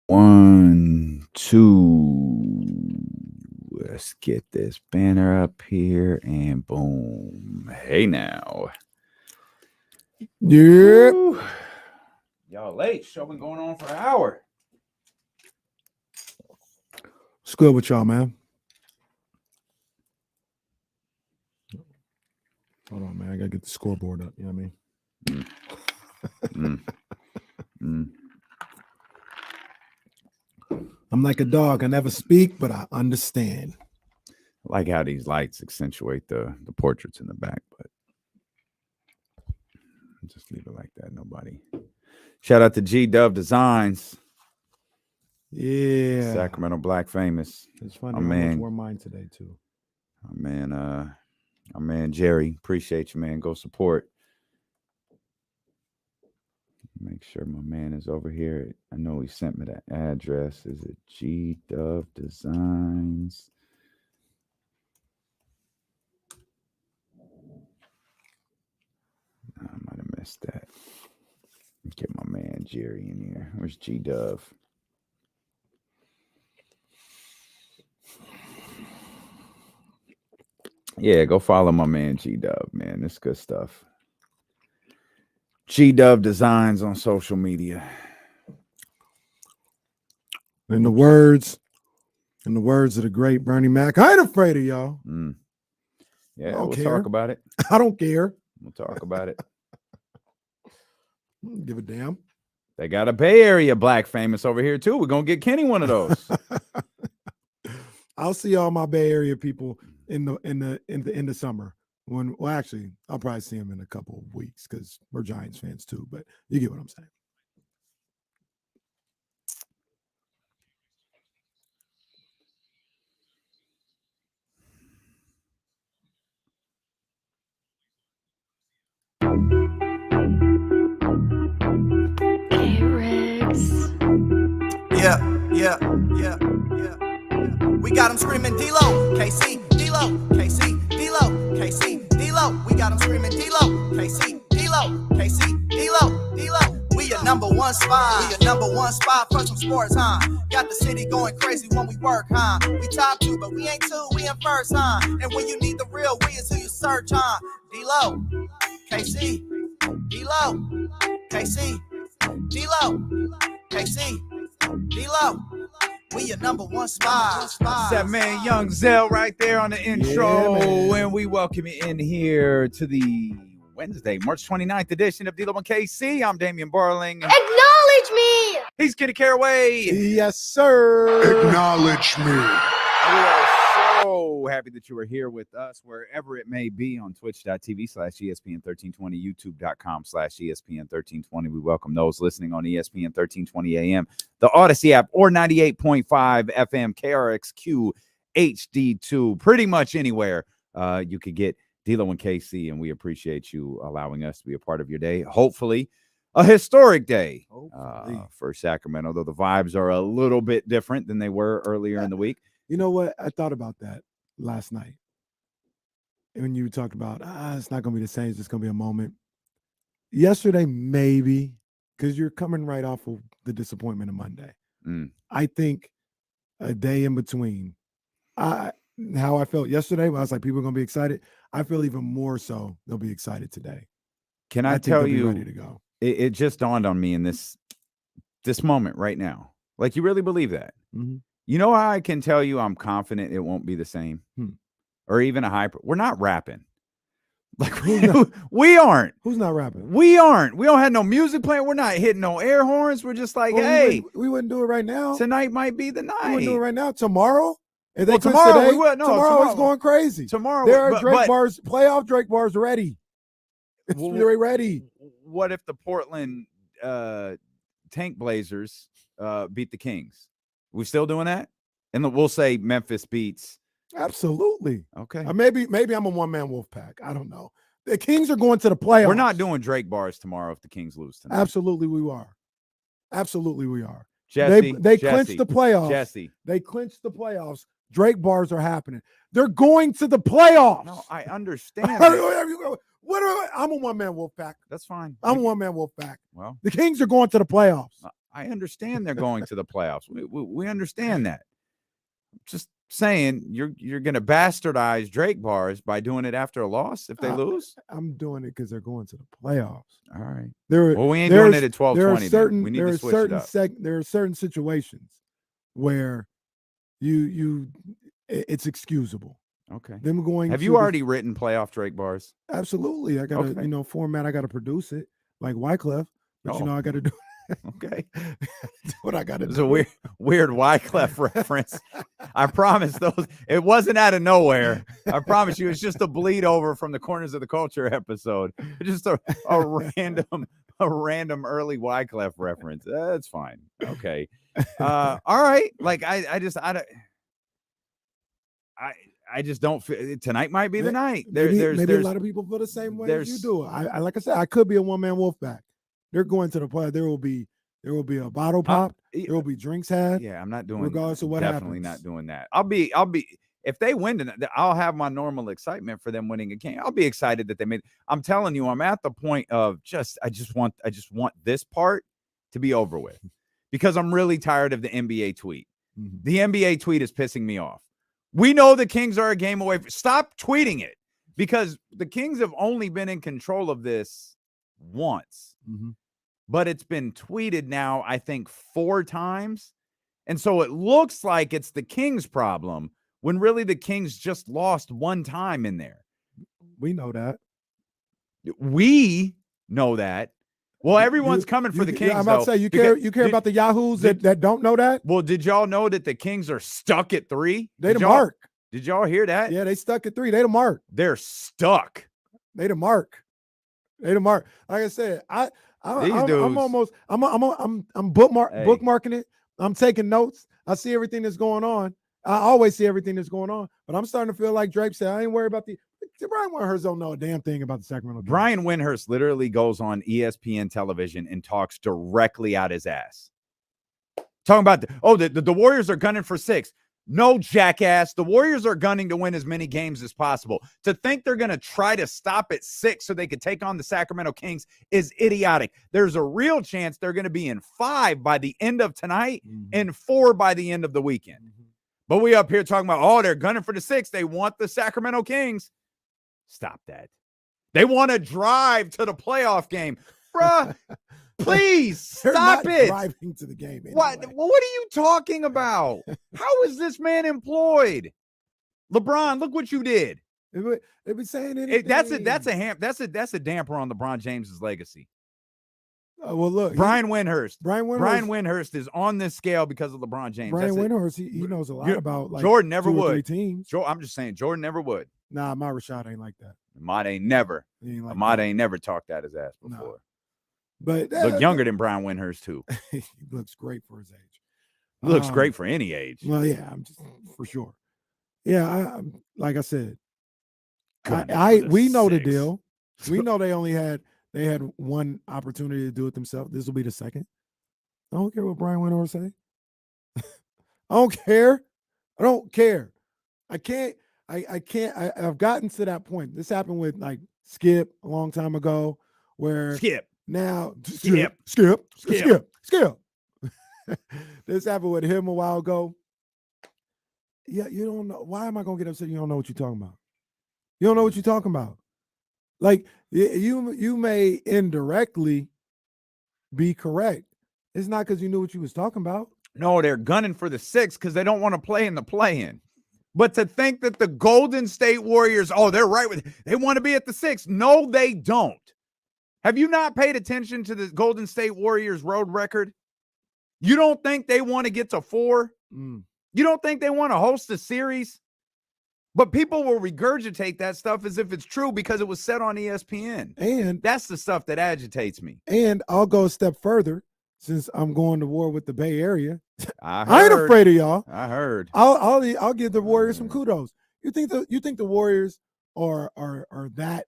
1, 2. Let's get this banner up here and boom. Hey now. Yeah. Woo. Y'all late. Show been going on for an hour. What's good with y'all, man? Hold on, man. I gotta get the scoreboard up. You know what I mean? I'm like a dog. I never speak, but I understand. I like how these lights accentuate the portraits in the back, but just leave it like that. Nobody. Shout out to G Dove Designs. Yeah. Sacramento Black Famous. It's funny. I almost wore mine today too. My man Jerry. Appreciate you, man. Go support. Make sure my man is over here. I know he sent me the address. Is it G Dove Designs? I might have missed that. Get my man Jerry in here. Where's G Dove? Yeah, go follow my man G Dove, man. This good stuff. G Dove Designs on social media. In the words of the great Bernie Mac, I ain't afraid of y'all. Yeah, we'll talk about it. I don't care. We'll talk about it. Give a damn. They got a Bay Area Black Famous over here too. We're gonna get Kenny one of those. I'll see all my Bay Area people in the summer. Actually, I'll probably see them in a couple of weeks because we're Giants fans too. But you get what I'm saying. Yeah. We got them screaming D-Lo, KC, D-Lo, KC, D-Lo, KC, D-Lo. We got them screaming D-Lo, KC, D-Lo, KC, D-Lo, D-Lo. We your number one spot. We your number one spot for some sports, huh? Got the city going crazy when we work, huh? We top two, but we ain't two, we in first, huh? And when you need the real, we is who you search, huh? D-Lo, KC, D-Lo, KC, D-Lo, KC, D-Lo. We your number one spot. That man Young Zell right there on the intro. Yeah, and we welcome you in here to the Wednesday, March 29th edition of D-Lo and KC. I'm Damian Barling. Acknowledge me! He's Kenny Caraway. Yes, sir. Acknowledge me. We are so happy that you are here with us, wherever it may be, on twitch.tv/ESPN1320, youtube.com/ESPN1320. We welcome those listening on ESPN 1320 AM, the Odyssey app, or 98.5 FM KRXQ HD2. Pretty much anywhere you could get D-Lo and KC, and we appreciate you allowing us to be a part of your day. Hopefully, a historic day for Sacramento, though the vibes are a little bit different than they were earlier in the week. You know what? I thought about that last night. When you talked about, it's not going to be the same. It's just going to be a moment. Yesterday, maybe, because you're coming right off of the disappointment of Monday. I think a day in between. How I felt yesterday, when I was like, people are going to be excited. I feel even more so they'll be excited today. Can I tell you, ready to go. It just dawned on me in this moment right now. Like, you really believe that? Mm-hmm. You know how I can tell you I'm confident it won't be the same? Or even a hyper. We're not rapping. Like, we aren't. Who's not rapping? We aren't. We don't have no music playing. We're not hitting no air horns. We're just like, hey. We wouldn't do it right now. Tonight might be the night. We wouldn't do it right now. Tomorrow? If they tomorrow today, we would. No, tomorrow is going crazy. Tomorrow. There are Drake bars, playoff Drake bars ready. It's really ready. What if the Portland Tank Blazers beat the Kings? We still doing that? And we'll say Memphis beats. Absolutely. Okay. Maybe I'm a one-man wolf pack. I don't know. The Kings are going to the playoffs. We're not doing Drake bars tomorrow if the Kings lose tonight. Absolutely we are. Absolutely we are. Jesse, they clinched the playoffs. Jesse. They clinched the playoffs. Drake bars are happening. They're going to the playoffs. No, I understand. I'm a one-man wolf pack. That's fine. I'm a one-man wolf pack. Well, the Kings are going to the playoffs. I understand they're going to the playoffs. We understand that. Just saying you're going to bastardize Drake bars by doing it after a loss if they lose. I'm doing it because they're going to the playoffs. All right. Well, we ain't doing it at 12:20. We need to switch it up. There are certain situations where it's excusable. Okay. Them going. Have you already written playoff Drake bars? Absolutely. I got to format. I got to produce it like Wyclef, but I got to do. Okay. What I got to do. It's a weird Wyclef reference. I promise those. It wasn't out of nowhere. I promise you, it's just a bleed over from the Corners of the Culture episode. Just a random early Wyclef reference. That's fine. Okay. All right. Like I just don't feel tonight might be the night. Maybe a lot of people feel the same way as you do. I like I said, I could be a one-man wolf pack. They're going to the play. There will be a bottle pop. There will be drinks had. Yeah, I'm not doing. Regardless of what definitely happens. not doing that. I'll be. If they win tonight, I'll have my normal excitement for them winning a game. I'll be excited that they made. I'm telling you, I'm at the point of I just want this part to be over with because I'm really tired of the NBA tweet. Mm-hmm. The NBA tweet is pissing me off. We know the Kings are a game away. Stop tweeting it because the Kings have only been in control of this once. Mm-hmm. But it's been tweeted now, I think, 4 times. And so it looks like it's the Kings' problem when really the Kings just lost 1 time in there. We know that. We know that. Well, everyone's coming for the Kings. I'm about to say, you care about the Yahoos that don't know that? Well, did y'all know that the Kings are stuck at 3? They the mark. Did y'all hear that? Yeah, they stuck at 3. They the mark. They're stuck. They the mark. Like I said, I'm bookmarking it. I'm taking notes. I see everything that's going on. I always see everything that's going on, but I'm starting to feel like Drake said, I ain't worried about Brian Windhorst don't know a damn thing about the Sacramento Kings. Brian Windhorst literally goes on ESPN television and talks directly out his ass. Talking about the Warriors are gunning for 6. No, jackass. The Warriors are gunning to win as many games as possible. To think they're going to try to stop at 6 so they could take on the Sacramento Kings is idiotic. There's a real chance they're going to be in 5 by the end of tonight and 4 by the end of the weekend. But we up here talking about, they're gunning for the 6. They want the Sacramento Kings. Stop that. They want to drive to the playoff game. Bruh, please stop it. Driving to the game. Anyway. What are you talking about? How is this man employed? LeBron, look what you did. They've been saying anything. That's a damper on LeBron James's legacy. Well, look, Brian Windhorst is on this scale because of LeBron James. Brian Windhorst, he knows a lot about like Jordan never 2 or would. 3 teams. I'm just saying Jordan never would. Nah, my Rashad ain't like that. Ahmad ain't never. Ahmad ain't never talked out his ass before. No. But look younger than Brian Windhorst too. He looks great for his age. He looks great for any age. Well, yeah, I'm just for sure. Yeah, like I said, we know the deal. We know they had 1 opportunity to do it themselves. This will be the second. I don't care what Brian Windhorst say. I don't care. I can't. I've gotten to that point. This happened with like Skip a long time ago, where now Skip. This happened with him a while ago. Yeah, you don't know. Why am I gonna get upset? You don't know what you're talking about. You don't know what you're talking about. Like you may indirectly be correct. It's not because you knew what you was talking about. No, they're gunning for the 6 because they don't want to play in the play-in. But to think that the Golden State Warriors, they're right they want to be at the 6. No, they don't. Have you not paid attention to the Golden State Warriors road record? You don't think they want to get to 4? You don't think they want to host a series? But people will regurgitate that stuff as if it's true because it was said on ESPN. And that's the stuff that agitates me. And I'll go a step further since I'm going to war with the Bay Area. I ain't afraid of y'all. I heard. I'll give the Warriors some kudos. You think the Warriors are that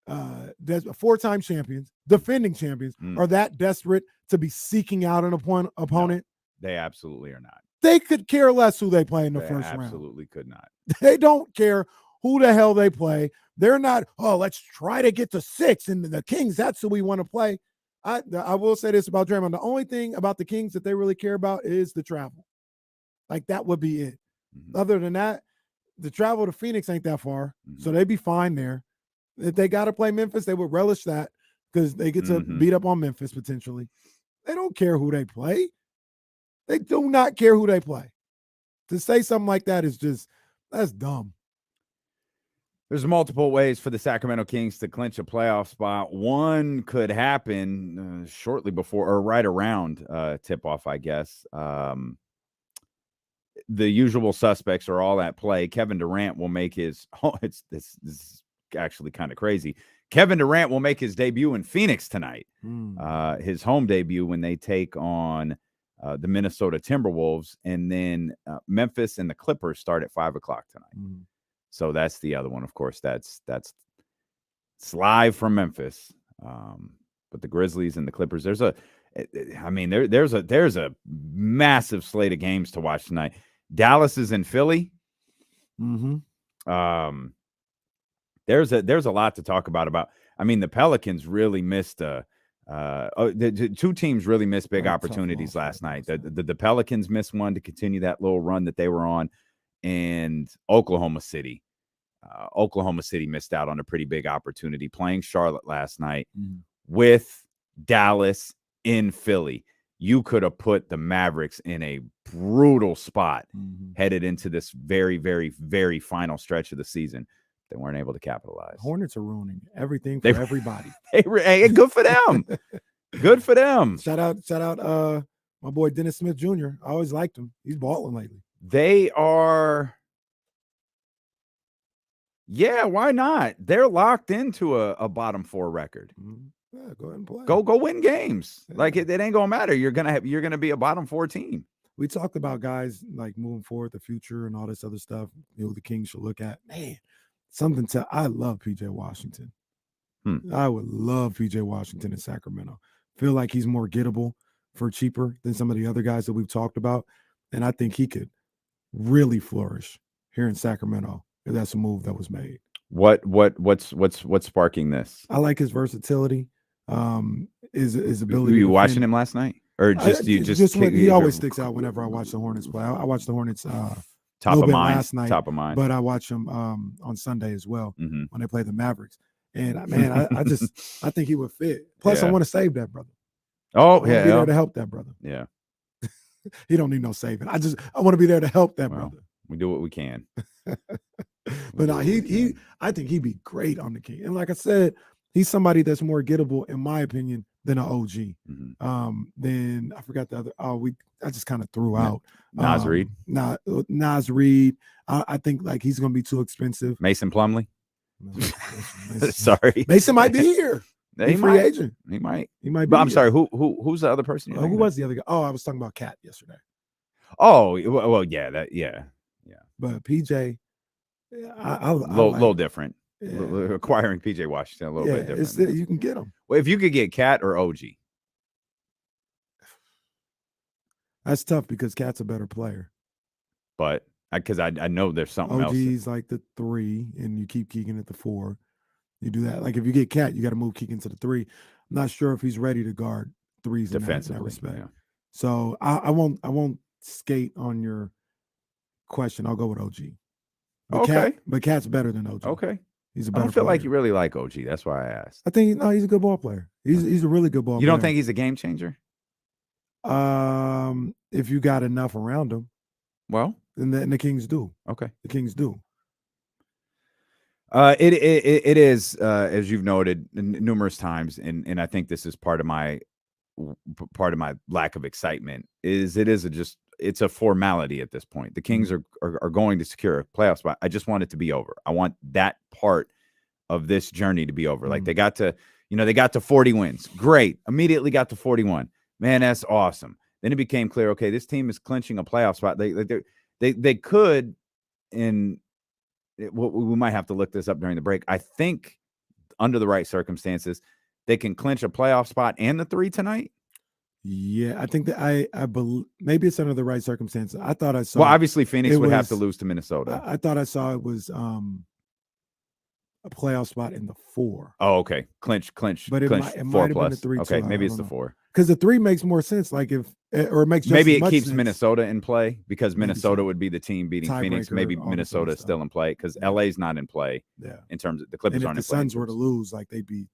that's 4-time champions, defending champions, are that desperate to be seeking out an opponent? No, they absolutely are not. They could care less who they play in the first round. Absolutely could not. They don't care who the hell they play. They're not, let's try to get to 6 and the Kings, that's who we want to play. I will say this about Draymond. The only thing about the Kings that they really care about is the travel. Like, that would be it. Mhm. Other than that, the travel to Phoenix ain't that far, so they'd be fine there. If they got to play Memphis, they would relish that because they get to beat up on Memphis potentially. They don't care who they play. They do not care who they play. To say something like that is just, that's dumb. There's multiple ways for the Sacramento Kings to clinch a playoff spot. One could happen shortly before or right around tip-off, I guess. The usual suspects are all at play. Kevin Durant will make his this is actually kind of crazy. Kevin Durant will make his debut in Phoenix tonight. His home debut when they take on the Minnesota Timberwolves, and then Memphis and the Clippers start at 5:00 tonight. So that's the other one. Of course, it's live from Memphis. But the Grizzlies and the Clippers, there's a massive slate of games to watch tonight. Dallas is in Philly. There's a lot to talk about. I mean, the Pelicans really missed the two teams really missed big opportunities last night. The Pelicans missed one to continue that little run that they were on, and Oklahoma City missed out on a pretty big opportunity playing Charlotte last night with Dallas in Philly. You could have put the Mavericks in a brutal spot headed into this very, very, very final stretch of the season. They weren't able to capitalize. Hornets are ruining everything for everybody. Hey, good for them. Good for them. Shout out my boy Dennis Smith Jr. I always liked him. He's balling lately. They are. Yeah, why not? They're locked into a bottom 4 record. Yeah, go ahead and play. Go win games. Yeah. Like it ain't gonna matter. You're gonna be a bottom 4 team. We talked about guys like moving forward, the future, and all this other stuff. The Kings should look at. Man, I love PJ Washington. I would love PJ Washington in Sacramento. Feel like he's more gettable for cheaper than some of the other guys that we've talked about, and I think he could really flourish here in Sacramento if that's a move that was made. What's sparking this? I like his versatility. His ability. Were you watching him last night, or he always sticks out whenever I watch the Hornets play. I watched the Hornets top of mind last night, top of mind, but I watch them on Sunday as well when they play the Mavericks. And man, I think he would fit. Plus, I want to save that brother. Oh, I be there to help that brother. Yeah, he don't need no saving. I want to be there to help that brother. We do what we can. But no, I think he'd be great on the King. And like I said, he's somebody that's more gettable, in my opinion, than an OG. Then I forgot the other. I just kind of threw out Naz Reid. Naz Reid. I think like he's gonna be too expensive. Mason Plumlee. Sorry, Mason might be here. He's free agent. He might. Be. But I'm sorry. Who's the other person? Who was the other guy? Oh, I was talking about Cat yesterday. Oh, well, yeah. But PJ, a little different. Yeah. Acquiring PJ Washington a little bit different. You can get him. Well, if you could get Cat or OG, that's tough because Cat's a better player. But because I know there's something else. OG's like the 3, and you keep Keegan at the 4. You do that. Like if you get Cat, you got to move Keegan to the 3. I'm not sure if he's ready to guard threes defensively in that respect. Yeah. So I won't skate on your question. I'll go with OG. But Cat's better than OG. Okay. He's a better I don't feel player. like you really like OG. That's why I asked. I think he's a good ball player. He's a really good ball player. You don't think he's a game changer? If you got enough around him. Well, and the Kings do. Okay. The Kings do. It is as you've noted numerous times, and I think this is part of my lack of excitement it's a formality at this point. The Kings are going to secure a playoff spot. I just want it to be over. I want that part of this journey to be over. Like they got to 40 wins. Great. Immediately got to 41. Man, that's awesome. Then it became clear, okay, this team is clinching a playoff spot. They could, we might have to look this up during the break. I think under the right circumstances, they can clinch a playoff spot and the 3 tonight. Yeah, I think that I believe maybe it's under the right circumstances. I thought I saw. Well, obviously Phoenix would have to lose to Minnesota. I thought I saw it was a playoff spot in the 4. Oh, okay. Clinch, But it clinch might 4 have been plus. the 3 Okay, too. maybe I it's the don't know. 4. Because the 3 makes more sense. Like it makes just Maybe as it much keeps sense. Minnesota in play because Maybe Minnesota so. would be the team beating Phoenix. Tiebreaker, Maybe all that Minnesota sort is of still stuff. in play because Yeah. LA's not in play Yeah. in terms of the Clippers And if aren't the in play. Suns were to lose, like they'd be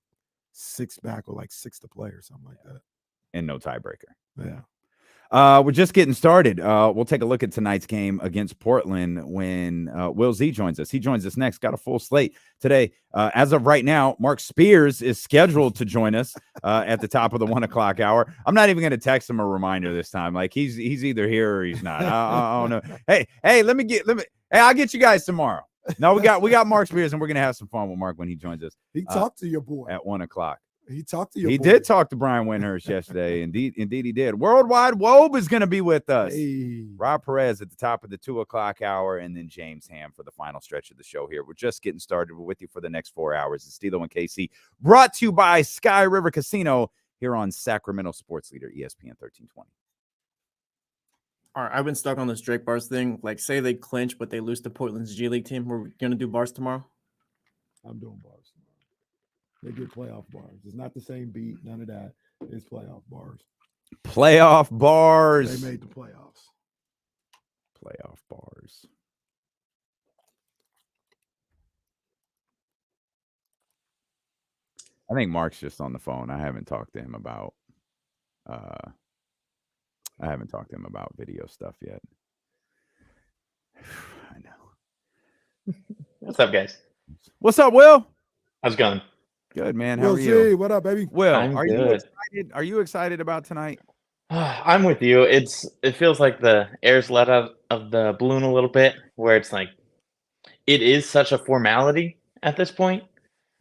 6 back or like 6 to play or something like that. And no tiebreaker. Yeah. We're just getting started. We'll take a look at tonight's game against Portland when Will Z joins us. He joins us next. Got a full slate today. As of right now, Marc Spears is scheduled to join us at the top of the 1 o'clock hour. I'm not even going to text him a reminder this time. Like he's either here or he's not. I don't know. Hey, hey, I'll get you guys tomorrow. No, we got Marc Spears, and we're gonna have some fun with Marc when he joins us. He talked to your boy at 1 o'clock. He talked to you. He did talk to Brian Windhurst yesterday. Indeed, he did. Worldwide Wobe is going to be with us. Hey. Rob Perez at the top of the 2 o'clock hour, and then James Ham for the final stretch of the show here. We're just getting started. We're with you for the next 4 hours. It's D'Lo and KC, brought to you by Sky River Casino here on Sacramento Sports Leader, ESPN 1320. All right, I've been stuck on this Drake bars thing. Like, say they clinch, but they lose to Portland's G League team. We're going to do bars tomorrow? I'm doing bars. They get playoff bars. It's not the same beat. None of that. It's playoff bars. Playoff bars. They made the playoffs. Playoff bars. I think Mark's just on the phone. I haven't talked to him about video stuff yet. I know. What's up, guys? What's up, Will? How's it going? Good, man. How Will are you? Z, what up, baby? Will, I'm are you good. excited? Are you excited about tonight? I'm with you. It feels like the air's let out of the balloon a little bit, where it's like it is such a formality at this point.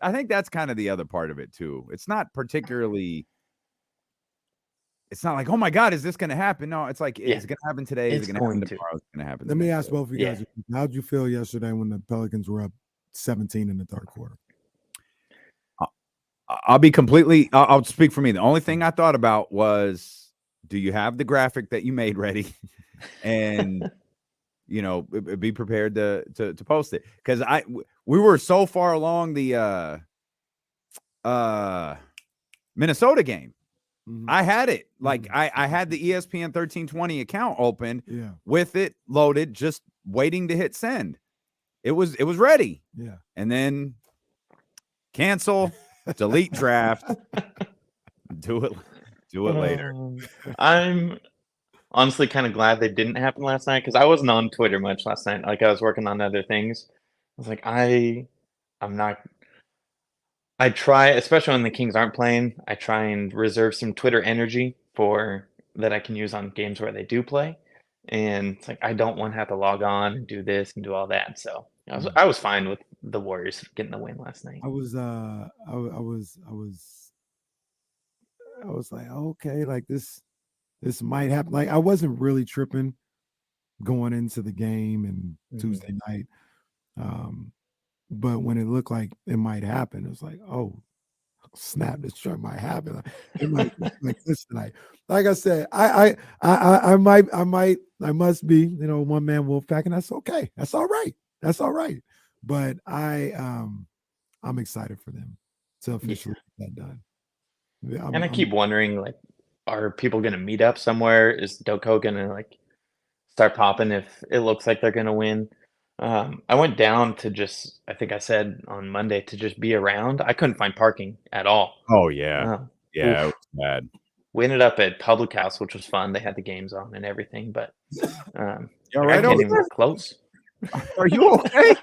I think that's kind of the other part of it too. It's not particularly. It's not like, oh my God, is this going to happen? No, it's like, is it going to happen today? Is it going to happen tomorrow? It's going to happen. Let me ask day. both of you guys, how'd you feel yesterday when the Pelicans were up 17 in the third quarter? I'll speak for me. The only thing I thought about was, do you have the graphic that you made ready? And, be prepared to post it. Because we were so far along the Minnesota game. Mm-hmm. I had it. Like I had the ESPN 1320 account open with it loaded, just waiting to hit send. It was ready. Yeah. And then cancel, delete draft. Do it later. I'm honestly kind of glad they didn't happen last night because I wasn't on Twitter much last night. Like I was working on other things. I was like, I'm not. I try, especially when the Kings aren't playing, I try and reserve some Twitter energy that I can use on games where they do play. And it's like I don't want to have to log on and do this and do all that. So I was fine with the Warriors getting the win last night. I was like, okay, like this might happen. Like I wasn't really tripping going into the game and Tuesday night. But when it looked like it might happen, it was like, oh, snap, this sure might happen. It might be like this tonight. Like I said, I must be, one man wolf pack, and that's okay. That's all right. That's all right. But I'm excited for them to officially get that done. I keep wondering, like, are people going to meet up somewhere? Is Doko going to like start popping if it looks like they're going to win? I went down to just, I think I said on Monday, to just be around. I couldn't find parking at all. Oh, yeah. It was bad. We ended up at Public House, which was fun. They had the games on and everything, but right I can't even get close. Are you okay?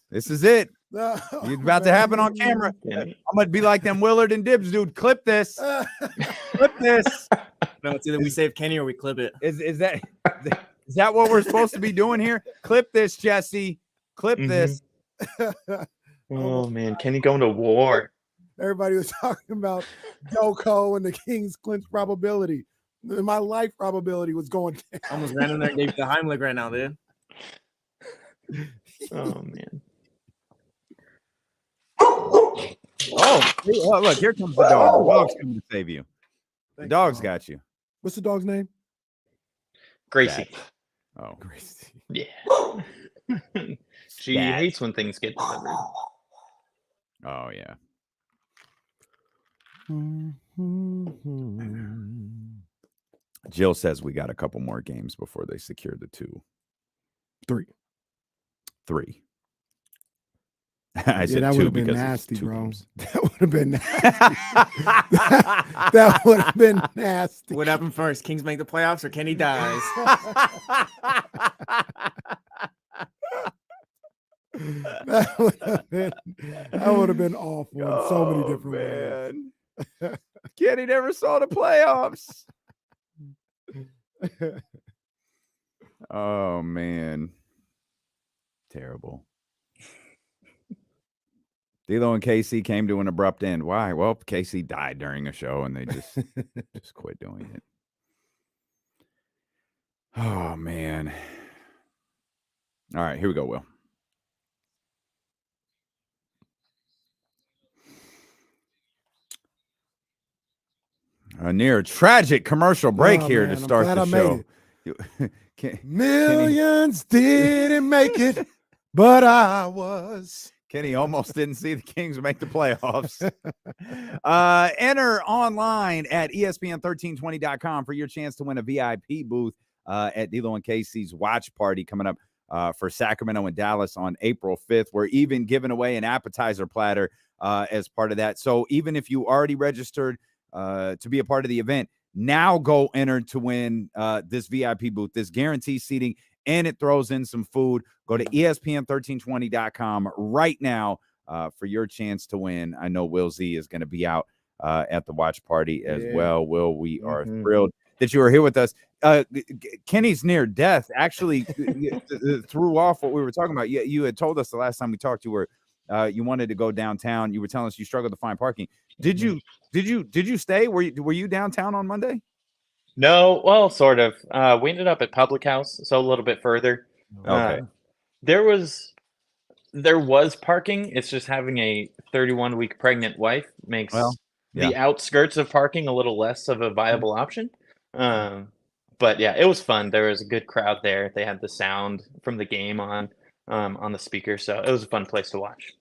This is it. It's about to happen on camera. Yeah. I'm going to be like them Willard and Dibbs, dude. Clip this. Clip this. No, it's either we save Kenny or we clip it. Is that what we're supposed to be doing here? Clip this, Jesse. Clip this. Oh, man. Kenny going to war. Everybody was talking about Doko and the Kings clinch probability. My life probability was going down. Almost ran in there and gave you the Heimlich right now, dude. Oh, man. Oh, look, here comes the dog. The dog's coming to save you. The dog's got you. What's the dog's name? Gracie. Oh, Gracie. Yeah. She hates when things get delivered. Oh yeah. Jill says we got a couple more games before they secure the 3. 3. I said that 2 would have been because nasty, it's 2 bro. games. That would have been nasty. that would have been nasty. What happened first? Kings make the playoffs or Kenny dies? that would have been awful in so many different ways. Kenny never saw the playoffs. Oh man. Terrible. D'Lo and KC came to an abrupt end. Why? Well, KC died during a show and they just quit doing it. Oh man. All right, here we go, Will. Near a tragic commercial break here to start the show. Millions didn't make it, but I was. Kenny almost didn't see the Kings make the playoffs. Enter online at ESPN1320.com for your chance to win a VIP booth at D'Lo and KC's watch party coming up for Sacramento and Dallas on April 5th. We're even giving away an appetizer platter as part of that. So even if you already registered to be a part of the event, now go enter to win this VIP booth, this guaranteed seating, and it throws in some food. Go to ESPN1320.com right now for your chance to win. I know Will Z is going to be out at the watch party as well. Will, we are thrilled that you are here with us. Kenny's near death actually threw off what we were talking about. You had told us the last time we talked, you wanted to go downtown. You were telling us you struggled to find parking. Did you stay? Were you downtown on Monday? No, well, sort of. We ended up at Public House, so a little bit further. Okay. There was parking. It's just having a 31-week pregnant wife makes the outskirts of parking a little less of a viable option. But yeah, it was fun. There was a good crowd there. They had the sound from the game on the speaker, so it was a fun place to watch.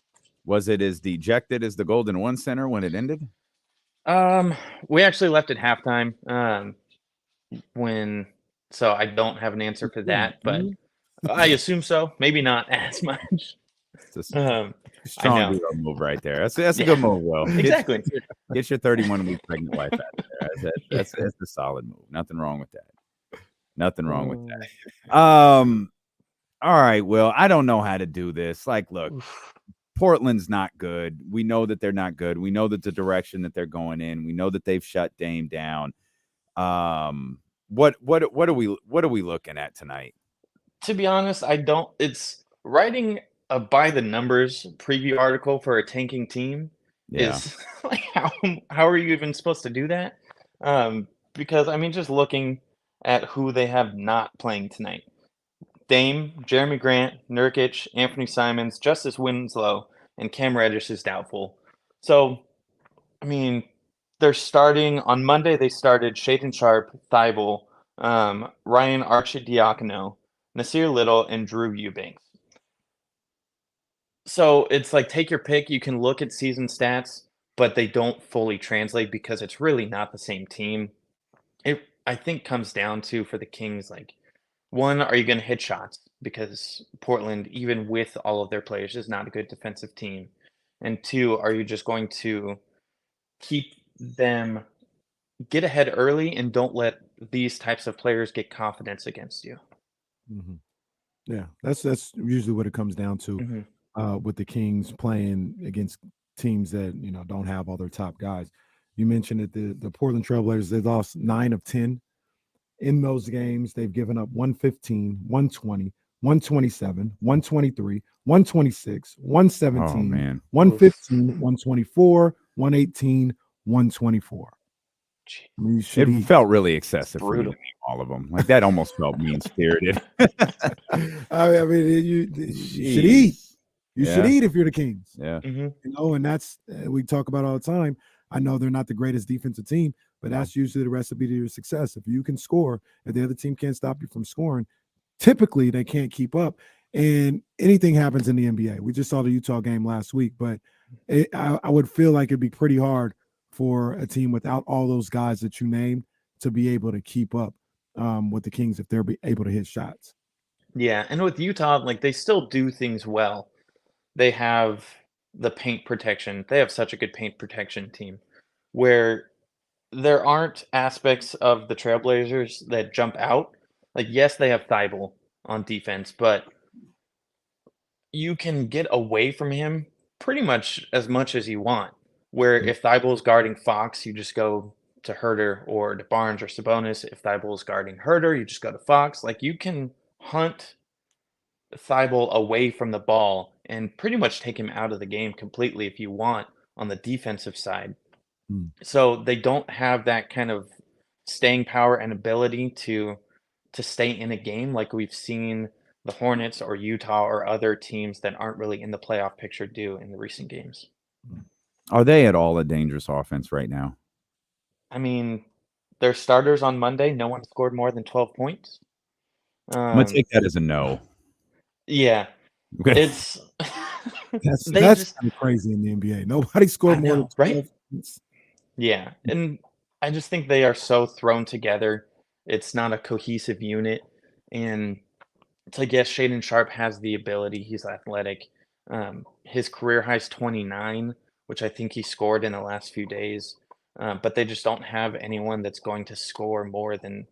Was it as dejected as the Golden One Center when it ended? We actually left at halftime. So I don't have an answer for that, but I assume so. Maybe not as much. It's a strong D'Lo move right there. That's a good move, Will. Exactly. Get your 31-week pregnant wife out of there. That's a solid move. Nothing wrong with that. All right, Will. I don't know how to do this. Like, look, Portland's not good. We know that they're not good. We know that the direction that they're going in. We know that they've shut Dame down. What are we looking at tonight? To be honest, it's writing a by the numbers preview article for a tanking team is like how are you even supposed to do that? Because I mean, just looking at who they have not playing tonight. Dame, Jeremy Grant, Nurkic, Anthony Simons, Justice Winslow, and Cam Reddish is doubtful. So, I mean, they're starting on Monday. They started Shaedon Sharpe, Thibault, Ryan Arcidiacono, Nasir Little, and Drew Eubanks. So it's like take your pick. You can look at season stats, but they don't fully translate because it's really not the same team. It I think comes down to for the Kings, like, one, are you going to hit shots? Because Portland, even with all of their players, is not a good defensive team. And two, are you just going to keep them get ahead early and don't let these types of players get confidence against you? Yeah, that's usually what it comes down to with the Kings playing against teams that don't have all their top guys. You mentioned that the Portland Trailblazers, they lost 9 of 10 in those games. They've given up 115, 120, 127, 123, 126, 117, 115, 124, 118, 124. I mean, it felt really excessive for you, all of them. Like that almost felt mean-spirited. I mean, you should eat. You should eat if you're the Kings. Yeah. And that's we talk about all the time. I know they're not the greatest defensive team, but that's usually the recipe to your success. If you can score, if the other team can't stop you from scoring, typically they can't keep up. And anything happens in the NBA. We just saw the Utah game last week, but I would feel like it'd be pretty hard for a team without all those guys that you named to be able to keep up with the Kings if they're able to hit shots. Yeah, and with Utah, like they still do things well. They have the paint protection. They have such a good paint protection team where there aren't aspects of the Trailblazers that jump out. Like, yes, they have Thibault on defense, but you can get away from him pretty much as you want. Where if Thibault's guarding Fox, you just go to Herter or to Barnes or Sabonis. If Thibault's guarding Herter, you just go to Fox. Like, you can hunt Thibault away from the ball and pretty much take him out of the game completely if you want on the defensive side. So they don't have that kind of staying power and ability to stay in a game like we've seen the Hornets or Utah or other teams that aren't really in the playoff picture do in the recent games. Are they at all a dangerous offense right now? I mean, their starters on Monday, no one scored more than 12 points. I'm gonna take that as a no. Yeah, Okay. it's That's they that's just kind of crazy in the NBA. Nobody scored I more than know, right? 12 points. Yeah, and I just think they are so thrown together. It's not a cohesive unit, and it's like, yes, Shaden Sharp has the ability. He's athletic. His career high's 29, which I think he scored in the last few days. But they just don't have anyone that's going to score more than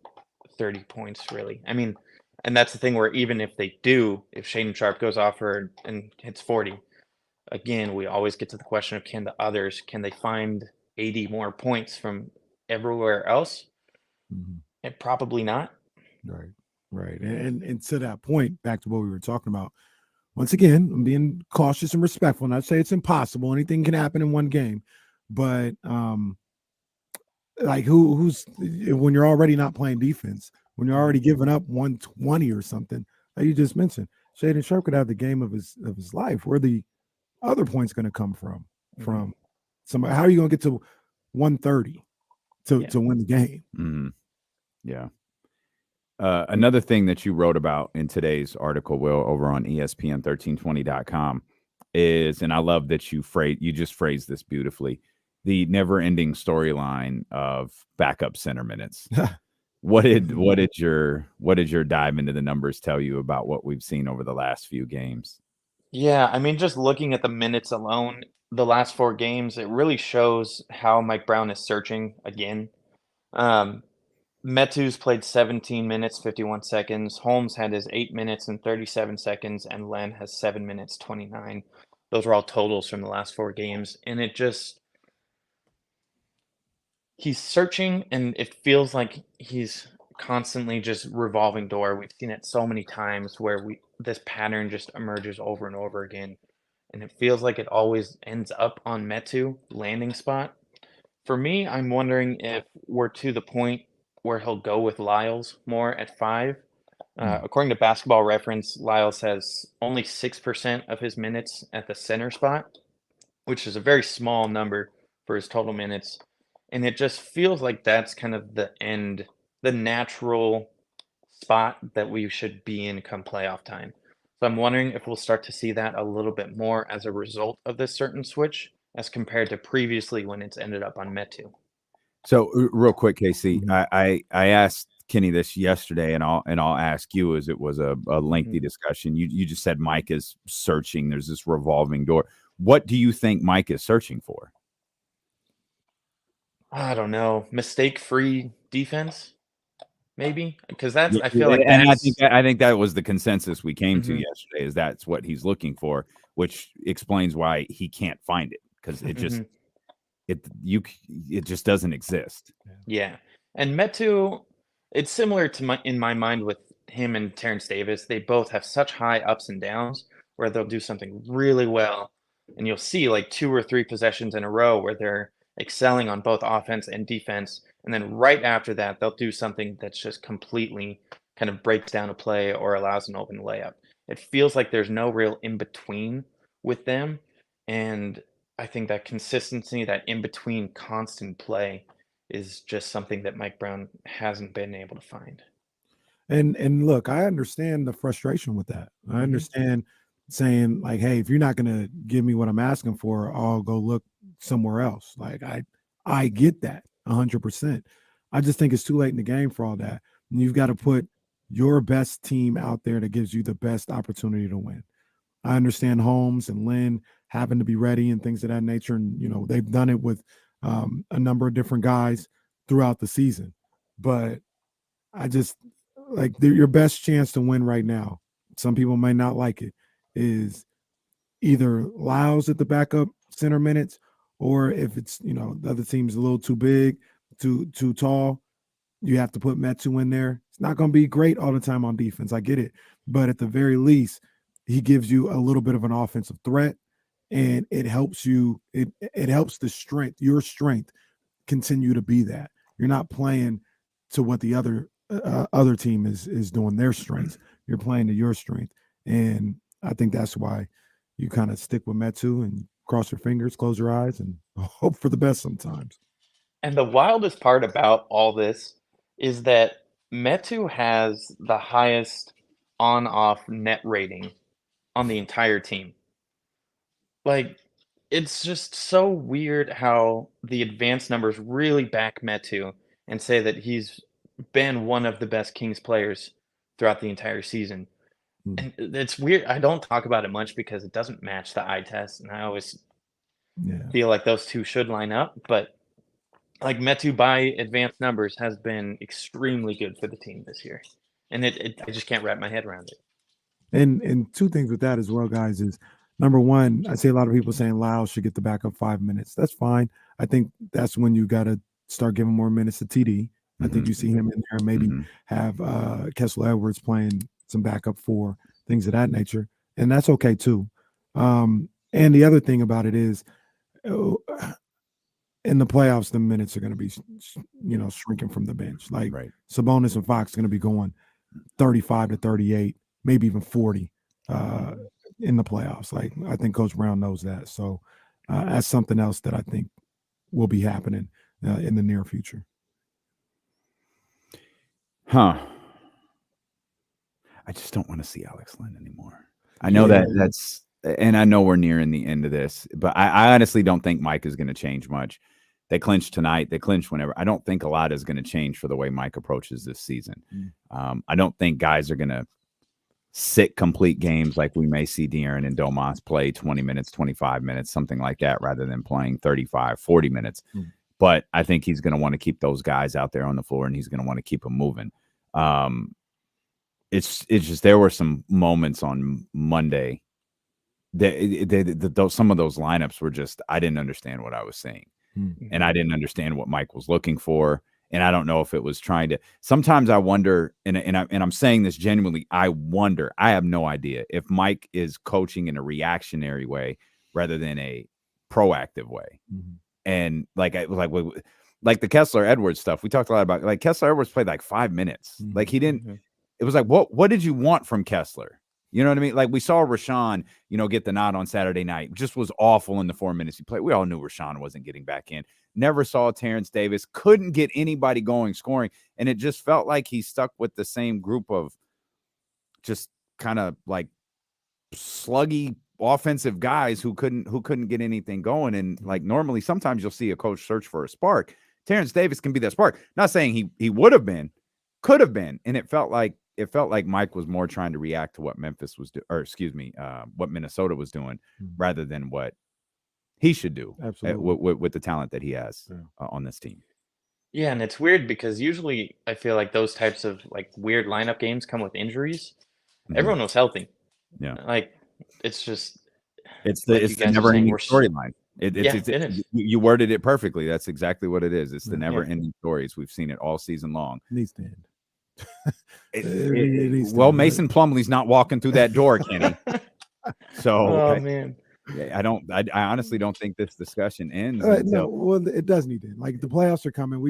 30 points, really. I mean, and that's the thing where even if they do, if Shaden Sharp goes off and hits 40, again, we always get to the question of can they find 80 more points from everywhere else? And probably not. Right, right. And to that point, back to what we were talking about. Once again, I'm being cautious and respectful. Not say it's impossible. Anything can happen in one game, but like who's when you're already not playing defense, when you're already giving up 120 or something, like you just mentioned, Shaden Sharp could have the game of his life. Where the other point's going to come from? From somebody? How are you going to get to 130 to win the game? Mm-hmm. Yeah. Another thing that you wrote about in today's article, Will, over on ESPN1320.com is, and I love that you just phrased this beautifully, the never-ending storyline of backup center minutes. What did your dive into the numbers tell you about what we've seen over the last few games? Yeah, I mean, just looking at the minutes alone, the last 4 games, it really shows how Mike Brown is searching again. Metu's played 17 minutes, 51 seconds. Holmes had his 8 minutes and 37 seconds, and Len has 7 minutes, 29. Those are all totals from the last 4 games, and he's searching, and it feels like he's constantly just revolving door. We've seen it so many times where this pattern just emerges over and over again, and it feels like it always ends up on Metu landing spot. For me, I'm wondering if we're to the point where he'll go with Lyles more at 5. According to Basketball Reference, Lyles has only 6% of his minutes at the center spot, which is a very small number for his total minutes. And it just feels like that's kind of the natural spot that we should be in come playoff time. So I'm wondering if we'll start to see that a little bit more as a result of this certain switch as compared to previously when it's ended up on Metu. So real quick, KC, I asked Kenny this yesterday, and I'll ask you, as it was a lengthy discussion. You just said Mike is searching. There's this revolving door. What do you think Mike is searching for? I don't know. Mistake-free defense, maybe? Because I feel like and that's I think that was the consensus we came to yesterday, is that's what he's looking for, which explains why he can't find it, because it just it just doesn't exist. Yeah. And Metu, it's similar to in my mind with him and Terrence Davis. They both have such high ups and downs where they'll do something really well, and you'll see like 2 or 3 possessions in a row where they're excelling on both offense and defense, and then right after that they'll do something that's just completely kind of breaks down a play or allows an open layup. It feels like there's no real in between with them, and I think that consistency, that in between constant play, is just something that Mike Brown hasn't been able to find. And look, I understand the frustration with that. I understand saying like, hey, if you're not gonna give me what I'm asking for, I'll go look somewhere else. Like I get that 100%. I just think it's too late in the game for all that. And you've got to put your best team out there that gives you the best opportunity to win. I understand Holmes and Lynn having to be ready and things of that nature. And, you know, they've done it with a number of different guys throughout the season. But I just like your best chance to win right now. Some people may not like it, is either Lyles at the backup center minutes, or if it's, you know, the other team's a little too big, too tall, you have to put Metu in there. It's not going to be great all the time on defense. I get it. But at the very least, he gives you a little bit of an offensive threat, and it helps you. It helps your strength continue to be that. You're not playing to what the other team is doing their strengths. You're playing to your strength. And I think that's why you kind of stick with Metu and cross your fingers, close your eyes, and hope for the best sometimes. And the wildest part about all this is that Metu has the highest on-off net rating on the entire team. Like, it's just so weird how the advanced numbers really back Metu and say that he's been one of the best Kings players throughout the entire season. And it's weird. I don't talk about it much because it doesn't match the eye test, and I always feel like those two should line up. But like Metu by advanced numbers has been extremely good for the team this year, and I just can't wrap my head around it. And two things with that as well, guys, is number one, I see a lot of people saying Lyles should get the backup 5 minutes. That's fine. I think that's when you got to start giving more minutes to TD. I think you see him in there, maybe have Kessler Edwards playing some backup for things of that nature, and that's okay too. And the other thing about it is, in the playoffs, the minutes are going to be, you know, shrinking from the bench. Like Sabonis and Fox are going to be going 35 to 38, maybe even 40 in the playoffs. Like, I think Coach Brown knows that. So that's something else that I think will be happening in the near future. I just don't want to see Alex Lynn anymore. I know that's, and I know we're nearing the end of this, but I honestly don't think Mike is going to change much. They clinched tonight. They clinch whenever. I don't think a lot is going to change for the way Mike approaches this season. I don't think guys are going to sit complete games like we may see De'Aaron and Domas play 20 minutes, 25 minutes, something like that, rather than playing 35, 40 minutes. But I think he's going to want to keep those guys out there on the floor, and he's going to want to keep them moving. It's just, there were some moments on Monday that some of those lineups were just, I didn't understand what I was seeing, and I didn't understand what Mike was looking for. And I don't know if it was trying to, sometimes I wonder, and I'm saying this genuinely, I wonder, I have no idea if Mike is coaching in a reactionary way rather than a proactive way. And like the Kessler Edwards stuff, we talked a lot about, like Kessler Edwards played like 5 minutes. Like he didn't, it was like, what did you want from Kessler? You know what I mean? Like we saw Rashawn, you know, get the nod on Saturday night, just was awful in the 4 minutes he played. We all knew Rashawn wasn't getting back in. Never saw Terrence Davis, couldn't get anybody going scoring. And it just felt like he stuck with the same group of just kind of like sluggy offensive guys who couldn't get anything going. And like normally, sometimes you'll see a coach search for a spark. Terrence Davis can be that spark. Not saying he would have been, could have been. And it felt like Mike was more trying to react to what Memphis was doing, or excuse me, what Minnesota was doing, rather than what he should do with the talent that he has on this team. Yeah, and it's weird because usually I feel like those types of like weird lineup games come with injuries. Everyone was healthy. Yeah, like it's just it's the never-ending storyline. It is. You worded it perfectly. That's exactly what it is. It's the never-ending stories. We've seen it all season long. Needs to end. Well, Mason Plumlee's not walking through that door, Kenny. So, man, I honestly don't think this discussion ends. No, well, it does need to end. Like the playoffs are coming.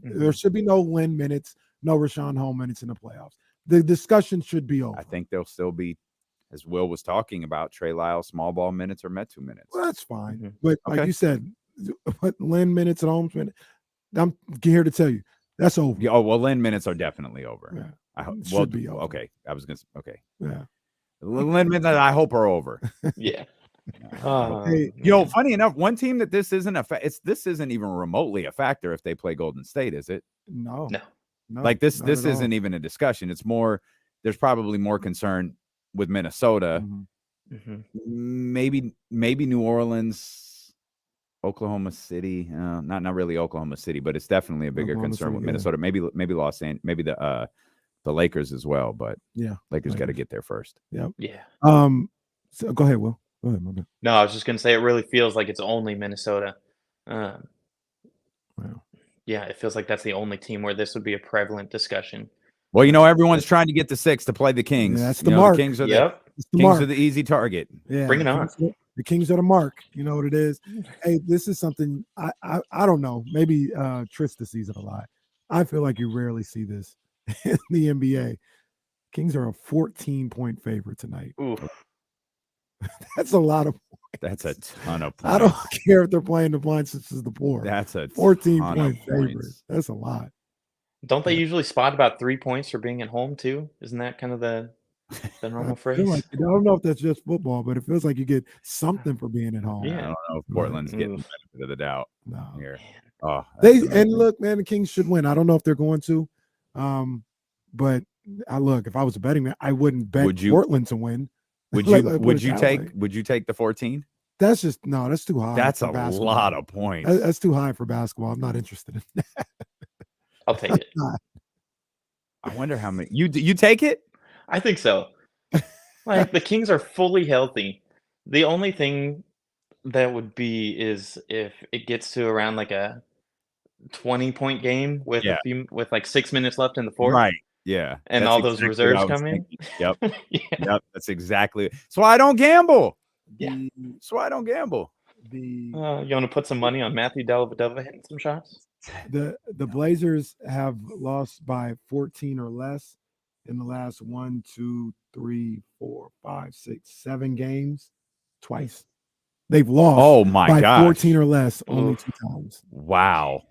There should be no Lynn minutes, no Rashawn Holmes minutes in the playoffs. The discussion should be over. I think there'll still be, as Will was talking about, Trey Lyles small ball minutes or Metu minutes. Well, that's fine. But like you said, Lynn minutes and Holmes minutes, I'm here to tell you that's over. Oh, well, Lynn minutes are definitely over. I hope. Should Well, be over. okay. I was gonna. Okay. Yeah. Limit that I hope are over. Yeah. Hey, Yo, funny enough, one team that this isn't this isn't even remotely a factor if they play Golden State, is it? No. No. Like this not at all. isn't even a discussion. It's more. There's probably more concern with Minnesota. Mhm. Mhm. Maybe New Orleans, Oklahoma City. Not really Oklahoma City, but it's definitely a bigger Oklahoma concern City, with yeah. Minnesota. Maybe Los Angeles, maybe the Lakers as well. But Yeah. Lakers got to Lakers. get there first. Yep. Yeah. So go ahead, Will. Go ahead, my man. No, I was just gonna say it really feels like it's only Minnesota. Wow. Yeah, it feels like that's the only team where this would be a prevalent discussion. Well, everyone's trying to get the 6 to play the Kings. Yeah, that's the mark. The Kings are Yep. It's the Kings mark. are the easy target. Yeah, Bring it on. The Kings are the mark. You know what it is. Hey, this is something I don't know. Maybe Trista sees it a lot. I feel like you rarely see this in the NBA. Kings are a 14-point favorite tonight. Oof. That's a lot of points. That's a ton of points. I don't care if they're playing the blind since the poor. That's a 14-point favorite. points. That's a lot. Don't they usually spot about 3 points for being at home too? Isn't that kind of the normal I phrase? feel like, I don't know if that's just football, but it feels like you get something for being at home. I Yeah. don't know if Portland's getting the Oof. benefit of the doubt No. here. Oh, They that's and look, man, the Kings should win. I don't know if they're going to, but if I was a betting man, I wouldn't bet Would you- Portland to win. would Like, you put would it you that take way. would you take the 14? That's just no. That's too high. That's for a basketball. lot of points. That's too high for basketball. I'm not interested in that. I'll take it. I wonder how many you take it. I think so. Like the Kings are fully healthy. The only thing that would be is if it gets to around like a 20-point game with Yeah. with like 6 minutes left in the fourth. Right. Yeah. And That's all those exactly what I reserves was come in. thinking. Yep. Yeah. Yep. That's exactly. So I don't gamble. Yeah. So I don't gamble. The You want to put some money on Matthew Dellavedova hitting some shots? the Blazers have lost by 14 or less in the last 1, 2, 3, 4, 5, 6, 7 games. Twice. They've lost Oh my by gosh. 14 or less only Oof. 2 times Wow.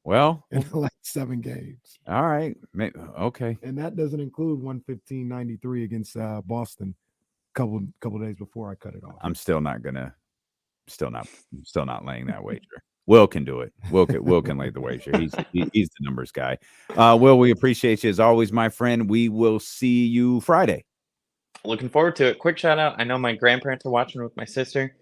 Well, in the last 7 games. all right. Okay. And that doesn't include 115-93 against Boston couple days before I cut it off. I'm still not laying that wager. Will can do it. Will can lay the wager. He's the numbers guy. Will, we appreciate you as always, my friend. We will see you Friday. Looking forward to it. Quick shout out. I know my grandparents are watching with my sister.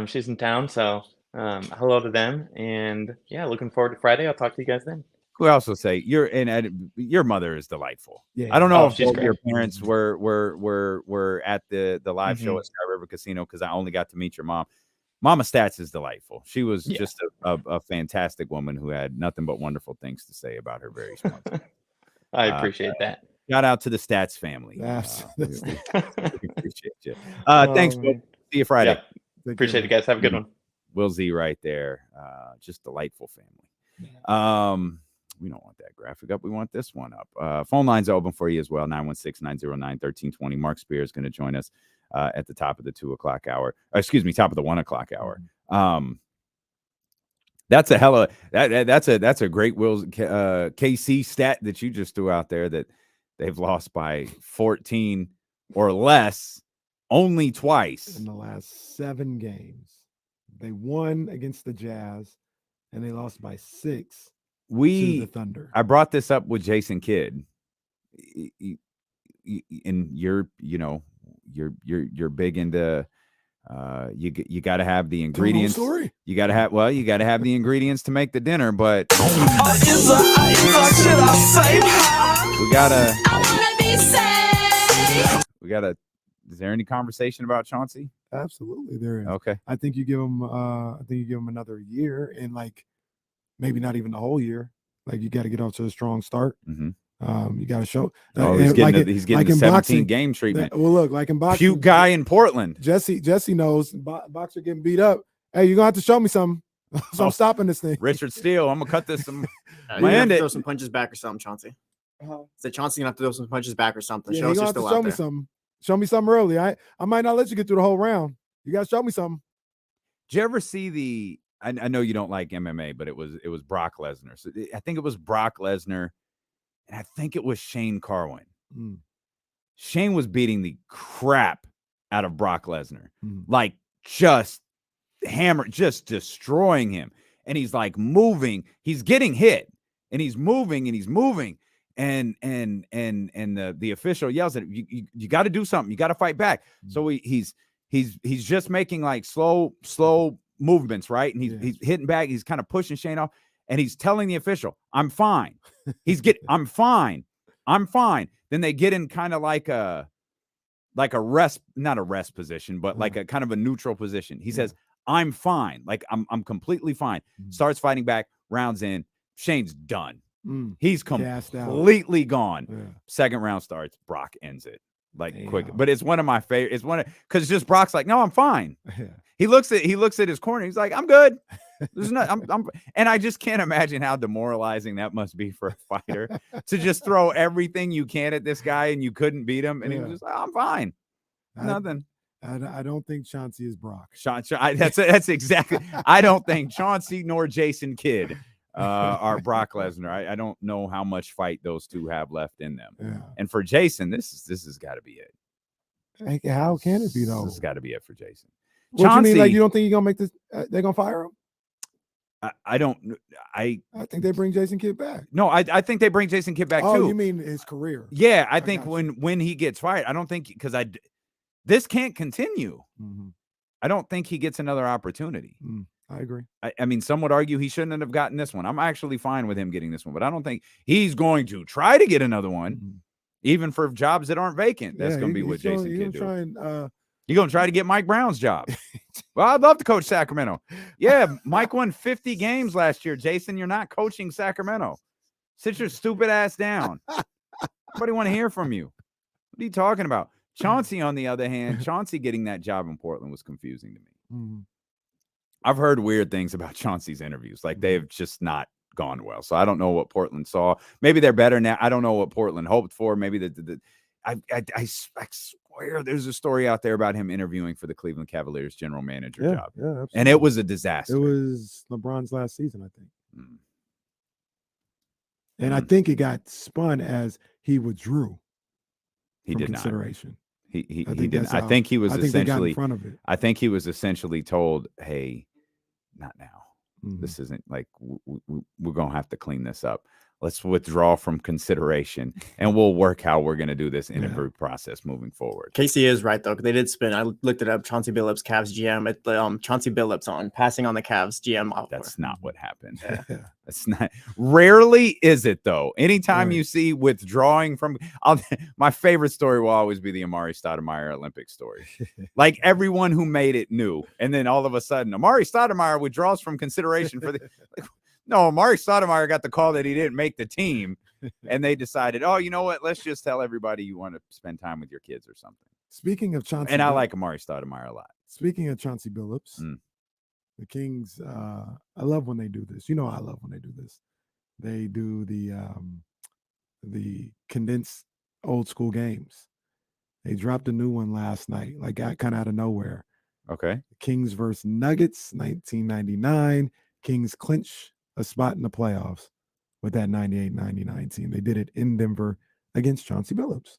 She's in town, so hello to them. And yeah, looking forward to Friday. I'll talk to you guys then. We also say your mother is delightful. Yeah. I don't know Oh, if she's both your great. parents were at the live show Mhm. at Sky River Casino because I only got to meet your mom. Mama Stats is delightful. She was Yeah. just a fantastic woman who had nothing but wonderful things to say about her very smart. I appreciate that. Shout out to the Stats family. That's- We appreciate you. Thanks, Will. man. See you Friday. Yeah. Appreciate it, guys. Have a good one. Will Z right there. Just delightful family. We don't want that graphic up. We want this one up. Phone lines are open for you as well. 916-909-1320. Marc Spears is going to join us at the top of the 2 o'clock hour. Top of the 1 o'clock hour. That's a hella that's a great Will KC stat that you just threw out there that they've lost by 14 or less only twice. In the last 7 games. They won against the Jazz and they lost by 6 to the Thunder. I brought this up with Jason Kidd, and you're big into you got to have the ingredients. Story. You got to have the ingredients to make the dinner, but we gotta. Is there any conversation about Chauncey? Absolutely, there is. Okay. I think you give him. Another year, and maybe not even the whole year. Like you got to get off to a strong start. Mm-hmm. You got to show. He's getting the 17 boxing, game treatment. Well, look, like in boxing, Puke guy in Portland. Jesse knows. Boxer getting beat up. Hey, you're gonna have to show me something. So I'm stopping this thing. Richard Steele. I'm gonna cut this. You're gonna have Land to it. throw some punches back or something, Chauncey. So Chauncey gonna have to throw some punches back or something. Yeah, Show us you're you're gonna have to still show out me there. something. Show me something early. I might not let you get through the whole round. You gotta show me something. Did you ever see the? I know you don't like MMA, but it was Brock Lesnar. So I think it was Brock Lesnar and I think it was Shane Carwin. Mm. Shane was beating the crap out of Brock Lesnar, Mm. like just destroying him. And he's like moving, he's getting hit, and he's moving, and the official yells at him, you got to do something, you got to fight back. So he's just making like slow movements, right? And he's hitting back, he's kind of pushing Shane off, and he's telling the official, I'm fine. I'm fine. Then they get in kind of like a rest, not a rest position, but like a kind of a neutral position. He says, I'm fine. Like I'm completely fine. Starts fighting back, rounds in. Shane's done. He's completely gone. Yeah. Second round starts. Brock ends it like quick. But it's one of my favorite. It's one because just Brock's like, no, I'm fine. Yeah. He looks at his corner. He's like, I'm good. There's not. And I just can't imagine how demoralizing that must be for a fighter to just throw everything you can at this guy and you couldn't beat him. And he was just like, I'm fine. Nothing. I don't think Chauncey is Brock. That's exactly. I don't think Chauncey nor Jason Kidd are Brock Lesnar. I don't know how much fight those two have left in them. Yeah. And for Jason, this has got to be it. Like, how can it be though? This has got to be it for Jason. What you mean? Like you don't think he's gonna make this? They're gonna fire him? I don't. I think they bring Jason Kidd back. No, I think they bring Jason Kidd back too. Oh, you mean his career? Yeah, I think when he gets fired, I don't think because this can't continue. Mm-hmm. I don't think he gets another opportunity. I agree. I mean, some would argue he shouldn't have gotten this one. I'm actually fine with him getting this one, but I don't think he's going to try to get another one, even for jobs that aren't vacant. That's going to be what Jason Kidd do. You're going to try to get Mike Brown's job. Well, I'd love to coach Sacramento. Yeah, Mike won 50 games last year. Jason, you're not coaching Sacramento. Sit your stupid ass down. Nobody want to hear from you. What are you talking about? Chauncey, on the other hand, Chauncey getting that job in Portland was confusing to me. I've heard weird things about Chauncey's interviews. Like they have just not gone well. So I don't know what Portland saw. Maybe they're better now. I don't know what Portland hoped for. Maybe I swear there's a story out there about him interviewing for the Cleveland Cavaliers general manager job. Yeah, absolutely. And it was a disaster. It was LeBron's last season, I think. And I think it got spun as he withdrew. He did consideration. Not. He didn't. I think he was essentially. In front of it. I think he was essentially told, "Hey, not now. This isn't like we're gonna have to clean this up. Let's withdraw from consideration, and we'll work how we're gonna do this interview process moving forward." Casey is right though. They did spin. I looked it up. Chauncey Billups, Cavs GM. At the Chauncey Billups on passing on the Cavs GM offer. That's not what happened. That's not. Rarely is it though. Anytime you see withdrawing from, my favorite story will always be the Amari Stoudemire Olympic story. Like everyone who made it knew, and then all of a sudden, Amari Stoudemire withdraws from consideration for the. No, Marc Stoudemire got the call that he didn't make the team, and they decided, oh, you know what? Let's just tell everybody you want to spend time with your kids or something. Speaking of Chauncey, and I like Amari Stoudemire a lot. Speaking of Chauncey Billups, the Kings, I love when they do this. You know, I love when they do this. They do the condensed old school games. They dropped a new one last night, like got kind of out of nowhere. Okay. Kings versus Nuggets, 1999. Kings clinch a spot in the playoffs with that 98-99 team. They did it in Denver against Chauncey Billups.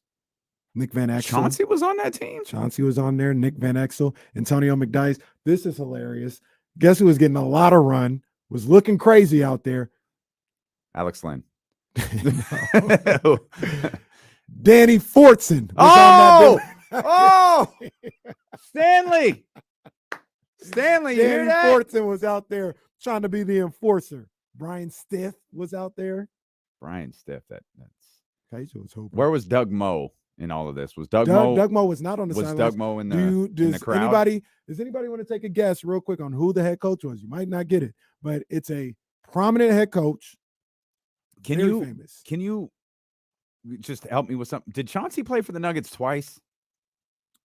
Nick Van Exel. Chauncey was on that team? Chauncey was on there. Nick Van Exel, Antonio McDyess. This is hilarious. Guess who was getting a lot of run, was looking crazy out there? Alex Lynn. Danny Fortson. Stanley. Stanley, you hear Danny that? Fortson was out there trying to be the enforcer. Brian Stiff was out there. Brian Stiff. That's Keisha was hoping. Where was Doug Moe in all of this? Was Doug Moe was not on the sidelines. Was Doug Moe in the crowd? Does anybody want to take a guess real quick on who the head coach was? You might not get it, but it's a prominent head coach. Can you just help me with something? Did Chauncey play for the Nuggets twice?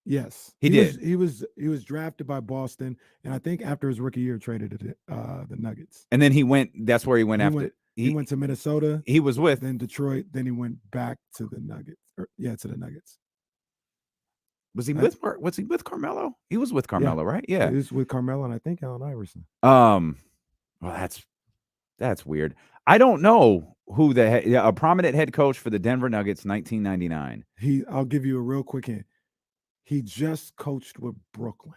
Yes, he did. He was drafted by Boston, and I think after his rookie year traded to the Nuggets. And then he went. That's where he went after. He went to Minnesota. He was with then Detroit. Then he went back to the Nuggets. To the Nuggets. Was he with Carmelo? He was with Carmelo, right? Yeah, he was with Carmelo, and I think Allen Iverson. Well, that's That's weird. I don't know who a prominent head coach for the Denver Nuggets, 1999. I'll give you a real quick hint. He just coached with Brooklyn.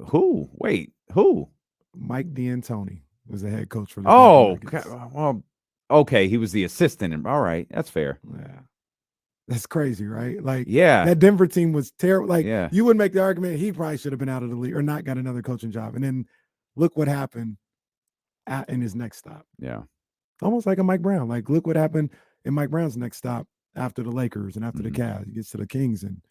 Who? Wait, who? Mike D'Antoni was the head coach for the Oh, Denver Nuggets. well, okay, he was the assistant. All right, that's fair. Yeah. That's crazy, right? Like, Yeah, that Denver team was terrible. Like, yeah. you would make the argument he probably should have been out of the league or not got another coaching job. And then look what happened in his next stop. Yeah. Almost like a Mike Brown. Like, look what happened in Mike Brown's next stop after the Lakers and after the Cavs. He gets to the Kings and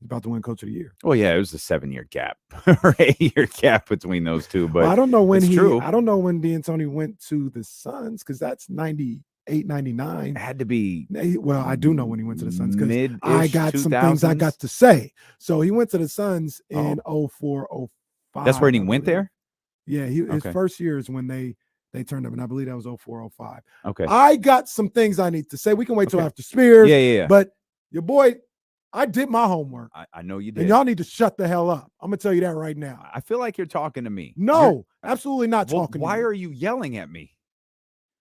he's about to win Coach of the Year. Well, yeah, it was a 7-year gap or 8-year gap between those two. But I don't know when true. I don't know when D'Antoni went to the Suns because that's 98, 99. It had to be. Well, I do know when he went to the Suns because I got 2000s. some things I got to say. So he went to the Suns in 04, 05. That's where he went there? Yeah, his first year is when they turned up, and I believe that was 04, 05. Okay. I got some things I need to say. We can wait till after Spears. Yeah. But your boy, I did my homework. I know you did. And y'all need to shut the hell up. I'm going to tell you that right now. I feel like you're talking to me. No, absolutely not talking Why to you. are you yelling at me?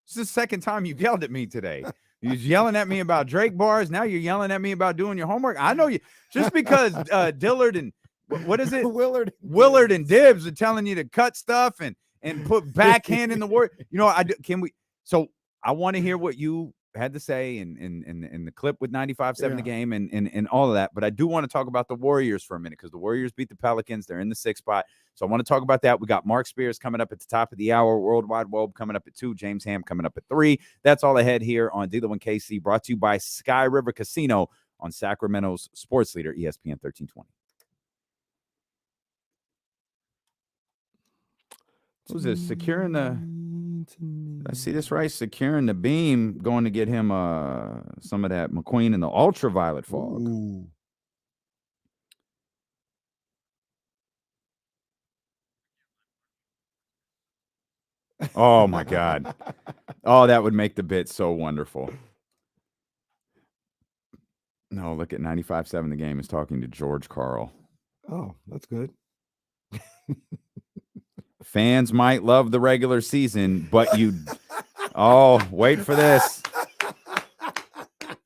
This is the second time you've yelled at me today. You're yelling at me about Drake bars. Now you're yelling at me about doing your homework. I know you. Just because Dillard and what is it? Willard and Dibbs are telling you to cut stuff and put backhand in the word. You know, So I want to hear what you had to say in the clip with 95-7 the game and all of that. But I do want to talk about the Warriors for a minute because the Warriors beat the Pelicans. They're in the 6th spot. So I want to talk about that. We got Marc Spears coming up at the top of the hour. Worldwide Wob coming up at 2. James Ham coming up at 3. That's all ahead here on D'Lo and KC, brought to you by Sky River Casino on Sacramento's sports leader, ESPN 1320. Who's this? Securing the... Did I see this right? Securing the beam, going to get him some of that McQueen in the ultraviolet fog. Ooh. Oh my God. Oh, that would make the bit so wonderful. No, look at 95-7 the game is talking to George Karl. Oh, that's good. Fans might love the regular season, but you... Oh, wait for this.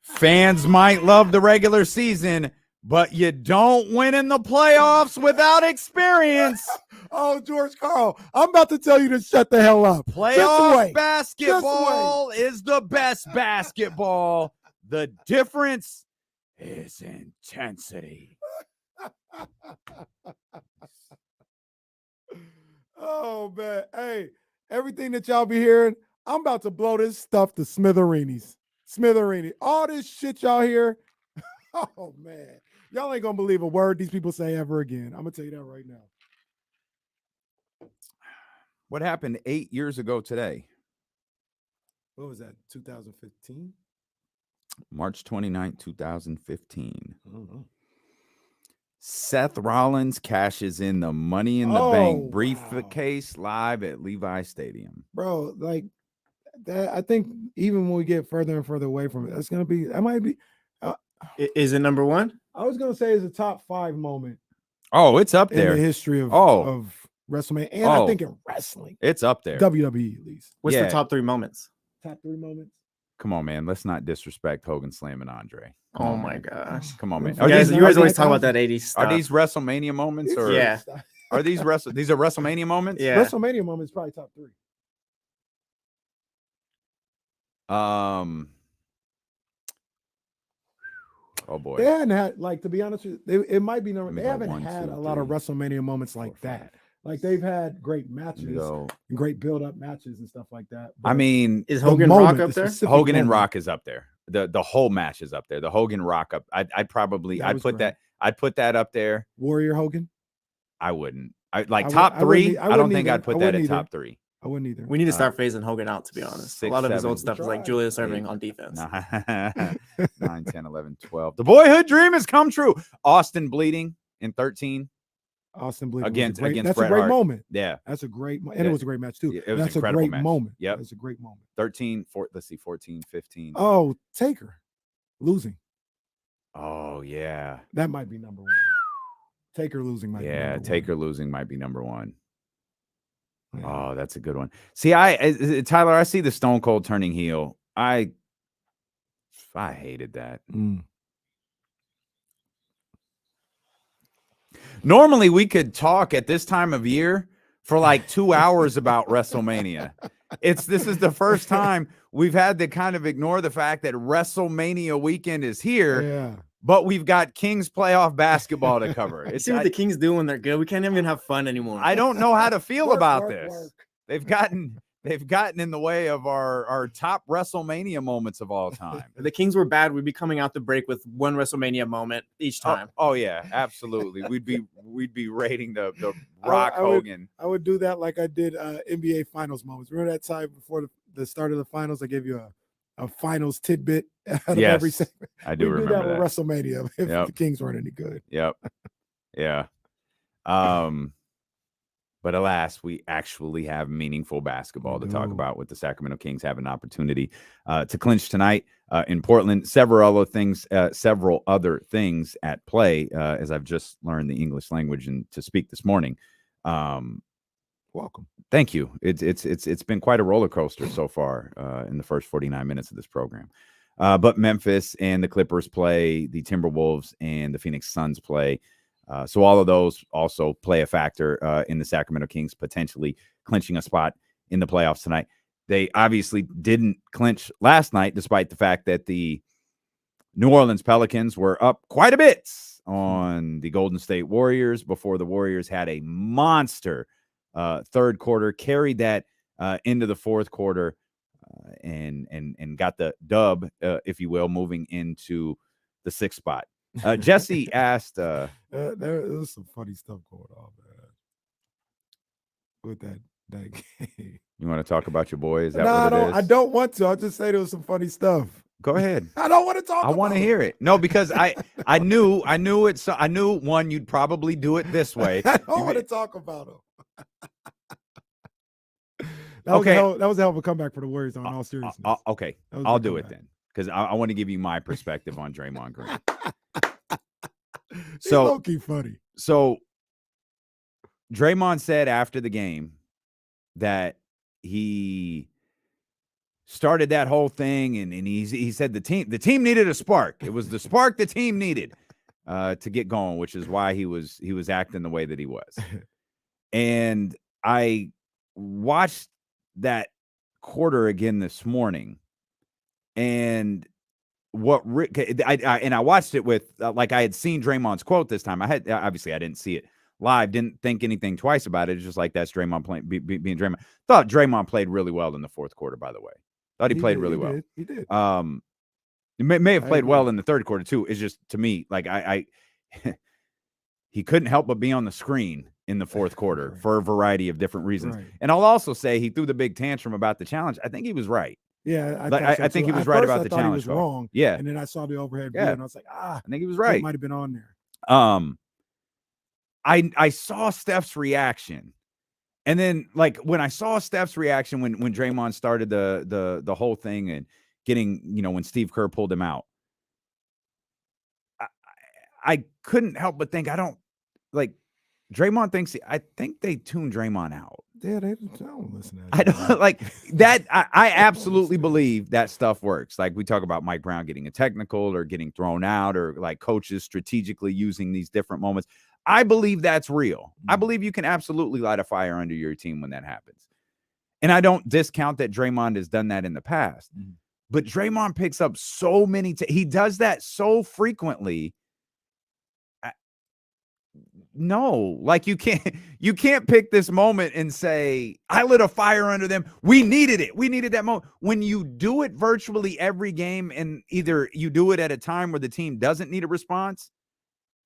Fans might love the regular season, but you don't win in the playoffs without experience. Oh, George Karl, I'm about to tell you to shut the hell up. Playoff basketball is the best basketball. The difference is intensity. Oh, man. Hey, everything that y'all be hearing, I'm about to blow this stuff to smithereens. Smithereeny. All this shit y'all hear, oh, man. Y'all ain't going to believe a word these people say ever again. I'm going to tell you that right now. What happened 8 years ago today? What was that, 2015? March 29th, 2015. I don't know. Seth Rollins cashes in the Money in the Bank briefcase live at Levi Stadium. Bro, like that, I think even when we get further and further away from it, that might be. Is it number one? I was going to say it's a top 5 moment. Oh, it's up there. In the history of WrestleMania. And I think in wrestling. It's up there. WWE, at least. What's the top 3 moments? Top 3 moments. Come on, man. Let's not disrespect Hogan slamming Andre. Oh my gosh. Come on, man. You guys always talk about that 80s stuff. Are these WrestleMania moments? Or yeah. Are these these are WrestleMania moments? Yeah. WrestleMania moments probably top 3. Oh boy. They hadn't had, like, to be honest with you, it might be number. They haven't 1, had 2, a lot of 3, WrestleMania moments 4, like that. 5. Like, they've had great matches, great build-up matches and stuff like that. I mean, is Hogan Rock up there? Hogan and Rock is up there. The whole match is up there. The Hogan Rock up. I'd put that up there. Warrior Hogan. I wouldn't. Top 3. I don't think I'd put that at top 3. I wouldn't either. We need to start phasing Hogan out, to be honest. 6, a lot of his 7, old stuff is like Julius Erving on defense. 9, 10, 11, 12. The boyhood dream has come true. Austin bleeding in 13. Austin bleeding against that's Bret a great Hart. moment. Yeah, that's a great and it was a great match too. It was that's an incredible a great match. moment. Yep, that's a great moment. 13, 14, 15. Oh, Taker losing. Oh yeah, that might be number 1. Taker losing might be number Taker one. losing might be number one. Yeah. Oh, that's a good one. See, Tyler, I see the Stone Cold turning heel. I hated that. Normally, we could talk at this time of year for like 2 hours about WrestleMania. This is the first time we've had to kind of ignore the fact that WrestleMania weekend is here. Yeah. But we've got Kings playoff basketball to cover. See what the Kings do when they're good. We can't even have fun anymore. I don't know how to feel about this. Work. They've gotten in the way of our top WrestleMania moments of all time. If the Kings were bad, we'd be coming out the break with one WrestleMania moment each time. Oh yeah, absolutely. We'd be rating the Rock Hogan. I would do that like I did NBA Finals moments. Remember that time before the start of the finals? I gave you a finals tidbit out of every segment. I do remember that with WrestleMania if the Kings weren't any good. Yep. Yeah. But alas, we actually have meaningful basketball to talk about with the Sacramento Kings having an opportunity to clinch tonight in Portland. Several other things at play as I've just learned the English language and to speak this morning. Welcome. Thank you. It's been quite a roller coaster so far in the first 49 minutes of this program. But Memphis and the Clippers play, the Timberwolves and the Phoenix Suns play. So all of those also play a factor in the Sacramento Kings potentially clinching a spot in the playoffs tonight. They obviously didn't clinch last night, despite the fact that the New Orleans Pelicans were up quite a bit on the Golden State Warriors before the Warriors had a monster third quarter, carried that into the fourth quarter and got the dub, if you will, moving into the sixth spot. Jesse asked there was some funny stuff going on, man, with that game. You want to talk about your boy? Is that what it is? I don't want to. I'll just say there was some funny stuff. Go ahead. I don't want to talk. I want to hear it. No, because I knew it. So I knew one, you'd probably do it this way. I don't want to talk about him. That was a hell of a comeback for the Warriors. On all seriousness. Okay, I'll do it then because I want to give you my perspective on Draymond Green. So low-key funny. So Draymond said after the game that he started that whole thing, and he said the team needed a spark. It was the spark the team needed to get going, which is why he was acting the way that he was. And I watched that quarter again this morning, and I watched it with like I had seen Draymond's quote this time. I didn't see it live, didn't think anything twice about it. It's just like that's Draymond playing being Draymond. Thought Draymond played really well in the fourth quarter, by the way. Thought he played really well. He did. He may have played well in the third quarter too. It's just, to me, like he couldn't help but be on the screen in the fourth quarter for a variety of different reasons. Right. And I'll also say he threw the big tantrum about the challenge. I think he was right. Yeah, I think he was right about the challenge. He was wrong. Yeah, and then I saw the overhead view, and I was like, I think he was right. It might have been on there. I saw Steph's reaction, and then like when I saw Steph's reaction when Draymond started the whole thing and getting, when Steve Kerr pulled him out, I couldn't help but think Draymond thinks I think they tuned Draymond out. Yeah, they don't listen to that. I don't like that. I absolutely believe that stuff works. Like we talk about Mike Brown getting a technical or getting thrown out, or like coaches strategically using these different moments. I believe that's real. I believe you can absolutely light a fire under your team when that happens. And I don't discount that Draymond has done that in the past. But Draymond picks up so many. He does that so frequently. No, like you can't pick this moment and say, I lit a fire under them. We needed it. We needed that moment. When you do it virtually every game, and either you do it at a time where the team doesn't need a response,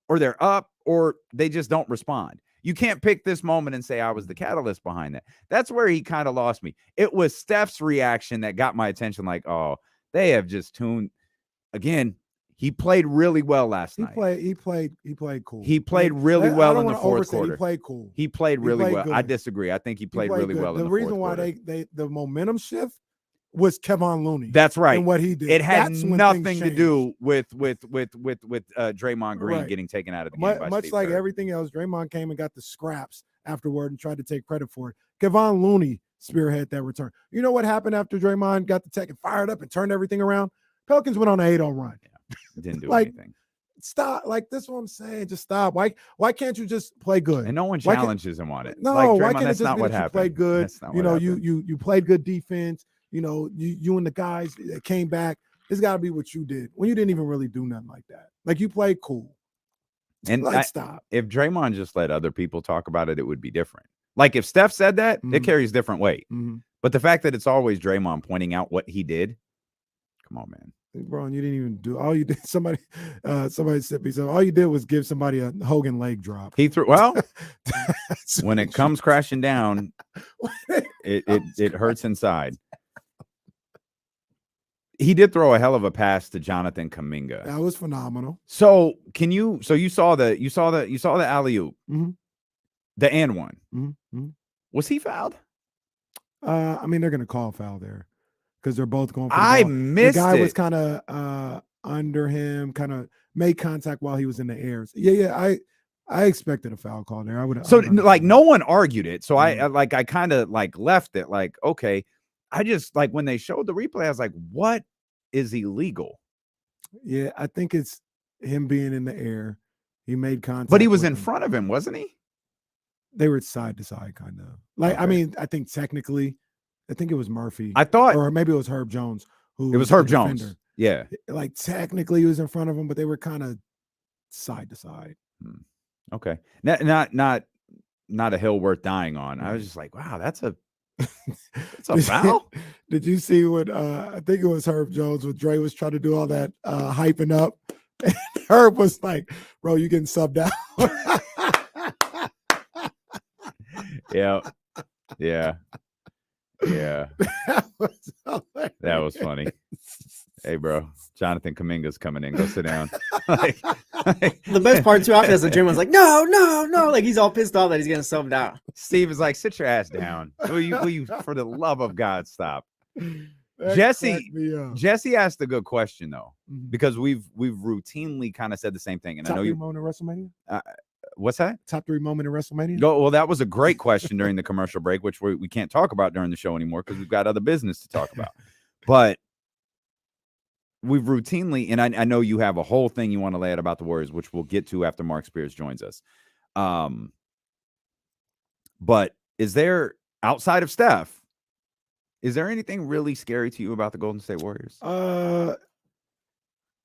or they're up, or they just don't respond. You can't pick this moment and say I was the catalyst behind that. That's where he kind of lost me. It was Steph's reaction that got my attention. Like, oh, they have just tuned again. He played really well last night. He played cool. He played really well in the fourth quarter. He played cool. He played really well. Good. I disagree. I think he played really well in the fourth quarter. The reason why the momentum shift was Kevon Looney. That's right. And what he did. It had That's when nothing things to changed. do with Draymond Green Right. getting taken out of the game. By Much Steve like Kerr. everything else, Draymond came and got the scraps afterward and tried to take credit for it. Kevon Looney spearhead that return. You know what happened after Draymond got the tech and fired up and turned everything around? Pelicans went on an 8-0 run. Didn't do Like, anything. Stop. Like, that's what I'm saying. Just stop. Why can't you just play good? And no one Why can't- challenges him on it. No, like, why Draymond, can't it that's just not be what that you happened. played good? That's not You what know, happened. you played good defense. You know, you and the guys that came back. It's got to be what you did when you didn't even really do nothing like that. Like, you played cool. And Like, stop. if Draymond just let other people talk about it, it would be different. Like if Steph said that, it carries different weight. But the fact that it's always Draymond pointing out what he did, come on, man. Bro, and you didn't even do all you did. Somebody said me so. All you did was give somebody a Hogan leg drop. He threw when it comes crashing down, it hurts inside. He did throw a hell of a pass to Jonathan Kuminga. That was phenomenal. So you saw the alley-oop, the and one. Was he fouled? I mean, they're gonna call a foul there because they're both going for the I ball. missed The guy it. was kind of under him, kind of made contact while he was in the air. Yeah. I expected a foul call there. I would. So like no one argued it. So I kind of like left it like, okay. I just like when they showed the replay, I was like, what is illegal? Yeah, I think it's him being in the air. He made contact. But he was with in him. front of him, wasn't he? They were side to side, kind of. Like, Okay. I mean, I think technically, I think it was Murphy. I thought or maybe it was Herb Jones. it was Herb Jones. Yeah. Like technically he was in front of him, but they were kind of side to side. Okay. Not a hill worth dying on. I was just like, wow, that's a foul. Did you see what I think it was Herb Jones when Dre was trying to do all that hyping up? And Herb was like, bro, you getting subbed out. Yeah. That was funny. Hey, bro, Jonathan Kuminga's coming in. Go sit down. The best part too after is the Draymond's like, no, like he's all pissed off that he's getting subbed out. Steve is like, sit your ass down. Will you for the love of God, stop. That Jesse cracked me up. Jesse asked a good question though, because we've routinely kind of said the same thing. And Top I know three you. moment in WrestleMania? What's that? Top 3 moment in WrestleMania? Well, that was a great question during the commercial break, which we can't talk about during the show anymore because we've got other business to talk about. But we've routinely, and I know you have a whole thing you want to lay out about the Warriors, which we'll get to after Marc Spears joins us. But is there, outside of Steph, is there anything really scary to you about the Golden State Warriors?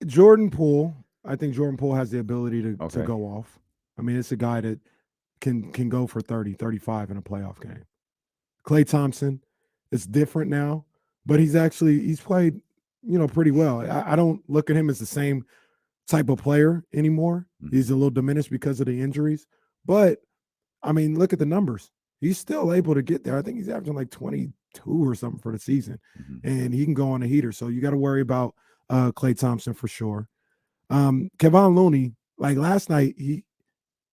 Jordan Poole. I think Jordan Poole has the ability to Okay. go off. I mean, it's a guy that can go for 30, 35 in a playoff game. Klay Thompson, it's different now, but he's played, pretty well. I don't look at him as the same type of player anymore. He's a little diminished because of the injuries, but I mean, look at the numbers. He's still able to get there. I think he's averaging like 22 or something for the season, and he can go on a heater. So you got to worry about Klay Thompson for sure. Kevon Looney, like last night,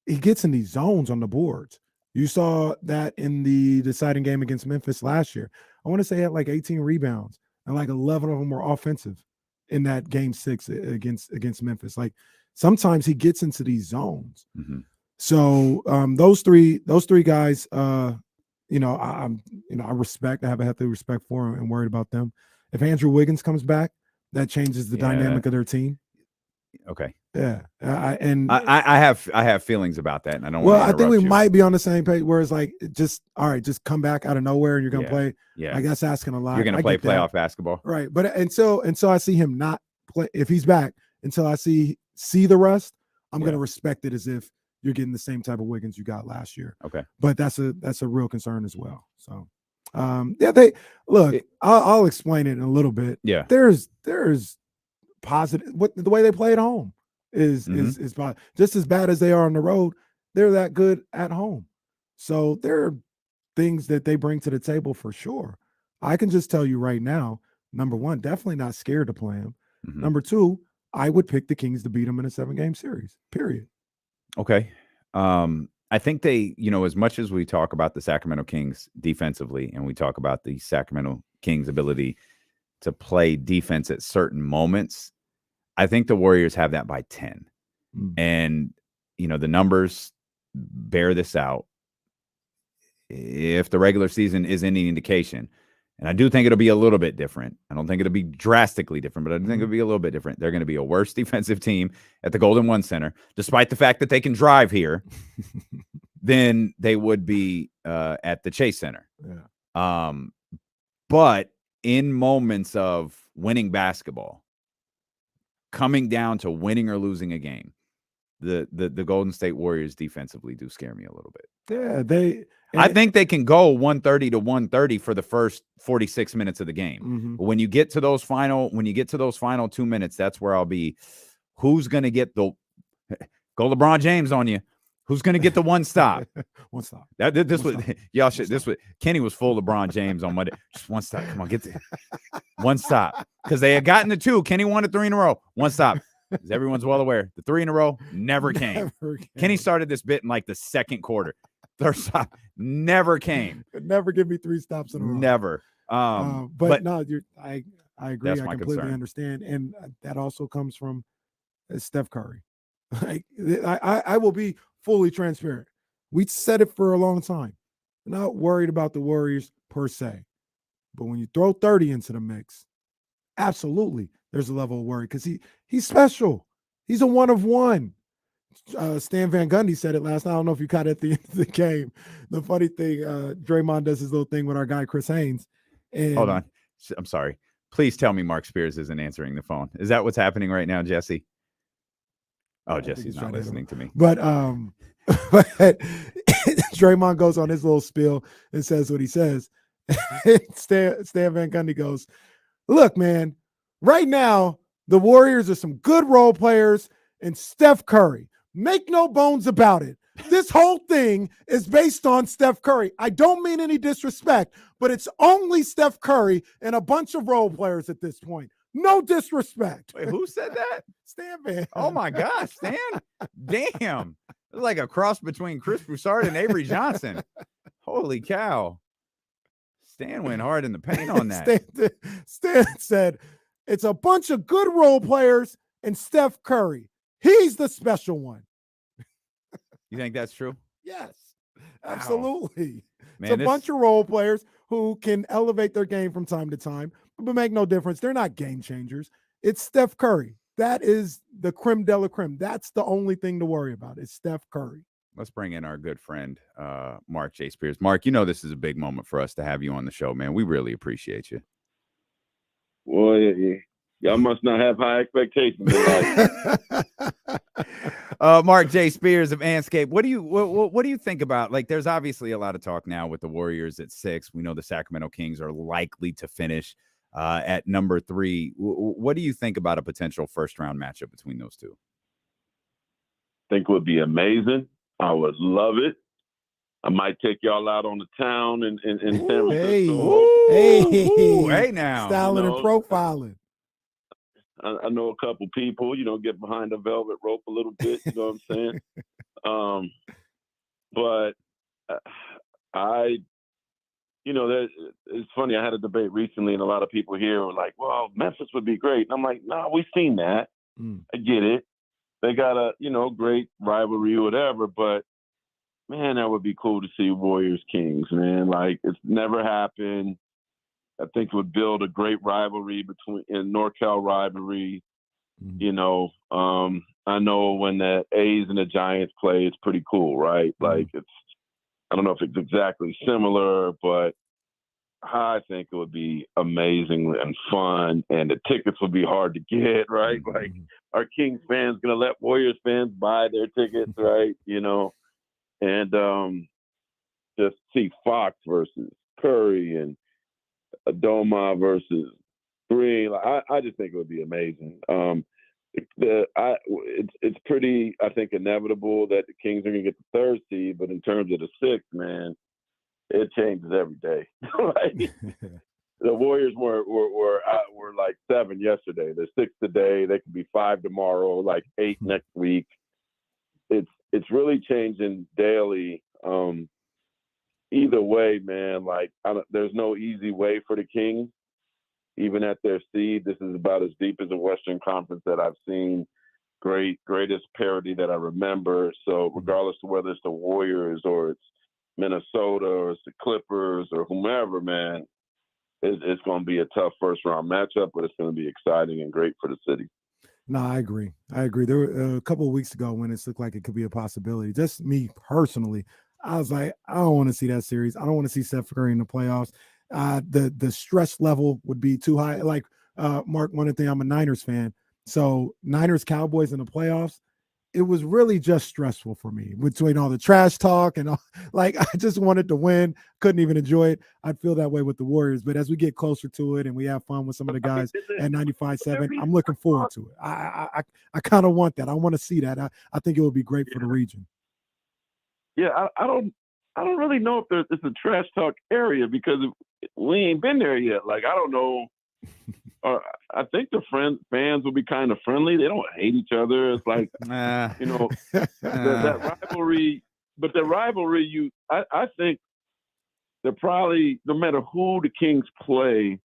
he gets in these zones on the boards. You saw that in the deciding game against Memphis last year. I want to say he had like 18 rebounds, and like 11 of them were offensive in that game 6 against Memphis. Like sometimes he gets into these zones. So those three guys, I respect. I have a healthy respect for them and worried about them. If Andrew Wiggins comes back, that changes the dynamic of their team. Okay. Yeah, I have feelings about that, and I don't. Well, want to I think we interrupt you. might be on the same page. Where it's like, just come back out of nowhere, and you're gonna play. Yeah, I guess asking a lot. You're gonna play playoff basketball, right? But until I see him not play, if he's back, until I see the rest, I'm gonna respect it as if you're getting the same type of Wiggins you got last year. Okay, but that's a real concern as well. So, they look. I'll explain it in a little bit. Yeah, there's positive. The way they play at home is just as bad as they are on the road. They're that good at home. So there are things that they bring to the table for sure. I can just tell you right now, number one, definitely not scared to play them. Number two, I would pick the Kings to beat them in a 7-game series, period. Okay. I think they, as much as we talk about the Sacramento Kings defensively and we talk about the Sacramento Kings ability to play defense at certain moments. I think the Warriors have that by 10. And, the numbers bear this out. If the regular season is any indication, and I do think it'll be a little bit different. I don't think it'll be drastically different, but I think it'll be a little bit different. They're going to be a worse defensive team at the Golden One Center, despite the fact that they can drive here, than they would be at the Chase Center. Yeah. But in moments of winning basketball, coming down to winning or losing a game, the Golden State Warriors defensively do scare me a little bit. Yeah, I think they can go 130 to 130 for the first 46 minutes of the game. But when you get to those final 2 minutes, that's where I'll be. Who's going to get go LeBron James on you? Who's going to get the one stop? One stop. Kenny was full LeBron James on Monday. Just one stop. Come on, get there. One stop. Because they had gotten the 2. Kenny won 3 in a row. One stop. As everyone's well aware, the 3 in a row never came. Kenny started this bit in like the second quarter. Third stop never came. Could never give me 3 stops in a row. Never. But no, I agree. I completely concern. Understand, and that also comes from Steph Curry. Like I will be fully transparent. We said it for a long time. We're not worried about the Warriors per se, but when you throw 30 into the mix, absolutely, there's a level of worry because he's special. He's a one of one. Stan Van Gundy said it last night. I don't know if you caught it at the end of the game. The funny thing, Draymond does his little thing with our guy Chris Haynes. And hold on, I'm sorry. Please tell me Marc Spears isn't answering the phone. Is that what's happening right now, Jesse? Oh, Jesse's not listening to me. But Draymond goes on his little spiel and says what he says. Stan Van Gundy goes, "Look, man, right now the Warriors are some good role players and Steph Curry. Make no bones about it. This whole thing is based on Steph Curry. I don't mean any disrespect, but it's only Steph Curry and a bunch of role players at this point. No disrespect." Wait, who said that? Stan Van. Oh my gosh, Stan. Damn. It's like a cross between Chris Broussard and Avery Johnson. Holy cow. Stan went hard in the paint on that. Stan said, it's a bunch of good role players and Steph Curry. He's the special one. You think that's true? Yes, absolutely. Man, it's a bunch of role players who can elevate their game from time to time, but make no difference. They're not game changers. It's Steph Curry. That is the creme de la creme. That's the only thing to worry about. It's Steph Curry. Let's bring in our good friend, Marc J Spears. Marc, this is a big moment for us to have you on the show, man. We really appreciate you. Well, y'all must not have high expectations in life. Marc J Spears of Anscape. What do you think about, like, there's obviously a lot of talk now with the Warriors at 6. We know the Sacramento Kings are likely to finish at number 3. What do you think about a potential first-round matchup between those two? I think it would be amazing. I would love it. I might take y'all out on the town in San Francisco. Hey now. Styling and profiling. I know a couple people, get behind the velvet rope a little bit, you know what I'm saying? But it's funny. I had a debate recently, and a lot of people here were like, well, Memphis would be great. And I'm like, no, we've seen that. I get it. They got a, great rivalry or whatever, but man, that would be cool to see Warriors Kings, man. Like, it's never happened. I think it would build a great rivalry in NorCal rivalry. I know when the A's and the Giants play, it's pretty cool, right? Like, I don't know if it's exactly similar, but I think it would be amazing and fun, and the tickets would be hard to get, right? Like, are Kings fans going to let Warriors fans buy their tickets, right? And just see Fox versus Curry and Adoma versus Green. I just think it would be amazing. It's pretty, I think, inevitable that the Kings are going to get the 3rd seed, but in terms of the 6th, man, it changes every day. Right? The Warriors were like 7 yesterday. They're 6 today. They could be 5 tomorrow, like 8 next week. It's really changing daily. Either way, man, like, there's no easy way for the Kings. even at their seed, this is about as deep as a Western Conference that I've seen. Greatest parity that I remember. So regardless of whether it's the Warriors or it's Minnesota or it's the Clippers or whomever, man, it's going to be a tough first round matchup, but it's going to be exciting and great for the city. No, I agree. There were a couple of weeks ago when it looked like it could be a possibility. Just me personally, I was like, I don't want to see that series. I don't want to see Steph Curry in the playoffs. The stress level would be too high. Like Mark, one thing, I'm a Niners fan. So Niners Cowboys in the playoffs, it was really just stressful for me between all the trash talk and all, like I just wanted to win, couldn't even enjoy it. I'd feel that way with the Warriors, but as we get closer to it and we have fun with some of the guys at 95.7, I'm looking forward to it. I kind of want that. I want to see that. I think it would be great for the region. Yeah, I don't really know if it's a trash talk area because we ain't been there yet. Like I don't know. I think the fans will be kind of friendly. They don't hate each other. It's like, you know, that rivalry. But the rivalry, I think they're probably, no matter who the Kings play,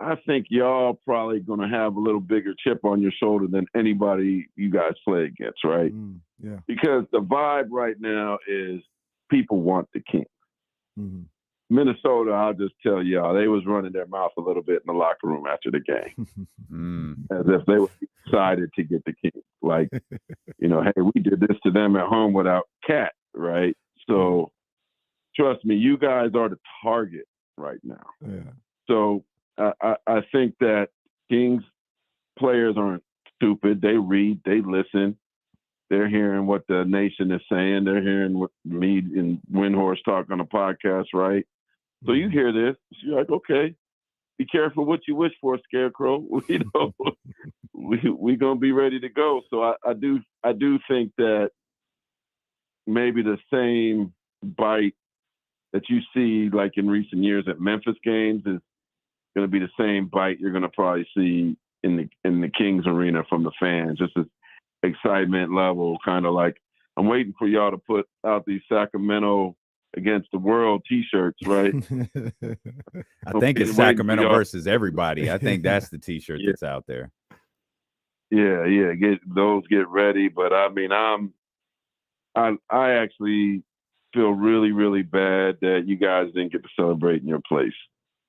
I think y'all probably going to have a little bigger chip on your shoulder than anybody you guys play against, right? Yeah. Because the vibe right now is people want the Kings. Mm-hmm. Minnesota, I'll just tell y'all, they was running their mouth a little bit in the locker room after the game, as if they were excited to get the Kings. Like, you know, hey, we did this to them at home without Cat, right? So, trust me, you guys are the target right now. Yeah. So, I think that Kings players aren't stupid. They read, they listen. They're hearing what the nation is saying. They're hearing what me and Windhorse talk on the podcast, right? So you hear this, you're like, okay, be careful what you wish for, Scarecrow. You know, we gonna be ready to go. So I do think that maybe the same bite that you see like in recent years at Memphis games is gonna be the same bite you're gonna probably see in the Kings arena from the fans. Just this excitement level, kind of like I'm waiting for y'all to put out these Sacramento against the world t-shirts, right? I think it's Sacramento versus everybody. I think that's the t-shirt that's out there. Yeah, get ready. But I mean, I actually feel really, really bad that you guys didn't get to celebrate in your place.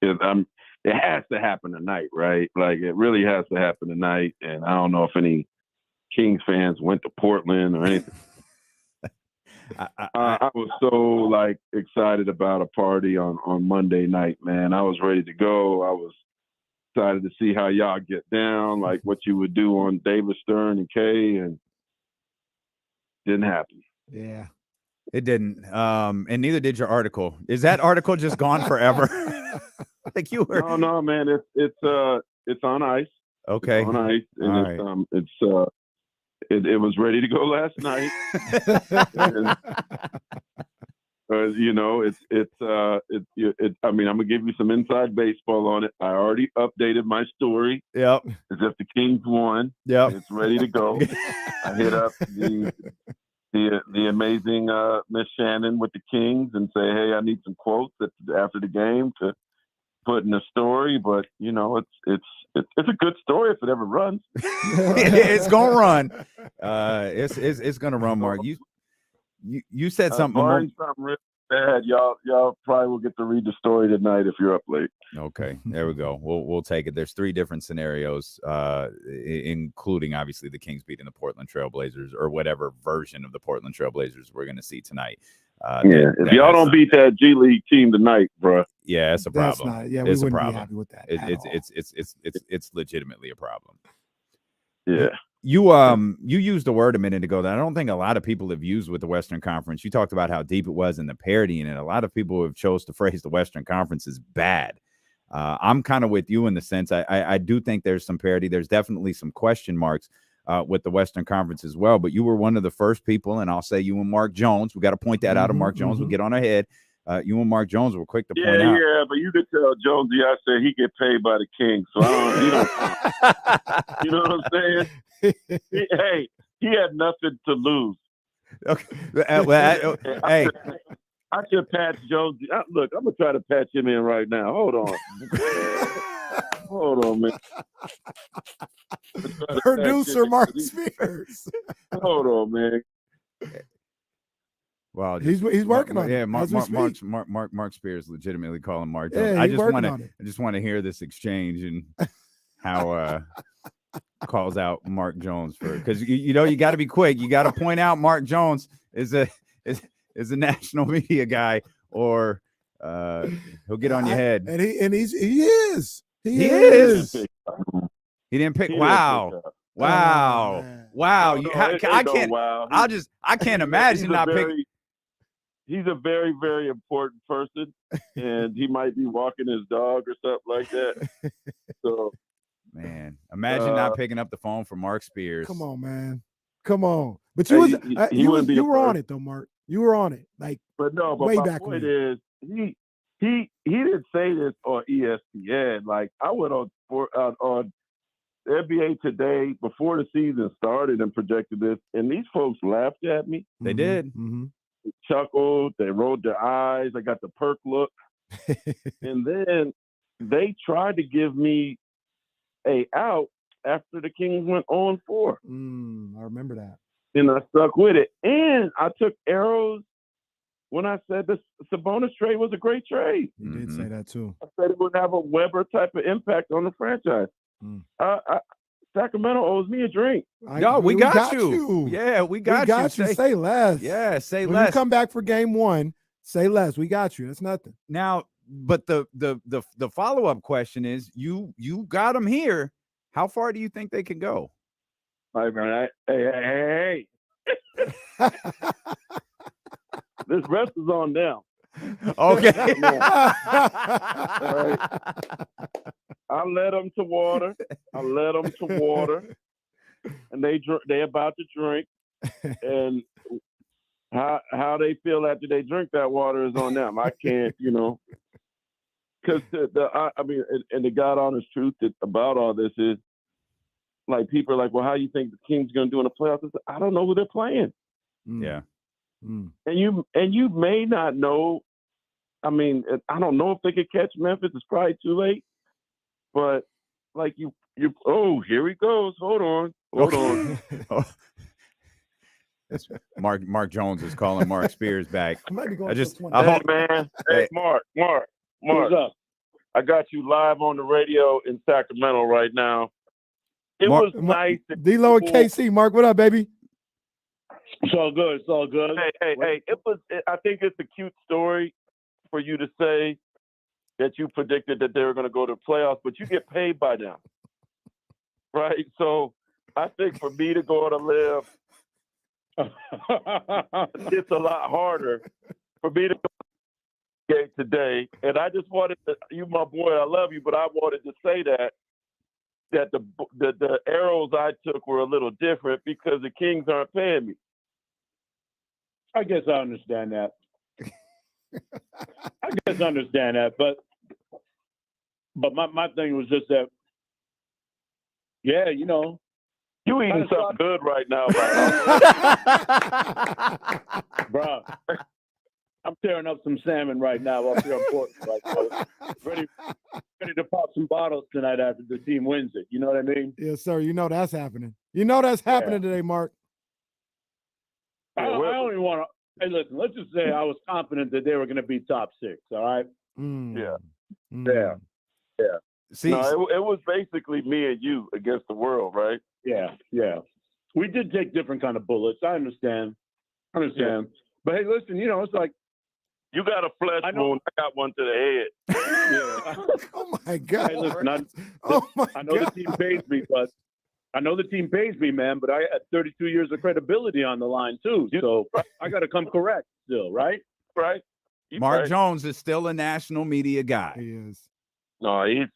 It has to happen tonight, right? Like it really has to happen tonight. And I don't know if any Kings fans went to Portland or anything. I was so like excited about a party on Monday night, man. I was ready to go. I was excited to see how y'all get down, like what you would do on David Stern and Kay, and didn't happen. Yeah, it didn't. And neither did your article. Is that article just gone forever? Like you were? No, man. It's on ice. Okay, it's on ice, and it was ready to go last night. And, you know, I mean, I'm gonna give you some inside baseball on it. I already updated my story. Yep. As if the Kings won. Yep. It's ready to go. I hit up the amazing Miss Shannon with the Kings and say, hey, I need some quotes after the game to put in the story. But you know, it's a good story if it ever runs. It's gonna run. It's gonna run, Mark. You said something. Something really bad. Y'all probably will get to read the story tonight if you're up late. Okay, there we go. We'll take it. There's 3 different scenarios, including obviously the Kings beating the Portland Trailblazers or whatever version of the Portland Trailblazers we're going to see tonight. If y'all don't beat that G League team tonight, bro. Yeah, it's a problem. We wouldn't be happy with that. It's legitimately a problem. Yeah. You used a word a minute ago that I don't think a lot of people have used with the Western Conference. You talked about how deep it was and the parity in it. A lot of people have chose to phrase the Western Conference as bad. I'm kind of with you in the sense I do think there's some parity. There's definitely some question marks with the Western Conference as well. But you were one of the first people, and I'll say you and Mark Jones. We got to point that out of Mark Jones. We'll get on ahead. You and Mark Jones were quick to point out. Yeah, but you could tell Jonesy I said he get paid by the Kings. So you know what I'm saying? He had nothing to lose. Okay. Hey, I should patch Jones. Look, I'm gonna try to patch him in right now. Hold on. Hold on, man. Producer Marc Spears. Hold on, man. Wow, He's working on it. Yeah, Marc Spears legitimately calling Mark Yeah, Jones. I just want to hear this exchange and how calls out Mark Jones for, because you got to be quick. You got to point out Mark Jones is a national media guy, or he'll get on your head. And he is. He didn't pick. Wow. I can't imagine not picking. He's a very, very important person, and he might be walking his dog or something like that. So, man, imagine not picking up the phone for Marc Spears. Come on, man. Come on. But you were on it though, Mark. You were on it, like. But way my back point when. is, he didn't say this on ESPN. Like, I went on NBA Today before the season started and projected this, and these folks laughed at me. They did. Mm-hmm. They chuckled. They rolled their eyes. I got the perk look. And then they tried to give me a out after the Kings went 0-4. I remember that. And I stuck with it. And I took arrows when I said the Sabonis trade was a great trade. You did say that too. I said it would have a Weber type of impact on the franchise. Sacramento owes me a drink. We got you. Yeah, we got you. Say less. Yeah, say when less. You come back for game one, say less. We got you. That's nothing. Now, but the follow-up question is, you got them here. How far do you think they can go? Hey. This rest is on them. Okay. Right. I led them to water. And they about to drink. And how they feel after they drink that water is on them. I can't, because the God honest truth about all this is, like, people are like, well, how you think the Kings going to do in the playoffs? I said, I don't know who they're playing. Yeah. And you may not know. I mean, I don't know if they could catch Memphis. It's probably too late. But like you here he goes. Hold on. Mark Jones is calling Marc Spears back. Hey, Mark. What's up? I got you live on the radio in Sacramento right now. It was nice. D-Lo and KC. Mark, what up, baby? It's all good. Hey. I think it's a cute story for you to say that you predicted that they were going to go to the playoffs, but you get paid by them, right? So I think for me to go to live, it's a lot harder for me to go today. And I just wanted to, you my boy, I love you, but I wanted to say that the arrows I took were a little different because the Kings aren't paying me. I guess I understand that. But my thing was just that, yeah, you eating something good right now, bro. I'm tearing up some salmon right now up here in Portland. Ready to pop some bottles tonight after the team wins it. You know what I mean? Yes, sir. You know that's happening. Today, Mark. I only want to. Hey, listen. Let's just say I was confident that they were going to be top 6. All right. Yeah. See, it was basically me and you against the world, right? Yeah. We did take different kind of bullets. I understand. Yeah. But hey, listen. It's like you got a flesh wound. I got one to the head. Yeah. Oh my God. Hey, listen. I know God. the team pays me, but. I know the team pays me, man, but I had 32 years of credibility on the line too, so I got to come correct still, right? Right. Mark Jones is still a national media guy. He is. No, he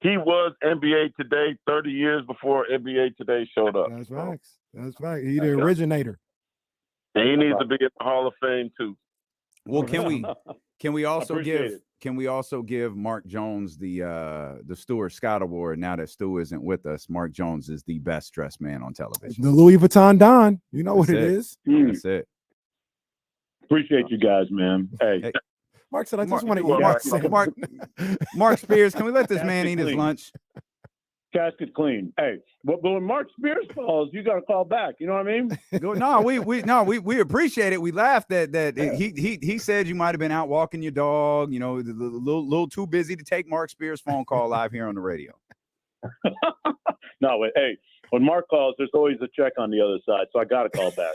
was NBA Today 30 years before NBA Today showed up. That's facts. That's right. He's the originator. And he needs to be in the Hall of Fame too. Well, can we also give Mark Jones the Stuart Scott Award now that Stu isn't with us? Mark Jones is the best dressed man on television. The Louis Vuitton Don. You know what it is. That's it. Appreciate you guys, man. Hey, Mark said, I just Mark- want to eat Mark- my Mark- salmon. Marc Spears, can we let this That's man eat his clean. lunch? casket clean. Hey, but when Marc Spears calls, you got to call back. You know what I mean? No, we appreciate it. We laughed that he said you might have been out walking your dog. You know, a little too busy to take Marc Spears' phone call live here on the radio. No, hey, when Mark calls, there's always a check on the other side, so I got to call back.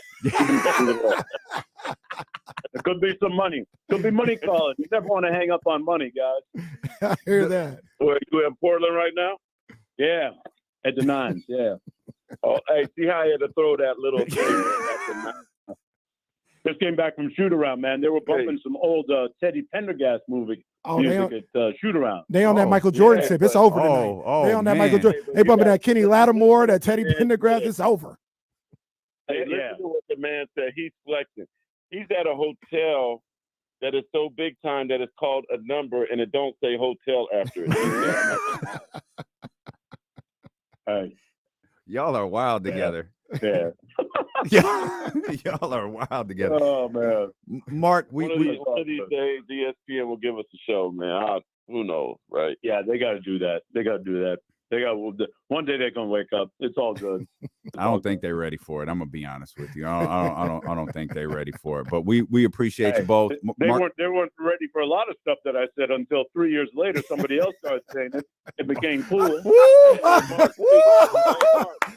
There could be some money. Could be money calling. You never want to hang up on money, guys. I hear that. Where you in Portland right now? Yeah, at the nines. Yeah. Oh, hey, see how I had to throw that little thing at the nine? Just came back from shoot around, man. They were bumping some old Teddy Pendergast music at shoot around. They on that Michael Jordan tip. It's over tonight. They on that Michael Jordan. They bumping that Kenny Lattimore, that Teddy Pendergrass. It's over. Hey, listen to what the man said. He's flexing. He's at a hotel that is so big time that it's called a number and it don't say hotel after it. Hey, y'all are wild together. Yeah. Y'all are wild together. Oh man, Mark, one of these days, ESPN will give us a show, man. Who knows, right? Yeah, they got to do that. They got to do that. One day they're gonna wake up. It's all good. I don't think they're ready for it. I'm gonna be honest with you. I don't think they're ready for it. But we appreciate you both. They weren't ready for a lot of stuff that I said until 3 years later. Somebody else started saying it. It became cool.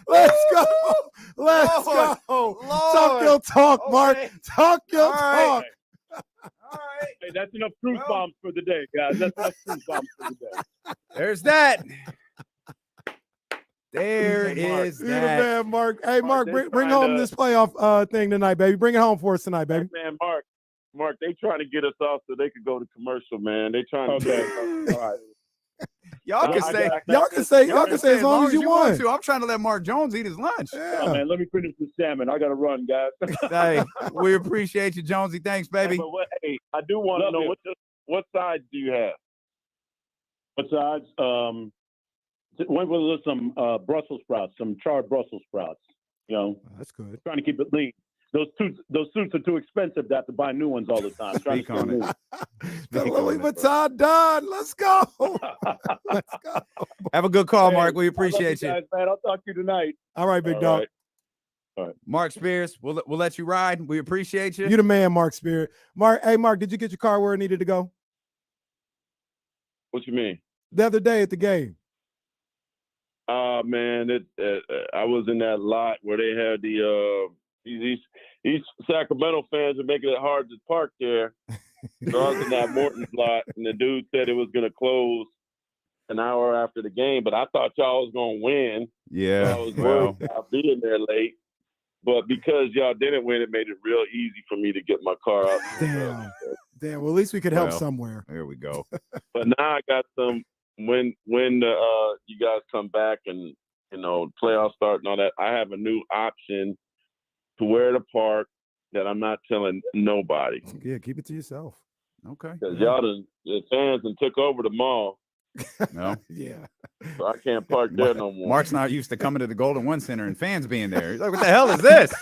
Let's go. Let's go. Talk your talk, Mark. Talk your talk. All right. Hey, that's enough truth bombs for the day, guys. That's enough truth bombs for the day. There's that. There is You're the that. man, Mark. Hey, Mark, bring home this playoff thing tonight, baby. Bring it home for us tonight, baby. Man, Mark, they trying to get us off so they could go to commercial, man. They trying to. All right. Y'all can say as long as you want to. I'm trying to let Mark Jones eat his lunch. Yeah. Oh, man, let me finish the salmon. I got to run, guys. Hey, we appreciate you, Jonesy. Thanks, baby. Hey, I do want to know what sides do you have? What sides? Went with some Brussels sprouts, some charred Brussels sprouts. You know, that's good. Trying to keep it lean. Those suits are too expensive to have to buy new ones all the time. Speak on it. The Louis Vuitton done. Let's go. Let's go. Have a good call, Mark. We appreciate you. Guys, man. I'll talk to you tonight. All right, big dog. All right. Marc Spears, we'll let you ride. We appreciate you. You the man, Marc Spears. Mark, did you get your car where it needed to go? What you mean? The other day at the game. Man, I was in that lot where they had these Sacramento fans are making it hard to park there. So I was in that Morton's lot, and the dude said it was going to close an hour after the game, but I thought y'all was going to win. Yeah, I was worried about being there late, but because y'all didn't win, it made it real easy for me to get my car out. Damn. Well, at least we could help somewhere. There we go. But now I got some. When you guys come back and playoffs start and all that, I have a new option to where to park that I'm not telling nobody. Yeah, keep it to yourself. Okay. Because the fans and took over the mall. No. Yeah. So I can't park there no more. Mark's not used to coming to the Golden One Center and fans being there. He's like, what the hell is this?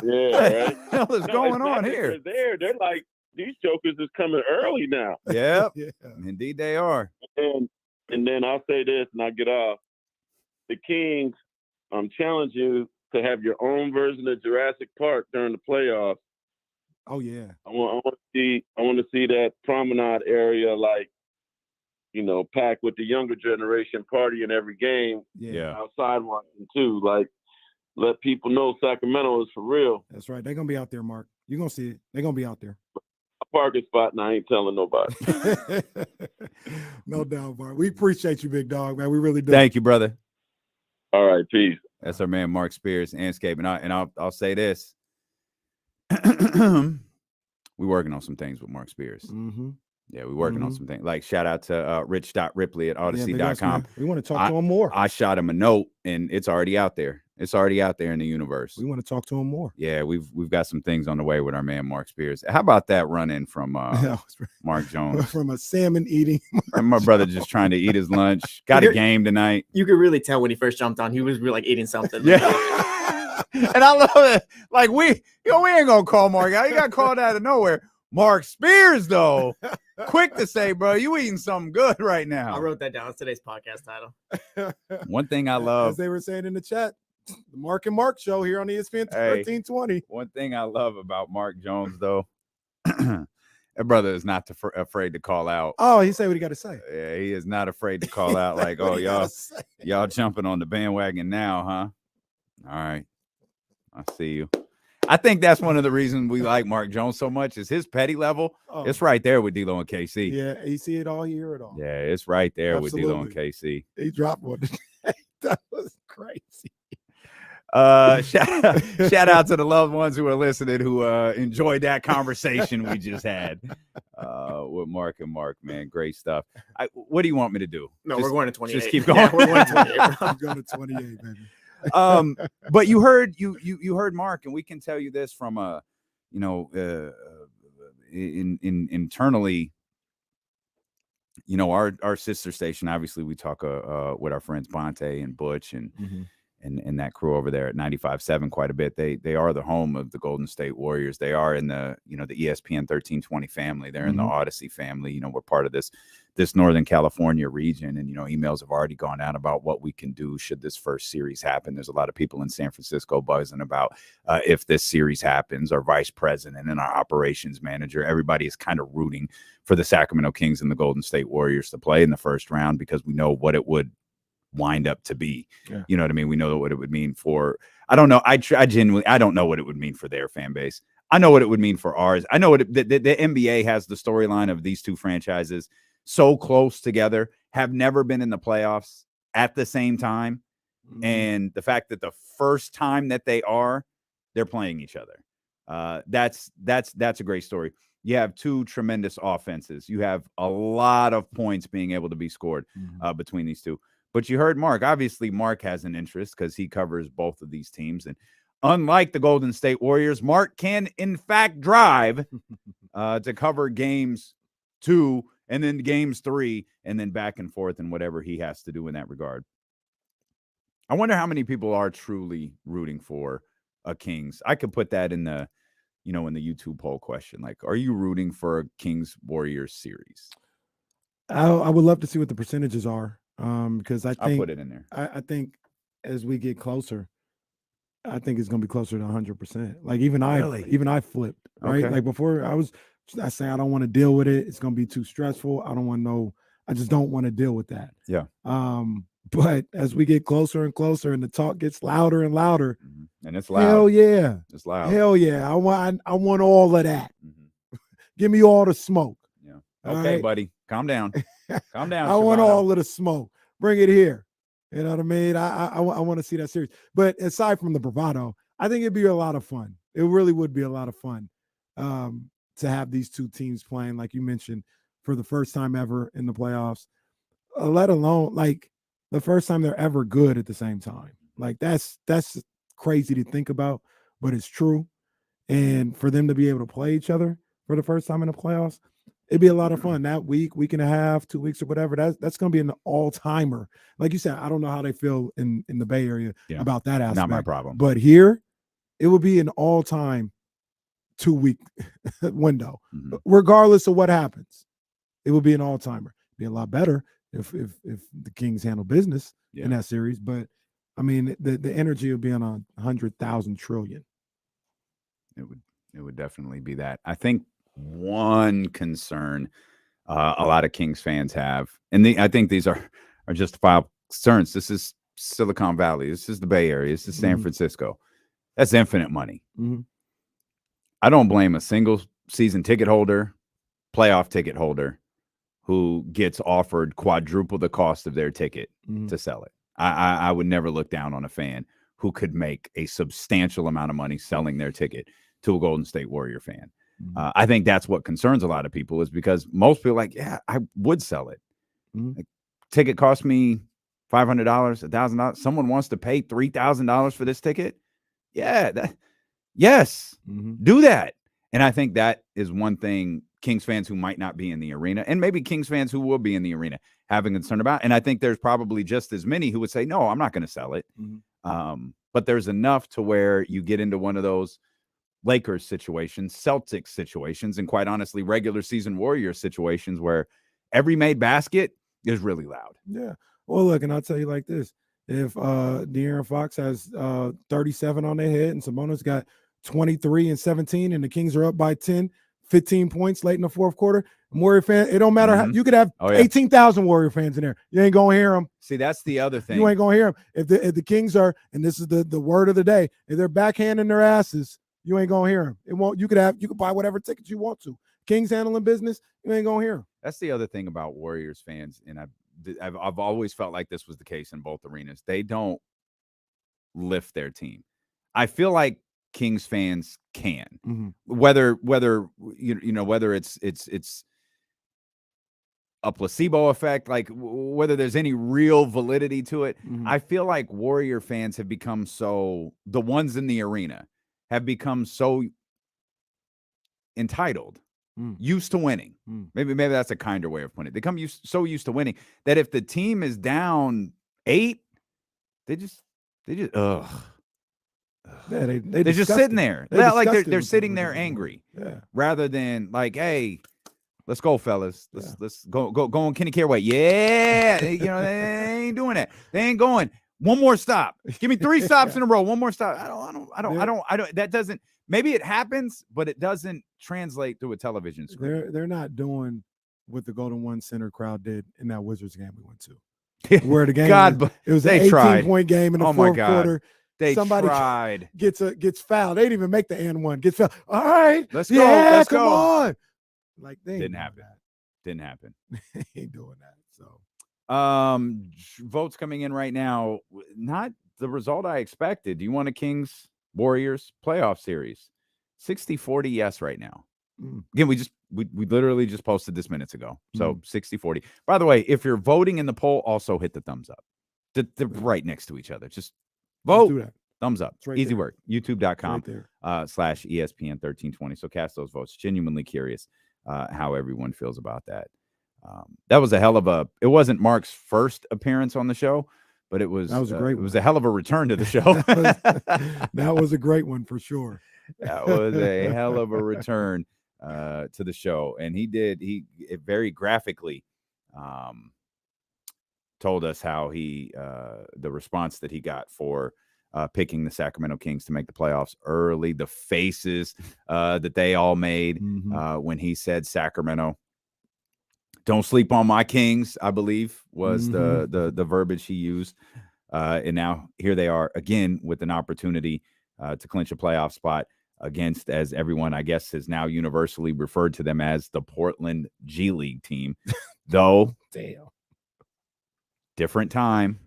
Yeah, right. What the hell is going on here? They're like, these jokers is coming early now. Yep. Yeah. Indeed they are. And then I'll say this and I'll get off. The Kings, challenge you to have your own version of Jurassic Park during the playoffs. Oh yeah. I want to see that promenade area, like, packed with the younger generation partying every game. Yeah. Outside watching too. Like, let people know Sacramento is for real. That's right. They're gonna be out there, Mark. You're gonna see it. They're gonna be out there. Parking spot and I ain't telling nobody. No doubt, Mark. We appreciate you, big dog, man. We really do. Thank you, brother. All right, peace. That's our man Marc Spears, Anscape. And I'll say this. We're working on some things with Marc Spears. Mm-hmm. Yeah, we're working on some things. Like, shout out to Rich.Ripley at Odyssey.com. We want to talk to him more. I shot him a note and it's already out there. It's already out there in the universe. We want to talk to him more. Yeah, we've got some things on the way with our man Marc Spears. How about that run-in from Mark Jones? From a salmon eating. And my brother just trying to eat his lunch. Got a game tonight. You could really tell when he first jumped on. He was really like eating something. Yeah. And I love it. Like we ain't gonna call Mark out. He got called out of nowhere. Marc Spears, though, quick to say, bro, you eating something good right now. I wrote that down. It's today's podcast title. One thing I love, as they were saying in the chat, the Mark and Mark show here on ESPN 1320. One thing I love about Mark Jones, though, that brother is not afraid to call out. Oh, he said what he got to say. Yeah, he is not afraid to call out like, oh, y'all jumping on the bandwagon now, huh? All right. I see you. I think that's one of the reasons we like Mark Jones so much is his petty level. Oh. It's right there with D-Lo and KC. Yeah, you see it all, you hear it all. Yeah, it's right there with D-Lo and KC. He dropped one today. That was crazy. Shout out to the loved ones who are listening who enjoyed that conversation we just had with Mark and Mark, man. Great stuff. What do you want me to do? No, we're going to 28. Just keep going. Yeah, we're going to 28. I'm going to 28, baby. But you heard Mark, and we can tell you this from internally, our sister station. Obviously, we talk with our friends Bonte and Butch and that crew over there at 95.7 quite a bit. They are the home of the Golden State Warriors. They are in the the ESPN 1320 family. They're in the Odyssey family. We're part of this Northern California region, and emails have already gone out about what we can do should this first series happen. There's a lot of people in San Francisco buzzing about if this series happens. Our vice president and our operations manager, everybody is kind of rooting for the Sacramento Kings and the Golden State Warriors to play in the first round because we know what it would wind up to be. Yeah. You know what I mean? We know what it would mean for, I don't know. I genuinely, I don't know what it would mean for their fan base. I know what it would mean for ours. I know what the NBA has the storyline of these two franchises so close together, have never been in the playoffs at the same time. And the fact that the first time that they're playing each other. That's a great story. You have two tremendous offenses. You have a lot of points being able to be scored between these two. But you heard Mark. Obviously, Mark has an interest because he covers both of these teams. And unlike the Golden State Warriors, Mark can, in fact, drive to cover games 2 and then games 3 and then back and forth and whatever he has to do in that regard. I wonder how many people are truly rooting for a Kings. I could put that in the, in the YouTube poll question. Like, are you rooting for a Kings-Warriors series? I would love to see what the percentages are. Because I think I'll put it in there. I think as we get closer, I think it's going to be closer to 100%. Like even I flipped, right? Okay. Like before I say I don't want to deal with it. It's going to be too stressful. I just don't want to deal with that. Yeah. But as we get closer and closer and the talk gets louder and louder, and it's loud. Hell yeah. It's loud. Hell yeah. I want all of that. Give me all the smoke. Yeah. Okay, right? Buddy. Calm down. Calm down. I want all of the smoke. Bring it here. You know what I mean? I want to see that series. But aside from the bravado, I think it'd be a lot of fun. It really would be a lot of fun to have these two teams playing, like you mentioned, for the first time ever in the playoffs, let alone like the first time they're ever good at the same time. Like that's crazy to think about, but it's true. And for them to be able to play each other for the first time in the playoffs, it'd be a lot of fun. That week and a half, 2 weeks or whatever, that's going to be an all-timer. Like you said, I don't know how they feel in the Bay Area about that aspect. Not my problem. But here, it would be an all-time 2-week window. Regardless of what happens, it would be an all-timer. Be a lot better if the Kings handle business in that series. But, I mean, the energy would be on 100,000 trillion. It would definitely be that. I think one concern a lot of Kings fans have, and I think these are justifiable concerns. This is Silicon Valley. This is the Bay Area. This is San Francisco. That's infinite money. I don't blame a single season ticket holder, playoff ticket holder who gets offered quadruple the cost of their ticket to sell it. I would never look down on a fan who could make a substantial amount of money selling their ticket to a Golden State Warrior fan. I think that's what concerns a lot of people, is because most people are like, yeah, I would sell it. Like, ticket cost me $500, $1,000. Someone wants to pay $3,000 for this ticket. Yeah. Yes, do that. And I think that is one thing Kings fans who might not be in the arena, and maybe Kings fans who will be in the arena, having concern about. And I think there's probably just as many who would say, no, I'm not going to sell it. But there's enough to where you get into one of those Lakers situations, Celtics situations, and quite honestly, regular season Warriors situations where every made basket is really loud. Yeah. Well, look, and I'll tell you like this. If De'Aaron Fox has 37 on their head and Sabonis got 23 and 17 and the Kings are up by 10, 15 points late in the fourth quarter, Warrior fan, it don't matter how you could have 18,000 Warrior fans in there. You ain't going to hear them. See, that's the other thing. You ain't going to hear them. If the Kings are, and this is the word of the day, if they're backhanding their asses, you ain't going to hear them. It won't. You could buy whatever tickets you want to. Kings handling business, you ain't going to hear them. That's the other thing about Warriors fans, and I've always felt like this was the case in both arenas. They don't lift their team. I feel like Kings fans can, whether whether it's a placebo effect, like whether there's any real validity to it. I feel like Warrior fans have become the ones in the arena have become so entitled, used to winning. Maybe that's a kinder way of putting it. They come so used to winning that if the team is down 8, they just they're just sitting there. They're sitting there angry, rather than like, hey, let's go, fellas. Let's go on Kenny Caraway. Yeah, they ain't doing that. They ain't going. One more stop. Give me 3 stops in a row. One more stop. I don't. That doesn't. Maybe it happens, but it doesn't translate through a television screen. They're not doing what the Golden One Center crowd did in that Wizards game we went to, where the game it was an 18-point game in the fourth quarter. Somebody tried. Gets fouled. They didn't even make the and one. Gets fouled. All right, let's go. Let's come go. on. Like didn't happen. Didn't happen. Ain't doing that. So, votes coming in right now. Not the result I expected. Do you want a Kings Warriors playoff series? 60-40 yes right now. Again, we literally just posted this minutes ago. So 60-40. By the way, if you're voting in the poll, also hit the thumbs up. They're right next to each other. Just vote. Thumbs up. Right, easy work. YouTube.com/ESPN 1320. So cast those votes. Genuinely curious how everyone feels about that. That was a hell of it wasn't Mark's first appearance on the show, but that was a great one. It was a hell of a return to the show. that was a great one for sure. That was a hell of a return to the show. And he very graphically told us how the response that he got for picking the Sacramento Kings to make the playoffs early, the faces that they all made when he said Sacramento. Don't sleep on my Kings, I believe, was the verbiage he used. And now here they are again with an opportunity to clinch a playoff spot against, as everyone, I guess, has now universally referred to them as, the Portland G League team. Though, different time,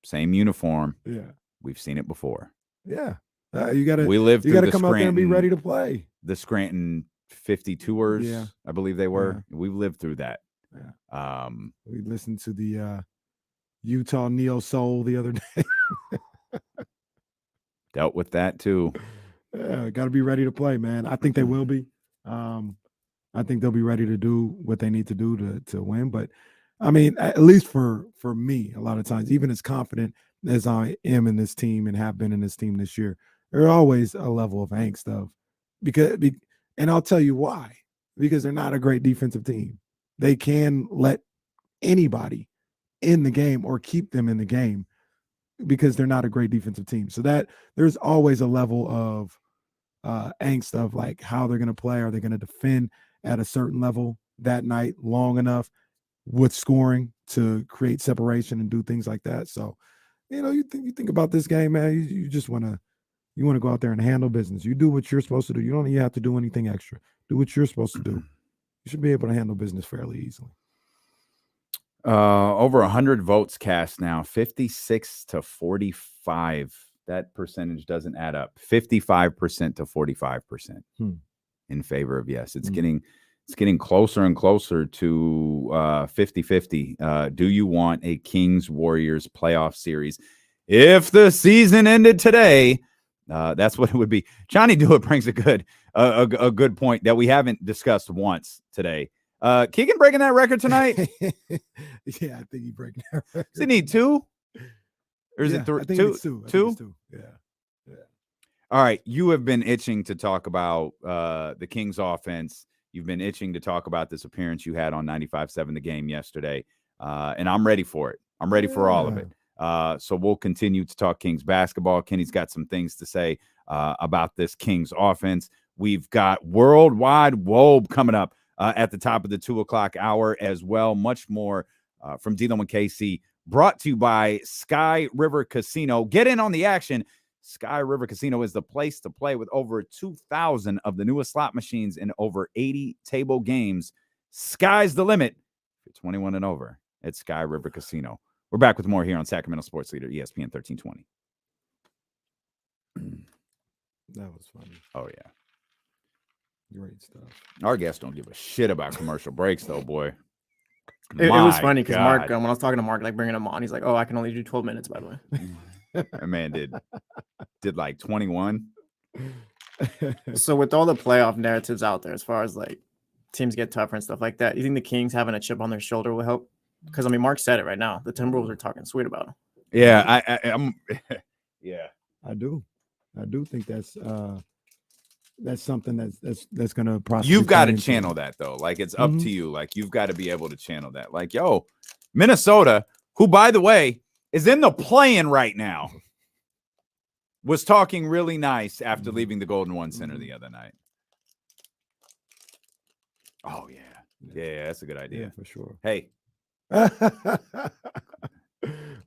same uniform. Yeah. We've seen it before. Yeah. You got to come out there and be ready to play. The Scranton 52ers, I believe they were. Yeah. We've lived through that. Yeah. We listened to the Utah Neo Soul the other day. Dealt with that too. Yeah, got to be ready to play, man. I think they will be. I think they'll be ready to do what they need to do to win. But I mean, at least for me, a lot of times, even as confident as I am in this team and have been in this team this year, there's always a level of angst and I'll tell you why. Because they're not a great defensive team. They can let anybody in the game or keep them in the game because they're not a great defensive team. So that there's always a level of angst of like how they're going to play. Are they going to defend at a certain level that night long enough with scoring to create separation and do things like that? So, you think about this game, man, you just want to go out there and handle business. You do what you're supposed to do. You don't even have to do anything extra. Do what you're supposed to do. You should be able to handle business fairly easily. Over 100 votes cast now, 56-45. That percentage doesn't add up. 55% to 45% in favor of yes. It's getting closer and closer to 50-50. Do you want a Kings Warriors playoff series? If the season ended today, that's what it would be. Johnny Dewitt brings a good point that we haven't discussed once today. Keegan breaking that record tonight? Yeah, I think he's breaking that record. Does he need 2? Or is Yeah, it three? I think Two? it's two. I think Two? it's two. Yeah. All right. You have been itching to talk about the Kings offense. You've been itching to talk about this appearance you had on 95.7 The Game yesterday. And I'm ready for it. I'm ready for all of it. So we'll continue to talk Kings basketball. Kenny's got some things to say about this Kings offense. We've got Worldwide Wobe coming up at the top of the 2 o'clock hour as well. Much more from D-Lo and KC, brought to you by Sky River Casino. Get in on the action. Sky River Casino is the place to play with over 2,000 of the newest slot machines and over 80 table games. Sky's the limit. If you're 21 and over at Sky River Casino. We're back with more here on Sacramento Sports Leader, ESPN 1320. That was funny. Oh, yeah. Great stuff. Our guests don't give a shit about commercial breaks, though, boy. It was My funny because Mark, God. when I was talking to Mark, like bringing him on, he's like, "Oh, I can only do 12 minutes." By the way, That man did like 21. so with all the playoff narratives out there, as far as like teams get tougher and stuff like that, you think the Kings having a chip on their shoulder will help? Because I mean, Mark said it right now. The Timberwolves are talking sweet about him. Yeah, I'm. Yeah, I do think that's something that's gonna prosper. you've got to channel that though. Like it's up to you. Like you've got to be able to channel that. Like, yo, Minnesota, who by the way is in the play-in right now, was talking really nice after leaving the Golden One Center the other night. Oh yeah, that's a good idea. Yeah, for sure. Hey,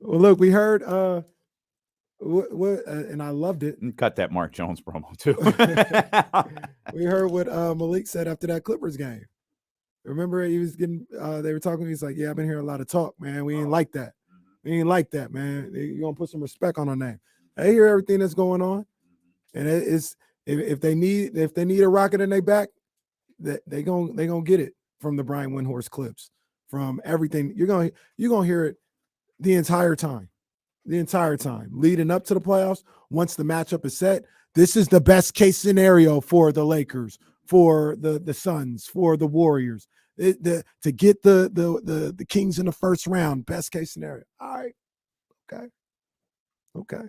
Well, look, we heard what and I loved it. cut that Mark Jones promo too. We heard what Malik said after that Clippers game. Remember, he was getting they were talking. He's like, "Yeah, I've been hearing a lot of talk, man. We ain't like that. We ain't like that, man. You gonna put some respect on our name." I hear everything that's going on, and it's if they need a rocket in their back, that they gonna get it from the Brian Windhorst clips, from everything. You're gonna hear it the entire time leading up to the playoffs. Once the matchup is set, this is the best case scenario for the Lakers, for the Suns, for the Warriors, to get the Kings in the first round. Best case scenario. All right, okay.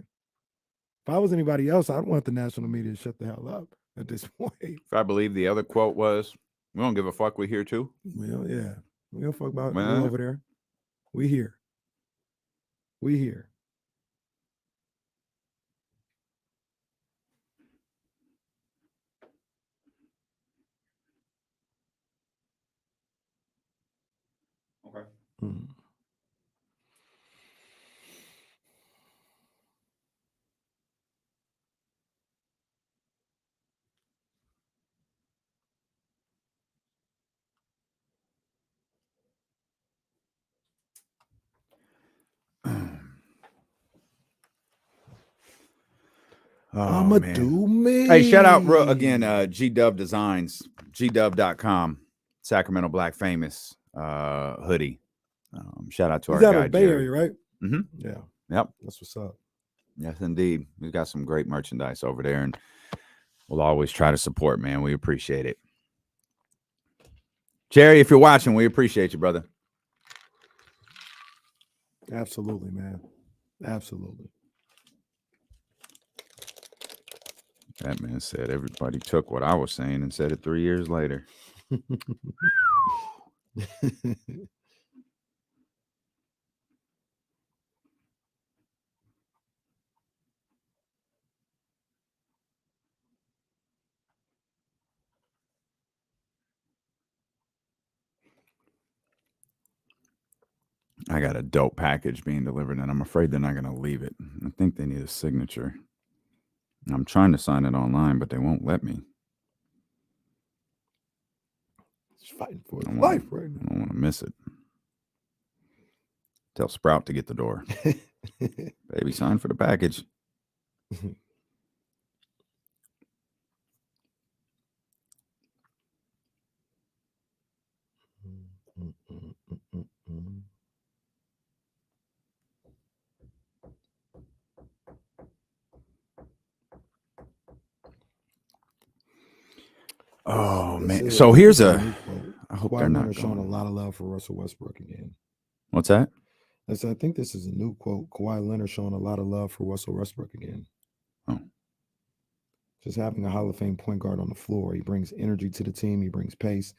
If I was anybody else, I'd want the national media to shut the hell up at this point. If I believe the other quote was, "We don't give a fuck. We here too." Well, yeah, we don't fuck about Man. over there. We here. Okay. Mm. I'ma do me. Hey, shout out again, G-Dub Designs, gdub.com, Sacramento Black Famous hoodie. Shout out to He's our out guy, of Bay Jerry. Area, right? Mhm. Yeah. Yep. That's what's up. Yes, indeed. We've got some great merchandise over there, and we'll always try to support, man. We appreciate it. Jerry, if you're watching, we appreciate you, brother. Absolutely, man. Absolutely. That man said everybody took what I was saying and said it 3 years later. I got a dope package being delivered, and I'm afraid they're not going to leave it. I think they need a signature. I'm trying to sign it online, but they won't let me. He's fighting for his life right now. I don't want to miss it. Tell Sprout to get the door. Baby, sign for the package. Oh man! So here's a. I hope they're not showing a going. lot of love for Russell Westbrook again. What's that? I think this is a new quote. Kawhi Leonard showing a lot of love for Russell Westbrook again. Oh. Just having a Hall of Fame point guard on the floor. He brings energy to the team. He brings pace.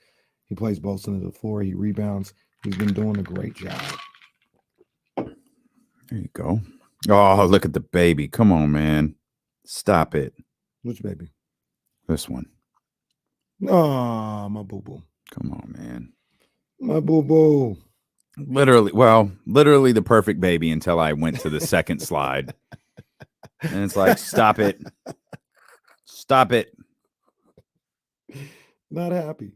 He plays both sides of the floor. He rebounds. He's been doing a great job. There you go. Oh, look at the baby. Come on, man. Stop it. Which baby? This one. Oh, my boo-boo. Come on, man. My boo-boo. Literally the perfect baby until I went to the second slide. And it's like, stop it. Stop it. Not happy.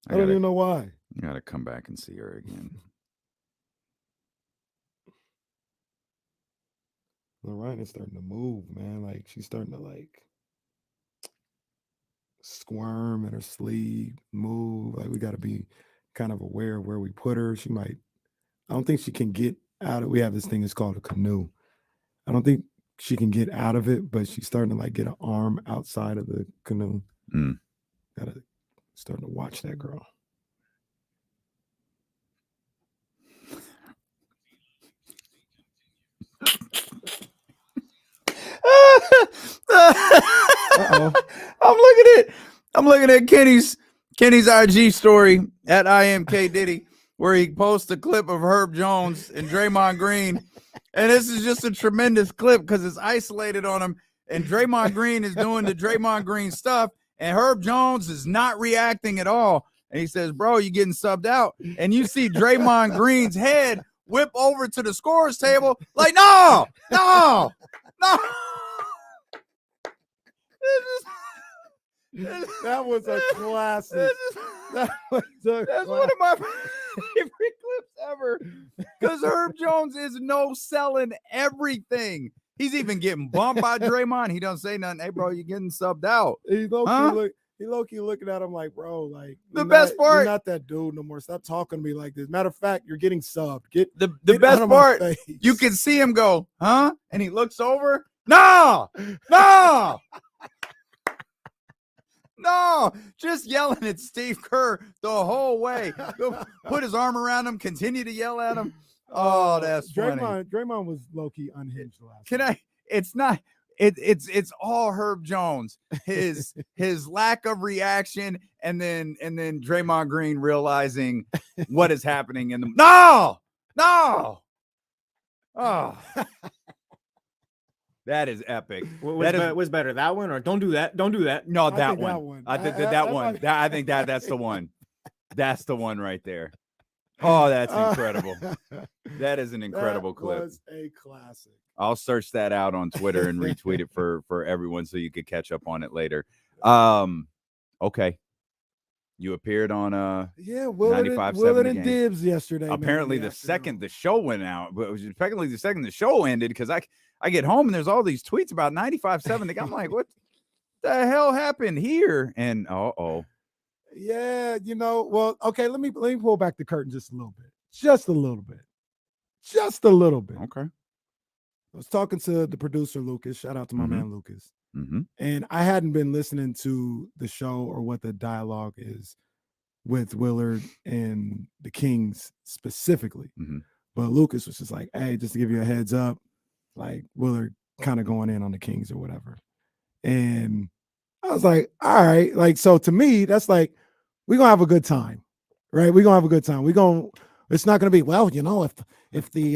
I don't even know why. I gotta come back and see her again. Lorraine is starting to move, man. Like she's starting to like squirm in her sleep, move. Like we got to be kind of aware of where we put her. She might. I don't think she can get out of. We have this thing. It's called a canoe. I don't think she can get out of it, but she's starting to like get an arm outside of the canoe. Gotta starting to watch that girl. I'm looking at Kenny's IG story at IMK Diddy, where he posts a clip of Herb Jones and Draymond Green. And this is just a tremendous clip because it's isolated on him. And Draymond Green is doing the Draymond Green stuff. And Herb Jones is not reacting at all. And he says, bro, you're getting subbed out. And you see Draymond Green's head whip over to the scorer's table. Like, no. That was a classic. That's one of my favorite clips ever. Because Herb Jones is no selling everything. He's even getting bumped by Draymond. He don't say nothing. Hey, bro, you're getting subbed out. He low-key looking at him like, bro, like the best part. You're not that dude no more. Stop talking to me like this. Matter of fact, you're getting subbed. Get the best part. You can see him go, huh? And he looks over. No, just yelling at Steve Kerr the whole way. Put his arm around him, continue to yell at him. Oh, that's funny. Draymond was low-key unhinged last. It's all Herb Jones. His lack of reaction, and then Draymond Green realizing what is happening in the no. Oh. That is epic. What's better, that one or don't do that? Don't do that. No, that one. I think that one. I think that's the one. That's the one right there. Oh, that's incredible. That is an incredible clip. That was a classic. I'll search that out on Twitter and retweet it for everyone so you could catch up on it later. Okay. You appeared on Willard and Dibs yesterday. Apparently the second the show went out, but it was technically the second the show ended because I get home and there's all these tweets about 95.7. I'm like, what the hell happened here? And yeah, well, okay, let me pull back the curtain just a little bit. Just a little bit. Okay. I was talking to the producer, Lucas. Shout out to my man, Lucas. Mm-hmm. And I hadn't been listening to the show or what the dialogue is with Willard and the Kings specifically. Mm-hmm. But Lucas was just like, hey, just to give you a heads up, like Willard kind of going in on the Kings or whatever. And I was like, all right. Like, so to me, that's like, we're going to have a good time, right? We're going to have a good time. It's not going to be, well, if the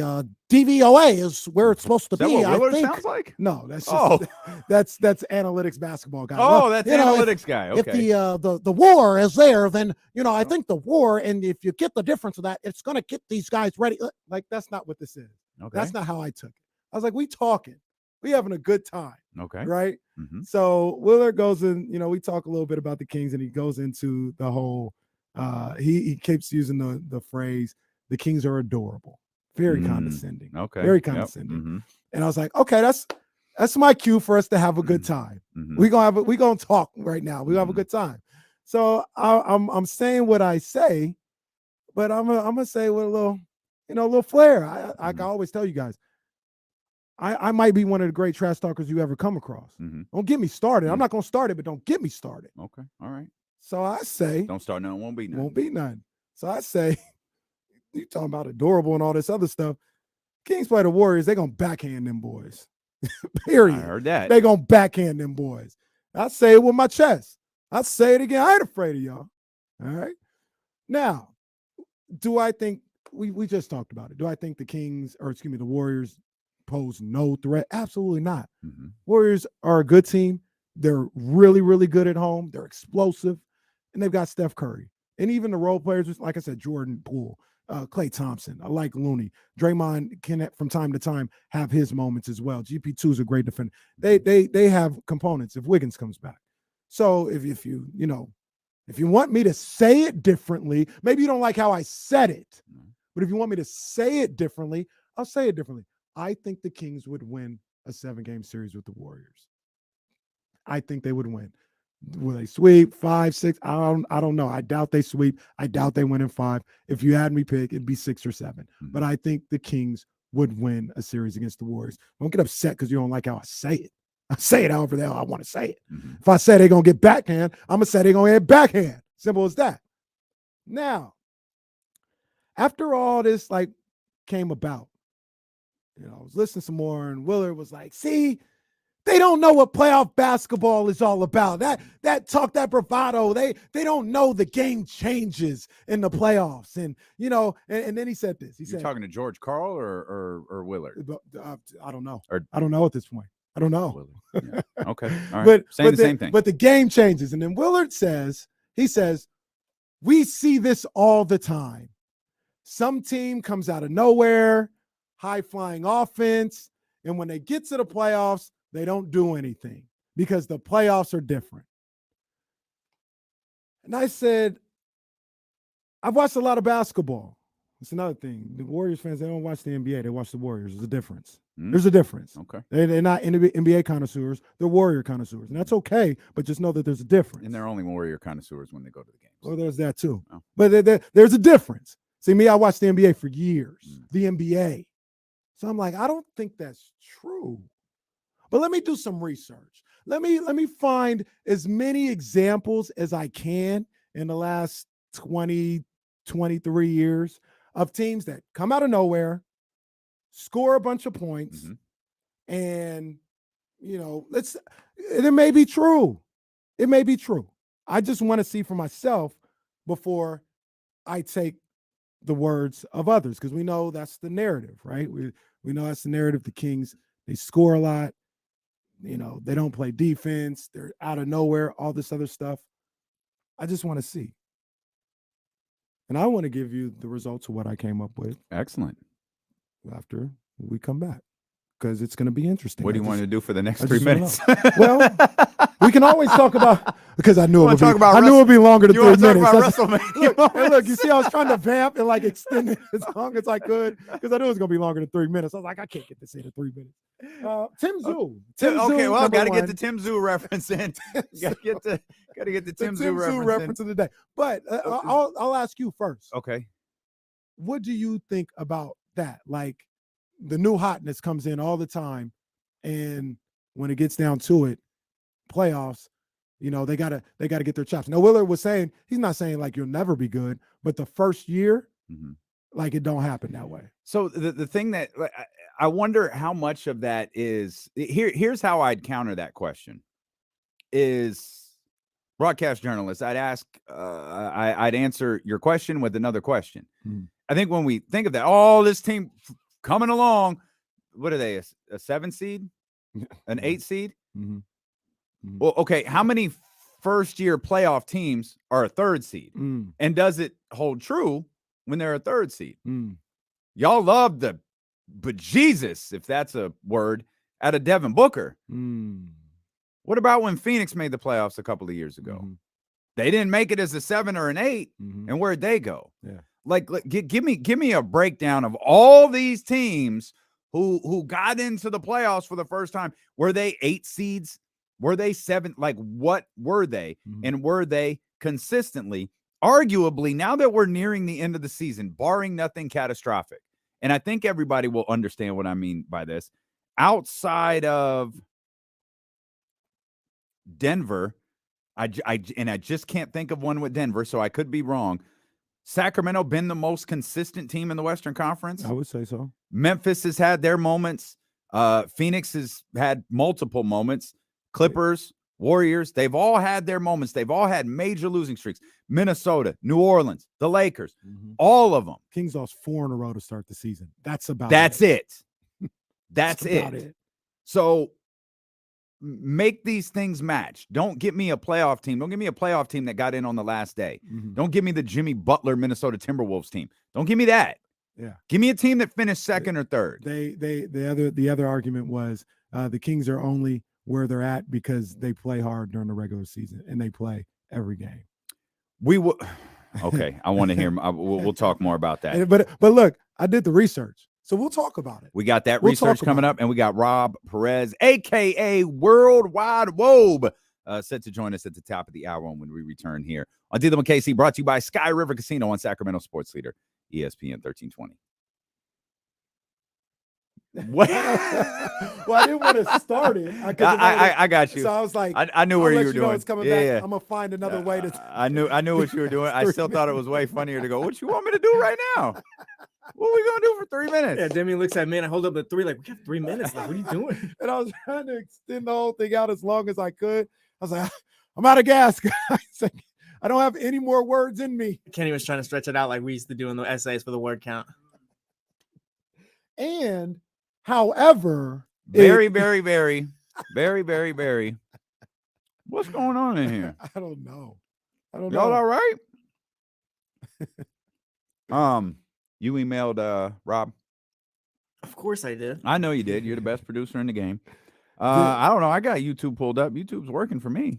DVOA is where it's supposed to be, what I Willard think. Sounds like? No, that's just that's analytics basketball guy. Oh, that's analytics guy. Okay. If the war is there, then I think the war, and if you get the difference of that, it's going to get these guys ready. Like that's not what this is. Okay. That's not how I took it. I was like, we talking, we having a good time. Okay. Right. Mm-hmm. So Willard goes in. We talk a little bit about the Kings, and he goes into the whole. He keeps using the phrase, "The Kings are adorable." Very condescending. Okay. Very condescending. Yep. Mm-hmm. And I was like, okay, that's my cue for us to have a good time. Mm-hmm. We're gonna talk right now. We're gonna have a good time. So I'm saying what I say, but I'm gonna say with a little flair. I always tell you guys, I might be one of the great trash talkers you ever come across. Mm-hmm. Don't get me started. I'm not gonna start it, but don't get me started. Okay. All right. So I say, don't start none, won't be none. Won't be none. So I say, you talking about adorable and all this other stuff. Kings play the Warriors, they're going to backhand them boys. Period. I heard that. They're going to backhand them boys. I say it with my chest. I say it again. I ain't afraid of y'all. All right. Now, do I think we just talked about it? Do I think the Warriors pose no threat? Absolutely not. Mm-hmm. Warriors are a good team. They're really, really good at home. They're explosive, and they've got Steph Curry. And even the role players, like I said, Jordan Poole, Klay Thompson. I like Looney. Draymond can, from time to time, have his moments as well. GP2 is a great defender. They have components if Wiggins comes back. So if you want me to say it differently, maybe you don't like how I said it, but if you want me to say it differently, I'll say it differently. I think the Kings would win a 7-game series with the Warriors. I think they would win. Will they sweep 5, 6? I don't know. I doubt they sweep. I doubt they win in 5. If you had me pick, it'd be 6 or 7. Mm-hmm. But I think the Kings would win a series against the Warriors. Don't get upset because you don't like how I say it. I say it however the hell I want to say it. Mm-hmm. If I say they're going to get backhand, I'm going to say they're going to get backhand. Simple as that. Now, after all this came about, I was listening some more, and Willard was like, see, they don't know what playoff basketball is all about. That talk, that bravado, they don't know the game changes in the playoffs. And, and then he said this. You're talking to George Karl or Willard? I don't know. Or, I don't know at this point. I don't know. Yeah. Okay. All right. Saying the same thing. But the game changes. And then Willard says, we see this all the time. Some team comes out of nowhere, high-flying offense, and when they get to the playoffs, they don't do anything because the playoffs are different. And I said, I've watched a lot of basketball. It's another thing. The Warriors fans, they don't watch the NBA. They watch the Warriors. There's a difference. There's a difference. Okay. They're not NBA connoisseurs. They're Warrior connoisseurs. And that's okay, but just know that there's a difference. And they're only Warrior connoisseurs when they go to the games. Well, there's that too. Oh. But there's a difference. See, me, I watched the NBA for years. The NBA. So I'm like, I don't think that's true. But let me do some research. Let me find as many examples as I can in the last 20, 23 years of teams that come out of nowhere, score a bunch of points, and it may be true. It may be true. I just want to see for myself before I take the words of others, because we know that's the narrative, right? We know that's the narrative. The Kings, they score a lot. They don't play defense. They're out of nowhere, all this other stuff. I just want to see. And I want to give you the results of what I came up with. Excellent. After we come back, because it's going to be interesting. What do you want to do for the next 3 minutes? Well, we can always talk about, because I knew it would be longer than 3 minutes. Look, you see, I was trying to vamp and extend it as long as I could, because I knew it was going to be longer than 3 minutes. I was like, I can't get this in 3 minutes. Tim Zoo. Okay, well, got to get the Tim Zoo reference in. Got to get the Tim Zoo reference of the day. But I'll ask you first. Okay. What do you think about that? The new hotness comes in all the time, and when it gets down to it, playoffs, they gotta get their chops. Now, Willard was saying, he's not saying you'll never be good, but the first year, it don't happen that way. So the thing that I wonder how much of that is here's how I'd counter that question is broadcast journalist. I'd ask, I'd answer your question with another question. I think when we think of that, this team coming along, what are they? A 7 seed, an 8 seed? Well, okay. How many first-year playoff teams are a 3rd seed? And does it hold true when they're a 3rd seed? Y'all love the bejesus, if that's a word, out of Devin Booker. What about when Phoenix made the playoffs a couple of years ago? They didn't make it as a 7 or an 8, and where'd they go? Yeah. Give me a breakdown of all these teams who got into the playoffs for the first time. Were they 8 seeds? Were they 7? What were they? And were they consistently? Arguably, now that we're nearing the end of the season, barring nothing catastrophic, and I think everybody will understand what I mean by this, outside of Denver, I just can't think of one with Denver, so I could be wrong. Sacramento been the most consistent team in the Western Conference? I would say so. Memphis has had their moments. Phoenix has had multiple moments. Clippers, Warriors, they've all had their moments. They've all had major losing streaks. Minnesota, New Orleans, the Lakers, all of them. Kings lost 4 in a row to start the season. That's it. That's about it. So make these things match. Don't get me a playoff team. Don't give me a playoff team that got in on the last day. Don't give me the Jimmy Butler Minnesota Timberwolves team. Don't give me that. Yeah. Give me a team that finished second or third. The other argument was the Kings are only where they're at because they play hard during the regular season and they play every game. We will. Okay, I want to hear. We'll talk more about that. But look, I did the research, so we'll talk about it. We got that research coming up, and we got Rob Perez, aka Worldwide Wobe, set to join us at the top of the hour when we return here on Dealing with KC, brought to you by Sky River Casino on Sacramento Sports Leader, ESPN 1320. What? Well, I didn't want to start it. I got you. So I was like, I knew where you were doing. It's coming back. I'm gonna find another way to. I knew what you were doing. I still thought it was way funnier to go. What you want me to do right now? What are we gonna do for 3 minutes? Yeah, Demi looks at me and I hold up the 3 like, we have 3 minutes. Like, what are you doing? And I was trying to extend the whole thing out as long as I could. I was like, I'm out of gas, guys. I don't have any more words in me. Kenny was trying to stretch it out like we used to do in the essays for the word count. And however, very. What's going on in here? I don't know. Y'all all right? You emailed Rob? Of course I did. I know you did. You're the best producer in the game. I don't know. I got YouTube pulled up. YouTube's working for me.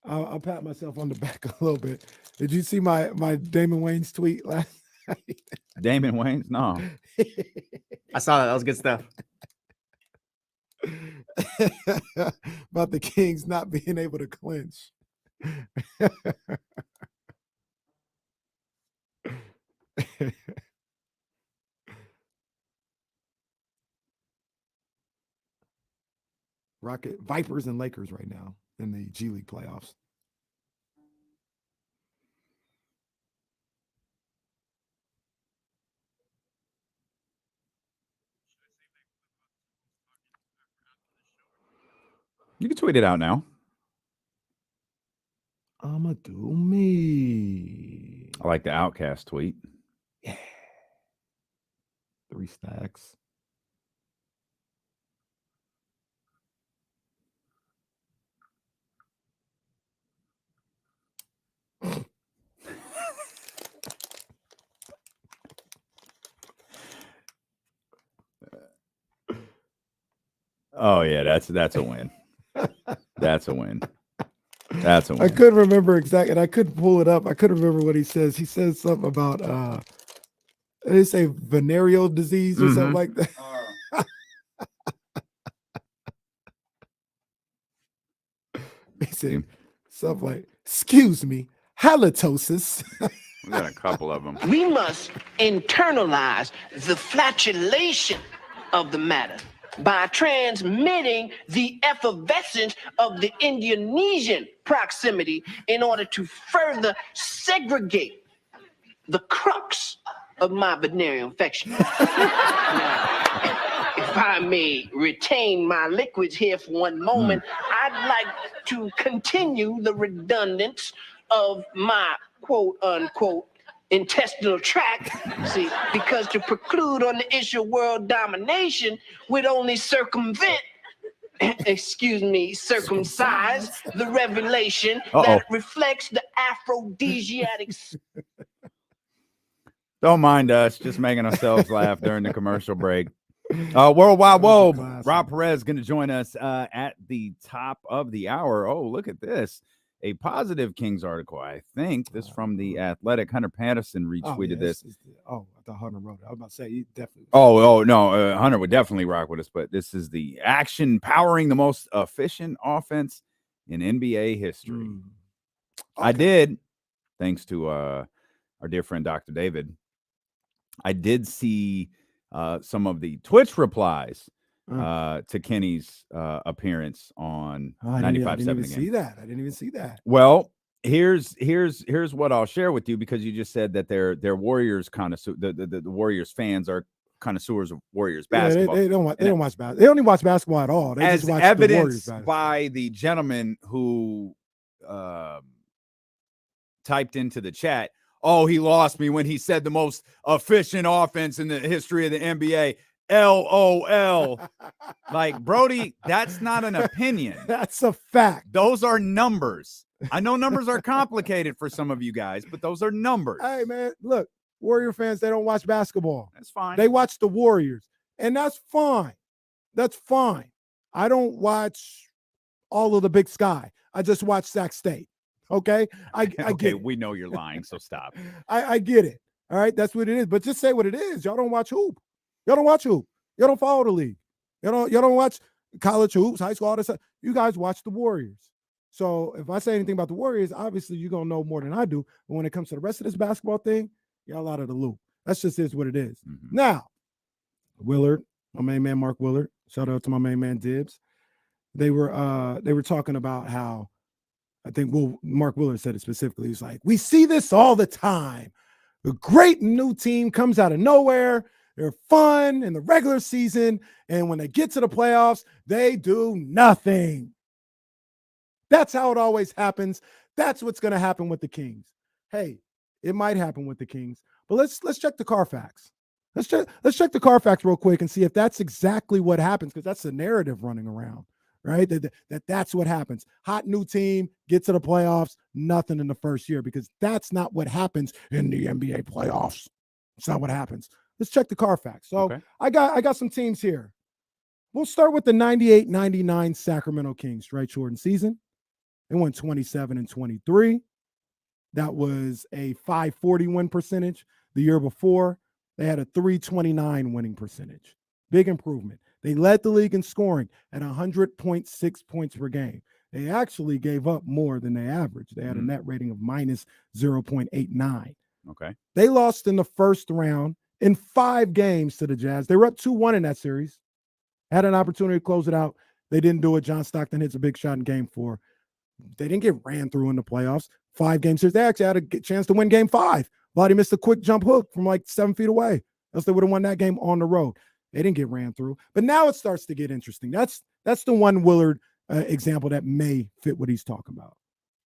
I'll pat myself on the back a little bit. Did you see my Damon Wayne's tweet last night? Damon Wayne's? No. I saw that. That was good stuff. About the Kings not being able to clinch. Rocket Vipers and Lakers right now in the G League playoffs. You can tweet it out now. I'ma do me. I like the Outcast tweet. Yeah. 3 stacks. Oh yeah, that's a win. That's a win. That's a win. I couldn't remember exactly, and I couldn't pull it up. I couldn't remember what he says. He says something about they say venereal disease or something like that. He said something like, "Excuse me, halitosis." We got a couple of them. We must internalize the flatulation of the matter by transmitting the effervescence of the Indonesian proximity in order to further segregate the crux of my venereal infection. Now, if I may retain my liquids here for one moment, I'd like to continue the redundance of my quote-unquote intestinal tract, see, because to preclude on the issue of world domination would only circumcise the revelation that reflects the aphrodisiac. Don't mind us, just making ourselves laugh during the commercial break. Worldwide Wobe, Rob Perez going to join us at the top of the hour. Oh, look at this. A positive Kings article, I think. This from The Athletic. Hunter Patterson retweeted this. I thought Hunter wrote it. I was about to say, he definitely. No. Hunter would definitely rock with us, but this is the action powering the most efficient offense in NBA history. Okay. I did, thanks to our dear friend Dr. David, I did see some of the Twitch replies to Kenny's appearance on 95.7 again. I didn't even see that. Well, here's what I'll share with you, because you just said that they're Warriors the Warriors fans are connoisseurs of Warriors basketball. They don't watch basketball. They only watch basketball at all. They as just watch evidenced the Warriors basketball. by the gentleman who typed into the chat, "Oh, he lost me when he said the most efficient offense in the history of the NBA." LOL. Like, Brody, that's not an opinion. That's a fact. Those are numbers. I know numbers are complicated for some of you guys, but those are numbers. Hey, man, look, Warrior fans, they don't watch basketball. That's fine. They watch the Warriors, and that's fine. That's fine. I don't watch all of the Big Sky. I just watch Sac State. Okay? I okay, get it. we know you're lying, so stop. I get it. All right? That's what it is. But just say what it is. Y'all don't watch hoop. Y'all don't watch hoop. Y'all don't follow the league. Y'all don't watch college hoops, high school, all this stuff. You guys watch the Warriors. So if I say anything about the Warriors, obviously you're going to know more than I do. But when it comes to the rest of this basketball thing, y'all out of the loop. That's just is what it is. Mm-hmm. Now, Willard, my main man, Mark Willard, shout out to my main man, Dibs. They were talking about how, I think, Mark Willard said it specifically. He's like, we see this all the time. A great new team comes out of nowhere. They're fun in the regular season. And when they get to the playoffs, they do nothing. That's how it always happens. That's what's going to happen with the Kings. Hey, it might happen with the Kings, but let's check the Carfax. Let's check the Carfax real quick and see if that's exactly what happens, because that's the narrative running around, right? That's what happens. Hot new team, get to the playoffs, nothing in the first year, because that's not what happens in the NBA playoffs. It's not what happens. Let's check the Carfax. So okay. I got some teams here. We'll start with the 98-99 Sacramento Kings, right? Jordan season. They won 27-23. That was a 540 win percentage. The year before, they had a 329 winning percentage. Big improvement. They led the league in scoring at 100.6 points per game. They actually gave up more than they averaged. They had a net rating of minus 0.89. Okay. They lost in the first round in 5 games to the Jazz. They were up 2-1 in that series. Had an opportunity to close it out. They didn't do it. John Stockton hits a big shot in game 4. They didn't get ran through in the playoffs. 5 game series. They actually had a chance to win game 5. Lottie missed a quick jump hook from like 7 feet away. Else they would have won that game on the road. They didn't get ran through. But now it starts to get interesting. That's the one Willard example that may fit what he's talking about.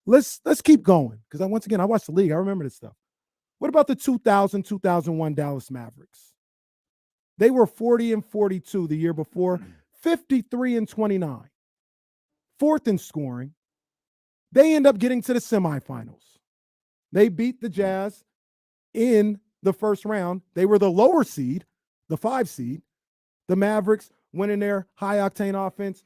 Let's keep going, because once again, I watched the league. I remember this stuff. What about the 2000-2001 Dallas Mavericks? They were 40-42 the year before, 53-29. 4th in scoring. They end up getting to the semifinals. They beat the Jazz in the first round. They were the lower seed, the 5 seed. The Mavericks went in there, high-octane offense,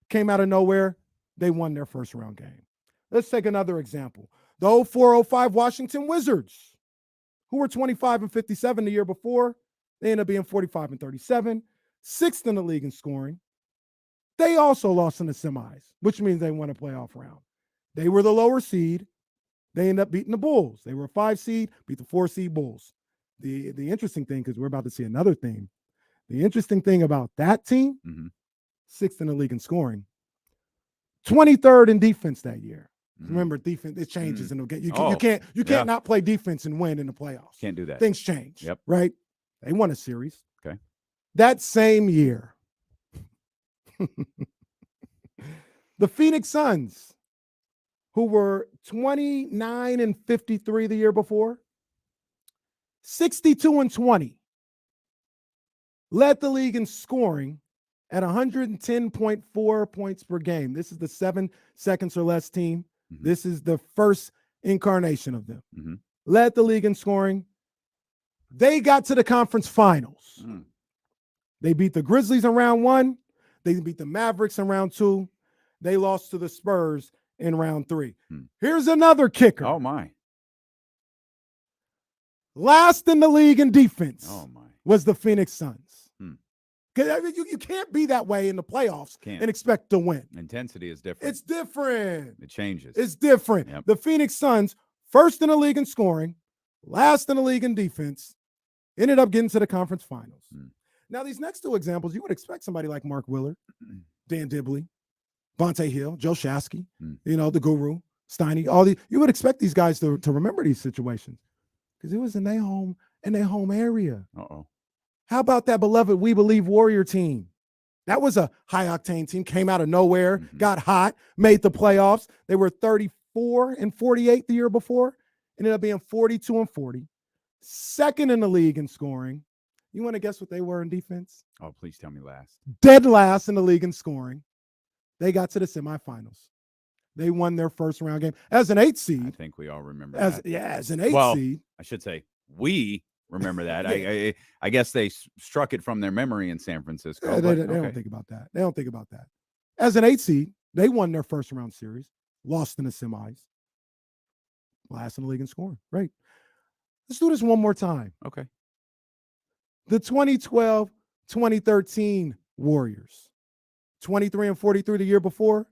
came out of nowhere. They won their first round game. Let's take another example. The 04-05 Washington Wizards, who were 25-57 the year before. They ended up being 45-37, 6th in the league in scoring. They also lost in the semis, which means they won a playoff round. They were the lower seed. They ended up beating the Bulls. They were a 5 seed, beat the 4 seed Bulls. The interesting thing, because we're about to see another theme, the interesting thing about that team, 6th in the league in scoring, 23rd in defense that year. Remember, defense, it changes in the game. You can't not play defense and win in the playoffs. Can't do that. Things change. Yep. Right? They won a series. Okay. That same year, the Phoenix Suns, who were 29-53 the year before, 62-20, led the league in scoring at 110.4 points per game. This is the 7 seconds or less team. This is the first incarnation of them. Led the league in scoring. They got to the conference finals. They beat the Grizzlies in round 1. They beat the Mavericks in round 2. They lost to the Spurs in round 3. Here's another kicker. Oh, my. Last in the league in defense was the Phoenix Suns. Because you can't be that way in the playoffs and expect to win. Intensity is different. It's different. It changes. It's different. Yep. The Phoenix Suns, 1st in the league in scoring, last in the league in defense, ended up getting to the conference finals. Now, these next 2 examples, you would expect somebody like Mark Willard, Dan Dibley, Bonte Hill, Joe Shasky, the guru, Steiny, you would expect these guys to remember these situations because it was in their home area. Uh-oh. How about that beloved We Believe Warrior team? That was a high-octane team, came out of nowhere, got hot, made the playoffs. They were 34-48 the year before, ended up being 42-40, second in the league in scoring. You want to guess what they were in defense? Oh, please tell me last. Dead last in the league in scoring. They got to the semifinals. They won their first round game as an 8 seed. I think we all remember that. As an 8 seed. I should say we remember that. I guess they struck it from their memory in San Francisco. Yeah, they don't think about that. They don't think about that. As an 8 seed, they won their first round series, lost in the semis, last in the league in scoring. Right. Let's do this one more time. Okay. The 2012-2013 Warriors, 23-43 the year before,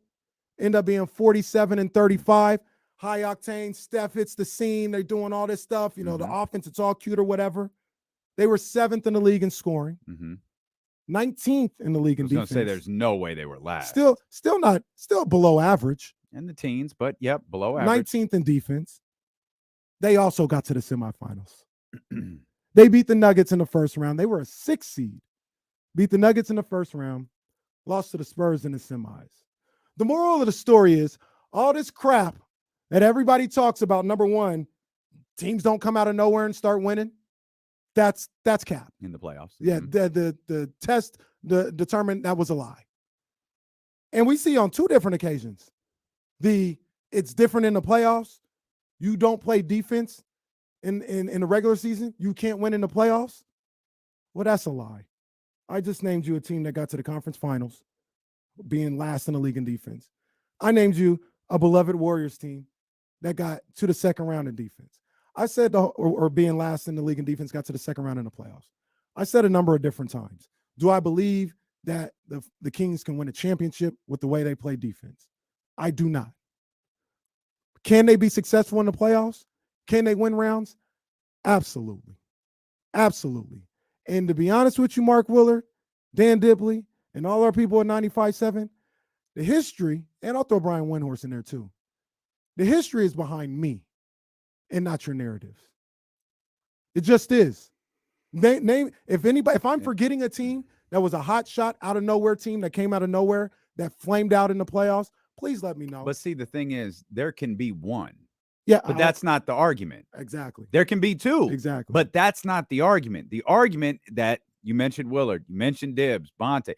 end up being 47-35. High octane. Steph hits the scene. They're doing all this stuff. You know, the offense, it's all cute or whatever. They were 7th in the league in scoring, 19th in the league in defense. I was going to say there's no way they were last. Still below average. In the teens, but yep, below average. 19th in defense. They also got to the semifinals. They beat the Nuggets in the first round. They were a 6 seed. Beat the Nuggets in the first round. Lost to the Spurs in the semis. The moral of the story is all this crap that everybody talks about. Number one, teams don't come out of nowhere and start winning. That's cap. In the playoffs. Yeah, the test determined that was a lie. And we see on 2 different occasions, it's different in the playoffs. You don't play defense in the regular season. You can't win in the playoffs. Well, that's a lie. I just named you a team that got to the conference finals, being last in the league in defense. I named you a beloved Warriors team that got to the second round in defense. I said, or being last in the league in defense, got to the second round in the playoffs. I said a number of different times. Do I believe that the Kings can win a championship with the way they play defense? I do not. Can they be successful in the playoffs? Can they win rounds? Absolutely. Absolutely. And to be honest with you, Mark Willard, Dan Dibley, and all our people at 95.7, the history, and I'll throw Brian Windhorst in there too. The history is behind me and not your narratives. It just is. If I'm forgetting a team that was a hot shot out of nowhere team that came out of nowhere that flamed out in the playoffs, please let me know. But see, the thing is, there can be one. Yeah. But that's not the argument. Exactly. There can be 2. Exactly. But that's not the argument. The argument that you mentioned Willard, you mentioned Dibbs, Bonte,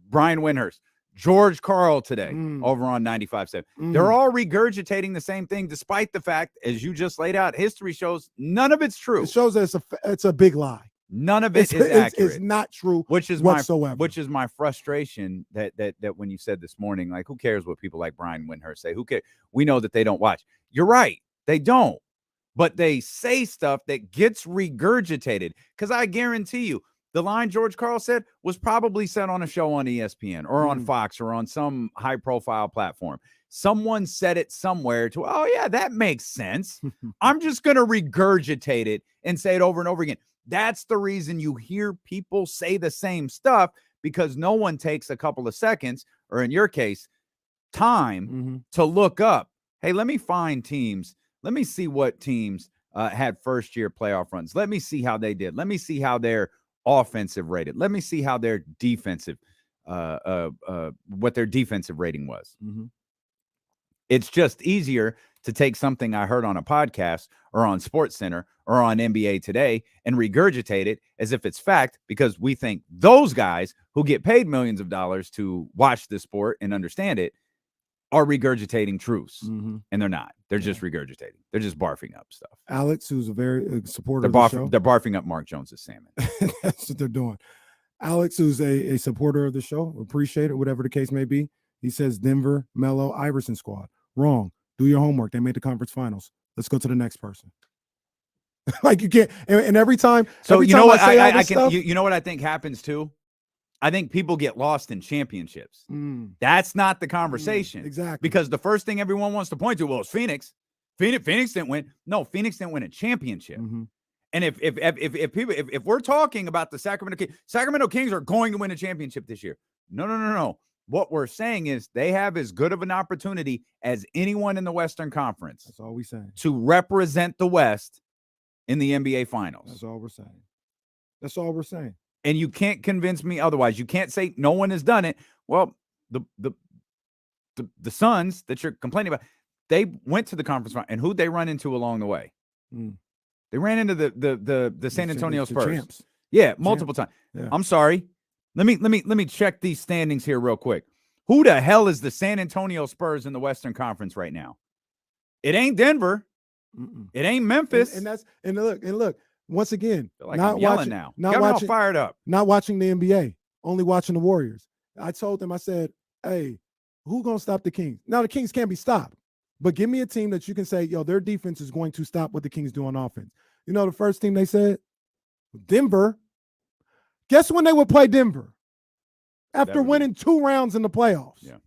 Brian Windhorst, George Karl today over on 95.7. They're all regurgitating the same thing, despite the fact, as you just laid out, history shows none of it's true. It shows that it's a big lie. None of it is accurate. It's not true, which is whatsoever. Which is my frustration that when you said this morning, like, who cares what people like Brian Windhorst say? Who cares? We know that they don't watch. You're right. They don't. But they say stuff that gets regurgitated. Because I guarantee you, the line George Karl said was probably said on a show on ESPN or on Fox or on some high-profile platform. Someone said it somewhere to, oh, yeah, that makes sense. I'm just going to regurgitate it and say it over and over again. That's the reason you hear people say the same stuff, because no one takes a couple of seconds, or in your case, time to look up. Hey, let me find teams. Let me see what teams had first-year playoff runs. Let me see how they did. Let me see how they're offensive rated. Let me see how their defensive, what their defensive rating was. It's just easier to take something I heard on a podcast or on SportsCenter or on NBA Today and regurgitate it as if it's fact, because we think those guys who get paid millions of dollars to watch this sport and understand it are regurgitating truths, and they're not. They're just regurgitating. They're just barfing up stuff. Alex, who's a very supporter of the show. They're barfing up Mark Jones's salmon. That's what they're doing. Alex, who's a supporter of the show, appreciate it, whatever the case may be. He says Denver, Melo, Iverson squad. Wrong. Do your homework. They made the conference finals. Let's go to the next person. Like, you can't. And every time. So every you time know what? I can. You know what I think happens too? I think people get lost in championships. That's not the conversation. Exactly. Because the first thing everyone wants to point to, well, is Phoenix. Phoenix didn't win. No, Phoenix didn't win a championship. And if we're talking about the Sacramento Kings are going to win a championship this year. No. what we're saying is they have as good of an opportunity as anyone in the Western Conference. That's all we're saying. To represent the West in the NBA Finals. That's all we're saying. That's all we're saying. And you can't convince me otherwise. You can't say no one has done it. Well, the Suns that you're complaining about, they went to the conference final, and who'd they run into along the way? They ran into the San Antonio Spurs. Champs. Yeah, multiple times. Yeah. I'm sorry. Let me check these standings here real quick. Who the hell is the San Antonio Spurs in the Western Conference right now? It ain't Denver. It ain't Memphis. And look. Once again, like not I'm yelling watching, now. Not Got me all watching, fired up. Not watching the NBA, only watching the Warriors. I told them, I said, hey, who's going to stop the Kings? Now, the Kings can't be stopped, but give me a team that you can say, yo, their defense is going to stop what the Kings do on offense. You know, the first team they said? Denver. Guess when they would play Denver? After winning 2 rounds in the playoffs. Yeah.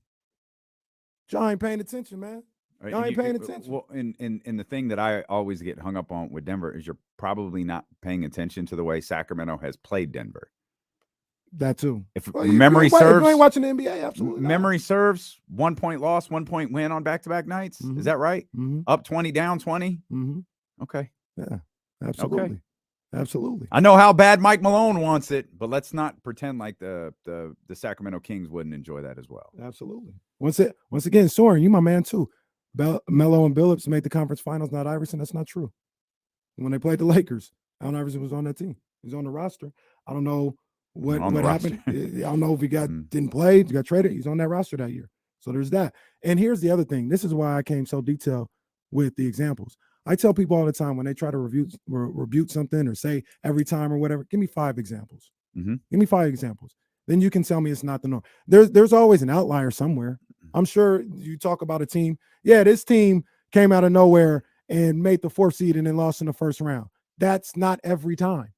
Y'all ain't paying attention, man. Y'all ain't paying attention. Well, and the thing that I always get hung up on with Denver is you're probably not paying attention to the way Sacramento has played Denver. That too. If memory serves, you ain't watching the NBA, absolutely. Memory serves, 1 point loss, 1 point win on back-to-back nights. Is that right? Up 20, down 20. Okay. Yeah, absolutely. Okay. Absolutely. I know how bad Mike Malone wants it, but let's not pretend like the Sacramento Kings wouldn't enjoy that as well. Absolutely. Once again, Soren, you my man too. Melo and Billups made the conference finals, not Iverson. That's not true. When they played the Lakers, Allen Iverson was on that team. He's on the roster. I don't know what happened. I don't know if he didn't play, he got traded. He's on that roster that year. So there's that. And here's the other thing. This is why I came so detailed with the examples. I tell people all the time when they try to rebuke something or say every time or whatever, give me 5 examples. Give me 5 examples. Then you can tell me it's not the norm. There's always an outlier somewhere. I'm sure you talk about a team. Yeah, this team came out of nowhere and made the 4th seed and then lost in the first round. That's not every time.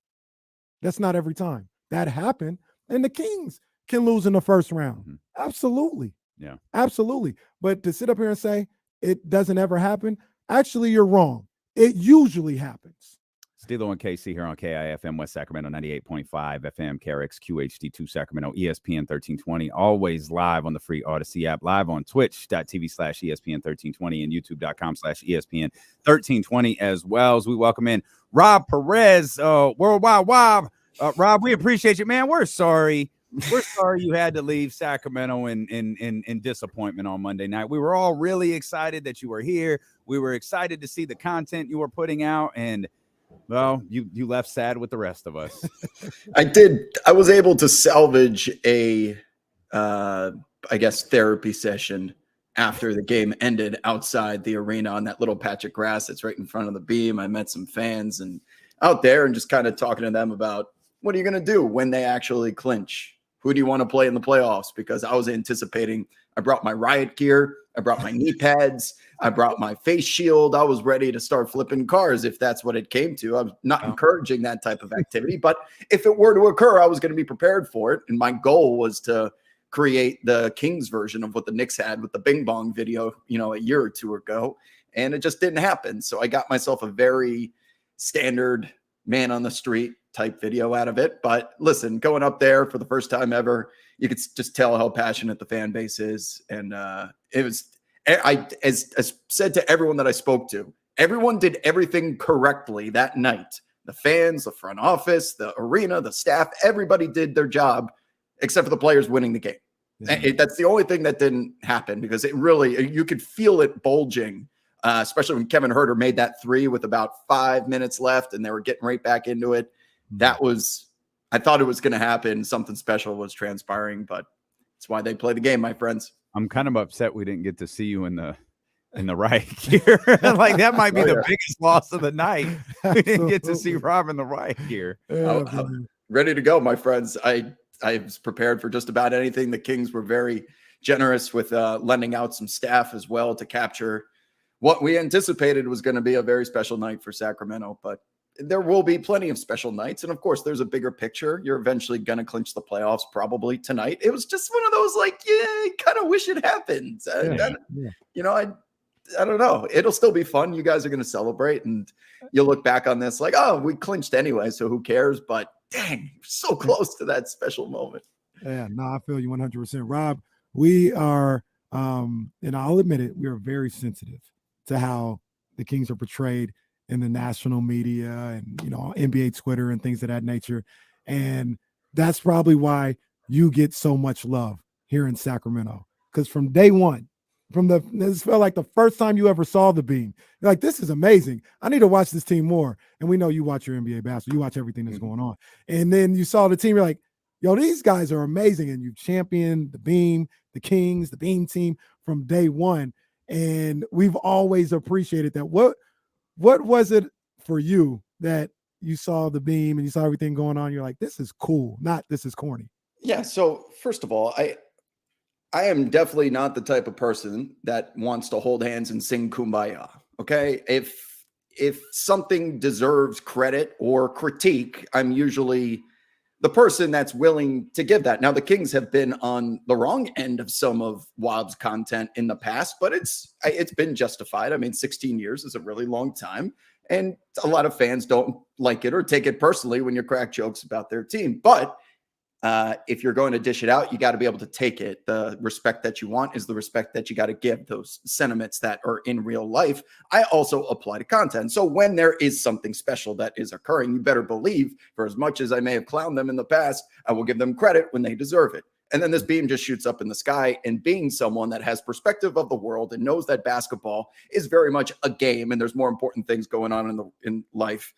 That's not every time. That happened. And the Kings can lose in the first round. Absolutely. Yeah. Absolutely. But to sit up here and say it doesn't ever happen, actually, you're wrong. It usually happens. Stilo and KC here on KIFM West Sacramento 98.5 FM, KRX QHD2 Sacramento, ESPN 1320, always live on the free Odyssey app, live on twitch.tv/ESPN 1320 and youtube.com/ESPN 1320 as well. As we welcome in Rob Perez, Worldwide Wob. Rob, we appreciate you, man. We're sorry. We're sorry you had to leave Sacramento in disappointment on Monday night. We were all really excited that you were here. We were excited to see the content you were putting out, and well, you left sad with the rest of us. I did. I was able to salvage a, I guess, therapy session after the game ended outside the arena on that little patch of grass that's right in front of the beam. I met some fans and out there and just kind of talking to them about what are you going to do when they actually clinch? Who do you want to play in the playoffs? Because I was anticipating, I brought my riot gear, I brought my knee pads, I brought my face shield. I was ready to start flipping cars if that's what it came to. I'm not encouraging that type of activity, but if it were to occur, I was going to be prepared for it. And my goal was to create the Kings version of what the Knicks had with the Bing Bong video, a year or 2 ago. And it just didn't happen. So I got myself a very standard man on the street type video out of it. But listen, going up there for the first time ever, you could just tell how passionate the fan base is. And it was, as said to everyone that I spoke to, everyone did everything correctly that night. The fans, the front office, the arena, the staff, everybody did their job except for the players winning the game. Yeah. That's the only thing that didn't happen because it really, you could feel it bulging. Especially when Kevin Huerter made that 3 with about 5 minutes left and they were getting right back into it. That was, I thought it was going to happen. Something special was transpiring, but it's why they play the game, my friends. I'm kind of upset we didn't get to see you in the riot gear. Like that might be the biggest loss of the night. We didn't get to see Rob in the riot gear. I'm ready to go, my friends. I was prepared for just about anything. The Kings were very generous with lending out some staff as well to capture what we anticipated was going to be a very special night for Sacramento, but there will be plenty of special nights. And of course, there's a bigger picture. You're eventually going to clinch the playoffs probably tonight. It was just one of those I kind of wish it happened. I don't know. It'll still be fun. You guys are going to celebrate and you'll look back on this like, oh, we clinched anyway, so who cares? But dang, so close to that special moment. Yeah, no, I feel you 100%. Rob, we are, and I'll admit it, we are very sensitive to how the Kings are portrayed in the national media and, NBA Twitter and things of that nature. And that's probably why you get so much love here in Sacramento. Because from day one, this felt like the first time you ever saw the beam. You're like, this is amazing. I need to watch this team more. And we know you watch your NBA basketball, you watch everything that's going on. And then you saw the team, you're like, yo, these guys are amazing. And you've championed the beam, the Kings, the beam team from day one. And we've always appreciated that. What was it for you that you saw the beam and you saw everything going on? You're like, this is cool, not this is corny. Yeah. So first of all, I am definitely not the type of person that wants to hold hands and sing Kumbaya. Okay. If something deserves credit or critique, I'm usually the person that's willing to give that. Now, the Kings have been on the wrong end of some of Wob's content in the past, but it's been justified. I mean, 16 years is a really long time. And a lot of fans don't like it or take it personally when you crack jokes about their team. But if you're going to dish it out, you got to be able to take it. The respect that you want is the respect that you got to give those sentiments that are in real life. I also apply to content. So when there is something special that is occurring, you better believe, for as much as I may have clowned them in the past, I will give them credit when they deserve it. And then this beam just shoots up in the sky, and being someone that has perspective of the world and knows that basketball is very much a game and there's more important things going on in life.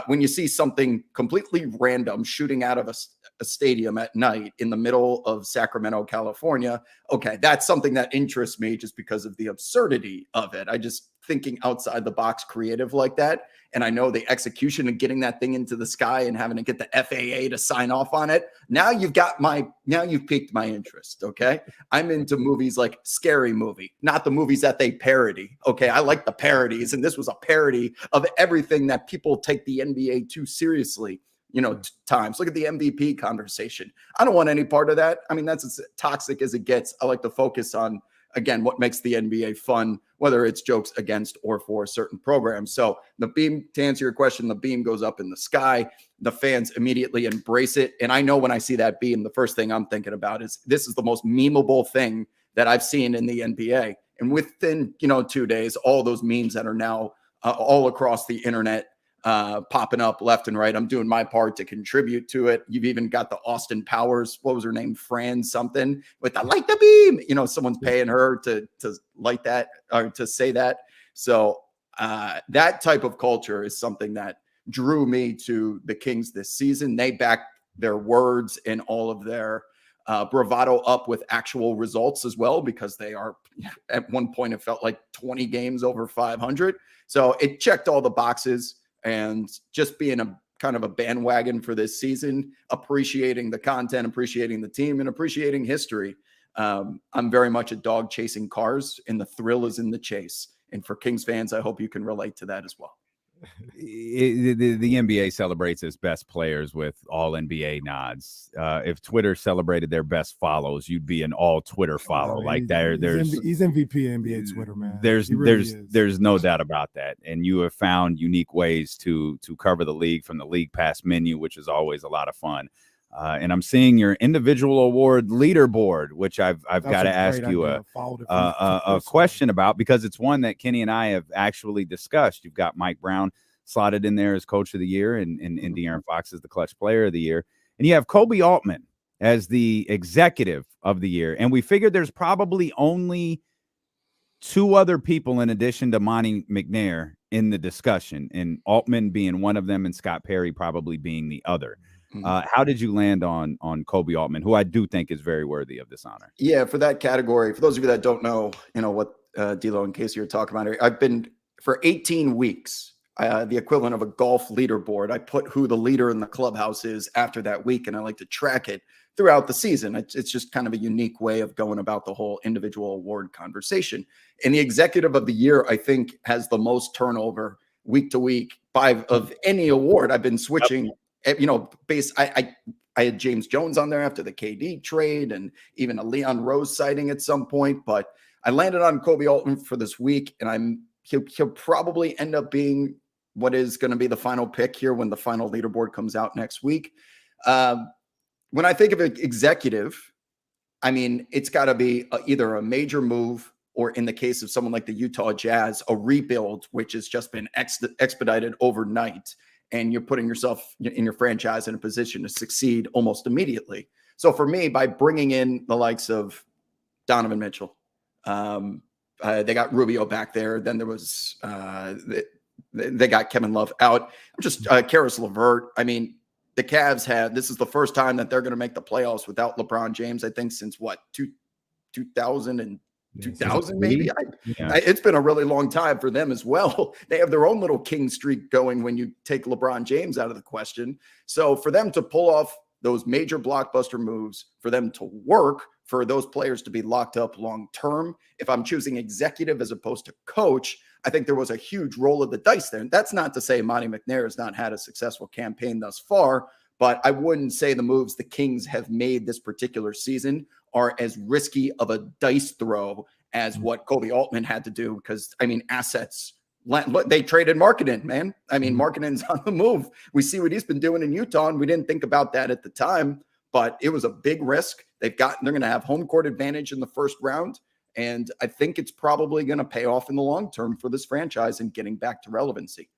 When you see something completely random shooting out of a stadium at night in the middle of Sacramento, California, okay, that's something that interests me just because of the absurdity of it. I just thinking outside the box creative like that. And I know the execution of getting that thing into the sky and having to get the FAA to sign off on it. Now you've piqued my interest. Okay. I'm into movies like Scary Movie, not the movies that they parody. Okay. I like the parodies. And this was a parody of everything that people take the NBA too seriously. Times. Look at the MVP conversation. I don't want any part of that. I mean, that's as toxic as it gets. I like to focus on, again, what makes the NBA fun, whether it's jokes against or for a certain program. So the beam, to answer your question, the beam goes up in the sky. The fans immediately embrace it. And I know when I see that beam, the first thing I'm thinking about is this is the most memeable thing that I've seen in the NBA. And within, 2 days, all those memes that are now all across the internet, popping up left and right. I'm doing my part to contribute to it. You've even got the Austin Powers, what was her name? Fran something with the light the beam. Someone's paying her to light that or to say that. So that type of culture is something that drew me to the Kings this season. They backed their words and all of their bravado up with actual results as well, because they are at one point, it felt like 20 games over 500. So it checked all the boxes. And just being a kind of a bandwagon for this season, appreciating the content, appreciating the team, and appreciating history. I'm very much a dog chasing cars, and the thrill is in the chase. And for Kings fans, I hope you can relate to that as well. The NBA celebrates its best players with all NBA nods. If Twitter celebrated their best follows, you'd be an all Twitter follow. He's MVP NBA Twitter, man. There's no doubt about that. And you have found unique ways to cover the league from the League Pass menu, which is always a lot of fun. And I'm seeing your individual award leaderboard, which I've got to ask you a question about, because it's one that Kenny and I have actually discussed. You've got Mike Brown slotted in there as Coach of the Year, and De'Aaron Fox as the Clutch Player of the Year. And you have Kobe Altman as the Executive of the Year. And we figured there's probably only two other people in addition to Monty McNair in the discussion, and Altman being one of them and Scott Perry probably being the other. How did you land on Kobe Altman, who I do think is very worthy of this honor? Yeah, for that category, for those of you that don't know, what D'Lo, in case you're talking about it, I've been for 18 weeks, the equivalent of a golf leaderboard. I put who the leader in the clubhouse is after that week, and I like to track it throughout the season. It's just kind of a unique way of going about the whole individual award conversation. And the Executive of the Year, I think, has the most turnover week to week of any award. I've been switching. I had James Jones on there after the KD trade and even a Leon Rose sighting at some point, but I landed on Kobe Altman for this week, and he'll probably end up being what is going to be the final pick here when the final leaderboard comes out next week. When I think of an executive, I mean, it's got to be either a major move or, in the case of someone like the Utah Jazz, a rebuild, which has just been expedited overnight. And you're putting yourself in your franchise in a position to succeed almost immediately. So for me, by bringing in the likes of Donovan Mitchell, they got Rubio back there. Then there was they got Kevin Love out. Just Karis LeVert. I mean, the Cavs this is the first time that they're going to make the playoffs without LeBron James, I think, since what, 2000 and 2000 maybe. It's been a really long time for them as well. They have their own little king streak going when you take LeBron James out of the question. So for them to pull off those major blockbuster moves, for them to work, for those players to be locked up long term, if I'm choosing executive as opposed to coach, I think there was a huge roll of the dice there. And that's not to say Monty McNair has not had a successful campaign thus far, but I wouldn't say the moves the Kings have made this particular season are as risky of a dice throw as what Kobe Altman had to do. Because, I mean, assets, they traded Markkanen, man. I mean, Markkanen's on the move. We see what he's been doing in Utah, and we didn't think about that at the time, but it was a big risk. They're going to have home court advantage in the first round. And I think it's probably going to pay off in the long term for this franchise and getting back to relevancy.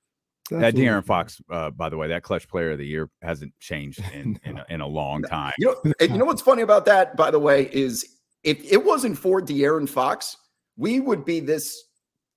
That De'Aaron Fox, by the way, that clutch player of the year hasn't changed in a long time. You know what's funny about that, by the way, is if it wasn't for De'Aaron Fox, we would be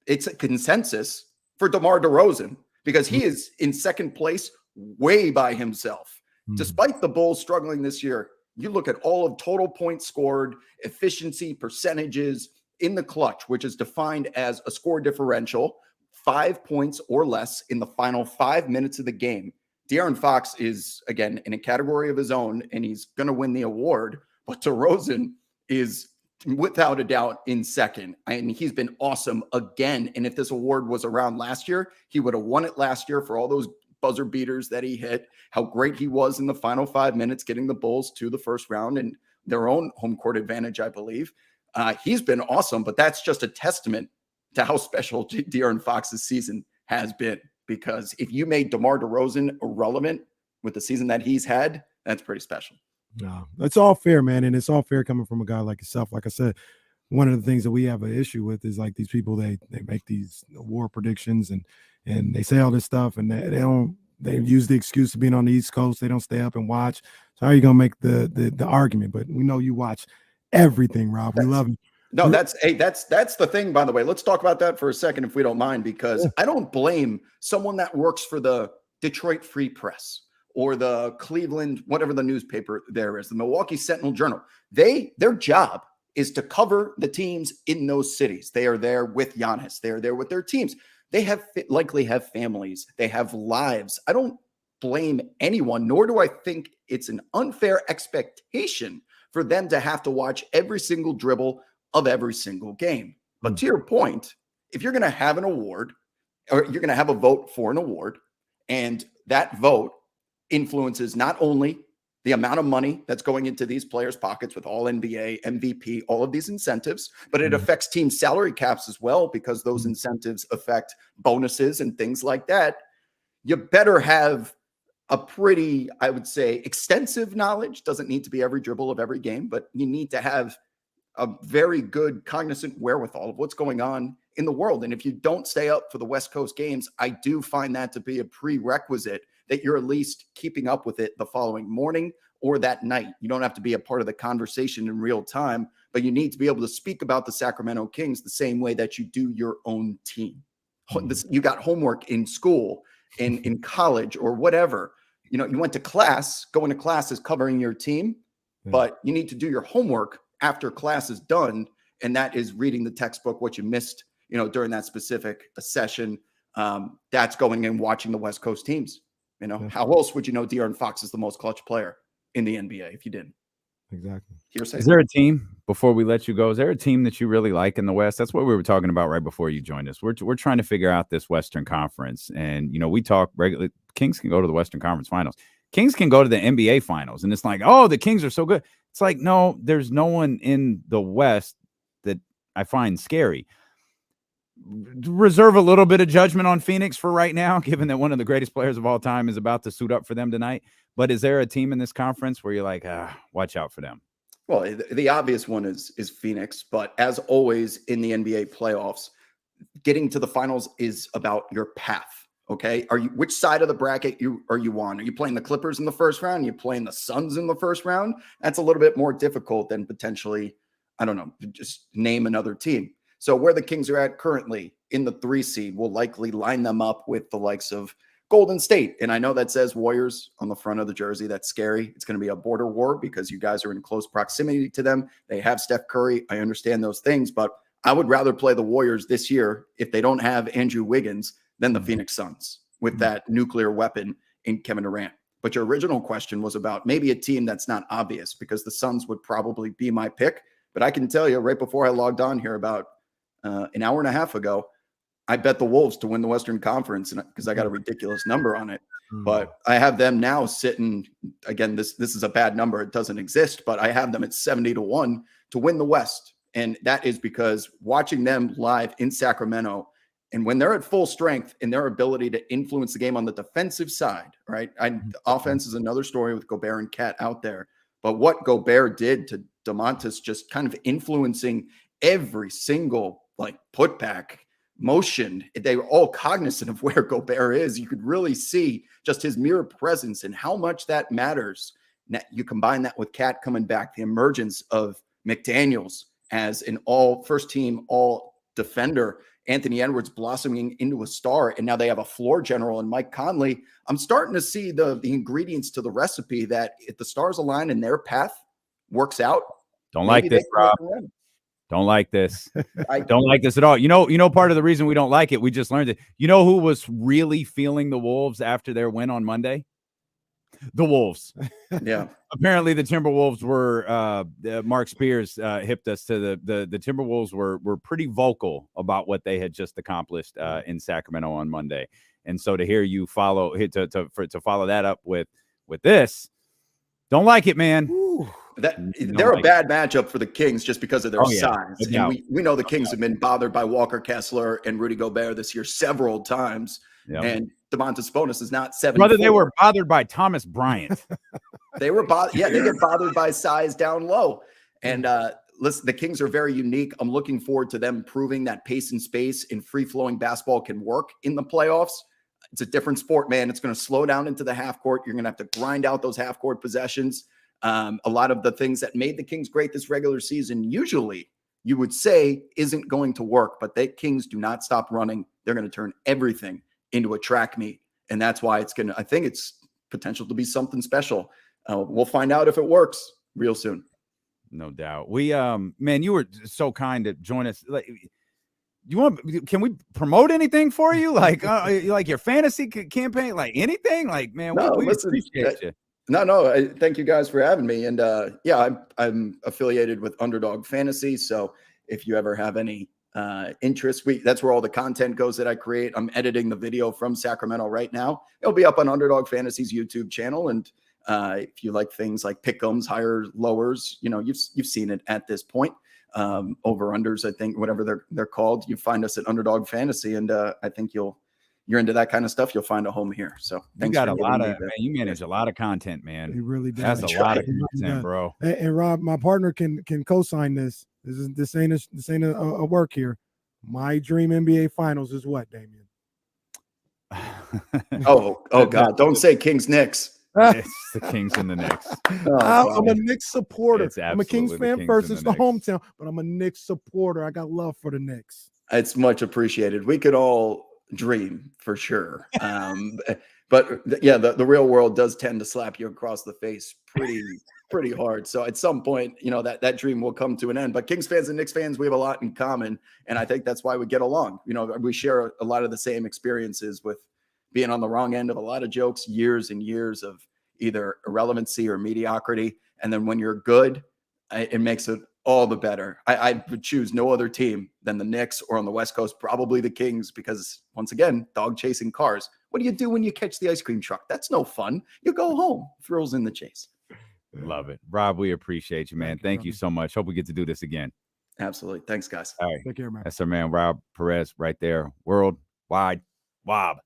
it's a consensus for DeMar DeRozan, because he is in second place way by himself. Despite the Bulls struggling this year, you look at all of total points scored, efficiency, percentages in the clutch, which is defined as a score differential, 5 points or less in the final 5 minutes of the game. De'Aaron Fox is, again, in a category of his own, and he's going to win the award. But DeRozan is, without a doubt, in second. And he's been awesome again. And if this award was around last year, he would have won it last year for all those buzzer beaters that he hit, how great he was in the final 5 minutes, getting the Bulls to the first round and their own home court advantage, I believe. He's been awesome, but that's just a testament to how special De'Aaron Fox's season has been. Because if you made DeMar DeRozan irrelevant with the season that he's had, that's pretty special. No, that's all fair, man. And it's all fair coming from a guy like yourself. Like I said, one of the things that we have an issue with is like these people, they make these war predictions and they say all this stuff, and they use the excuse of being on the East Coast. They don't stay up and watch. So how are you going to make the argument? But we know you watch everything, Rob. We love you. No, that's the thing, by the way. Let's talk about that for a second, if we don't mind, because I don't blame someone that works for the Detroit Free Press or the Cleveland, whatever the newspaper there is, the Milwaukee Sentinel-Journal. Their job is to cover the teams in those cities. They are there with Giannis. They are there with their teams. They likely have families. They have lives. I don't blame anyone, nor do I think it's an unfair expectation for them to have to watch every single dribble of every single game. But to your point, if you're going to have an award, or you're going to have a vote for an award, and that vote influences not only the amount of money that's going into these players' pockets with all NBA, MVP, all of these incentives, but it affects team salary caps as well, because those incentives affect bonuses and things like that. You better have a pretty, I would say, extensive knowledge. Doesn't need to be every dribble of every game, but you need to have a very good cognizant wherewithal of what's going on in the world. And if you don't stay up for the West Coast games, I do find that to be a prerequisite that you're at least keeping up with it the following morning or that night. You don't have to be a part of the conversation in real time, but you need to be able to speak about the Sacramento Kings the same way that you do your own team. You got homework in school, in college, or whatever. You went to class. Going to class is covering your team, but you need to do your homework after class is done, and that is reading the textbook, what you missed, during that specific session. That's going and watching the West Coast teams. How else would you know De'Aaron Fox is the most clutch player in the NBA if you didn't? Exactly. Is there a team, before we let you go, is there a team that you really like in the West? That's what we were talking about right before you joined us. We're trying to figure out this Western Conference, and we talk regularly. Kings can go to the Western Conference Finals. Kings can go to the NBA Finals, and it's like, oh, the Kings are so good. It's like, no, there's no one in the West that I find scary. Reserve a little bit of judgment on Phoenix for right now, given that one of the greatest players of all time is about to suit up for them tonight. But is there a team in this conference where you're like, watch out for them? Well, the obvious one is Phoenix, but as always in the NBA playoffs, getting to the finals is about your path. Okay, which side of the bracket are you on? Are you playing the Clippers in the first round? Are you playing the Suns in the first round? That's a little bit more difficult than potentially, I don't know, just name another team. So where the Kings are at currently in the 3 seed will likely line them up with the likes of Golden State. And I know that says Warriors on the front of the jersey. That's scary. It's going to be a border war because you guys are in close proximity to them. They have Steph Curry. I understand those things, but I would rather play the Warriors this year if they don't have Andrew Wiggins than the Phoenix Suns with that nuclear weapon in Kevin Durant. But your original question was about maybe a team that's not obvious, because the Suns would probably be my pick. But I can tell you right before I logged on here about an hour and a half ago, I bet the Wolves to win the Western Conference because I got a ridiculous number on it. But I have them now sitting, again, this is a bad number. It doesn't exist, but I have them at 70-1 to win the West. And that is because watching them live in Sacramento, and when they're at full strength in their ability to influence the game on the defensive side, right? Offense is another story with Gobert and Cat out there. But what Gobert did to Domantas, just kind of influencing every single putback motion, they were all cognizant of where Gobert is. You could really see just his mere presence and how much that matters. Now, you combine that with Cat coming back, the emergence of McDaniels as an all first team, all defender, Anthony Edwards blossoming into a star, and now they have a floor general in Mike Conley. I'm starting to see the ingredients to the recipe that if the stars align and their path works out. Don't like this, Rob. Don't like this. I don't like this at all. You know, part of the reason we don't like it, we just learned it. You know who was really feeling the Wolves after their win on Monday? The Wolves. Yeah. Apparently the Timberwolves were Marc Spears hipped us to the Timberwolves were pretty vocal about what they had just accomplished in Sacramento on Monday. And so to hear you follow that up with this, don't like it, man. They're a bad matchup for the Kings just because of their size. And we know the Kings have been bothered by Walker Kessler and Rudy Gobert this year several times. Yep. And Domantas Sabonis is not 7. Brother, they were bothered by Thomas Bryant. They were bothered. Yeah, they get bothered by size down low. And listen, the Kings are very unique. I'm looking forward to them proving that pace and space in free-flowing basketball can work in the playoffs. It's a different sport, man. It's going to slow down into the half court. You're going to have to grind out those half court possessions. A lot of the things that made the Kings great this regular season, usually you would say isn't going to work, but the Kings do not stop running. They're going to turn everything into a track meet. And that's why I think it's potential to be something special. We'll find out if it works real soon. No doubt. We, man, you were so kind to join us. Can we promote anything for you? Like your fantasy campaign, like anything? Like, man, we appreciate you. No. Thank you guys for having me. And I'm affiliated with Underdog Fantasy. So if you ever have any interest, that's where all the content goes that I create. I'm editing the video from Sacramento right now. It'll be up on Underdog Fantasy's YouTube channel. And if you like things like pick'ems, higher lowers, you've seen it at this point. Over unders, I think, whatever they're called. You find us at Underdog Fantasy, and I think you're into that kind of stuff, you'll find a home here. So you got a lot of, man, you manage a lot of content, man. He really does. That's a lot of content, bro. And Rob, my partner can co-sign this. This ain't a work here. My dream NBA Finals is what, Damian? oh God! Don't say Kings Knicks. It's the Kings and the Knicks. I'm a Knicks supporter. I'm a Kings fan first. It's the hometown, but I'm a Knicks supporter. I got love for the Knicks. It's much appreciated. We could all dream for sure. But yeah, the real world does tend to slap you across the face pretty hard. So at some point, that dream will come to an end. But Kings fans and Knicks fans, we have a lot in common. And I think that's why we get along. We share a lot of the same experiences with being on the wrong end of a lot of jokes, years and years of either irrelevancy or mediocrity. And then when you're good, it makes it all the better. I would choose no other team than the Knicks, or on the West Coast, probably the Kings, because once again, dog chasing cars. What do you do when you catch the ice cream truck? That's no fun. You go home. Thrills in the chase. Love it. Rob, we appreciate you, man. Thank you so much. Hope we get to do this again. Absolutely. Thanks, guys. All right. Take care, man. That's our man, Rob Perez, right there. Worldwide Wob.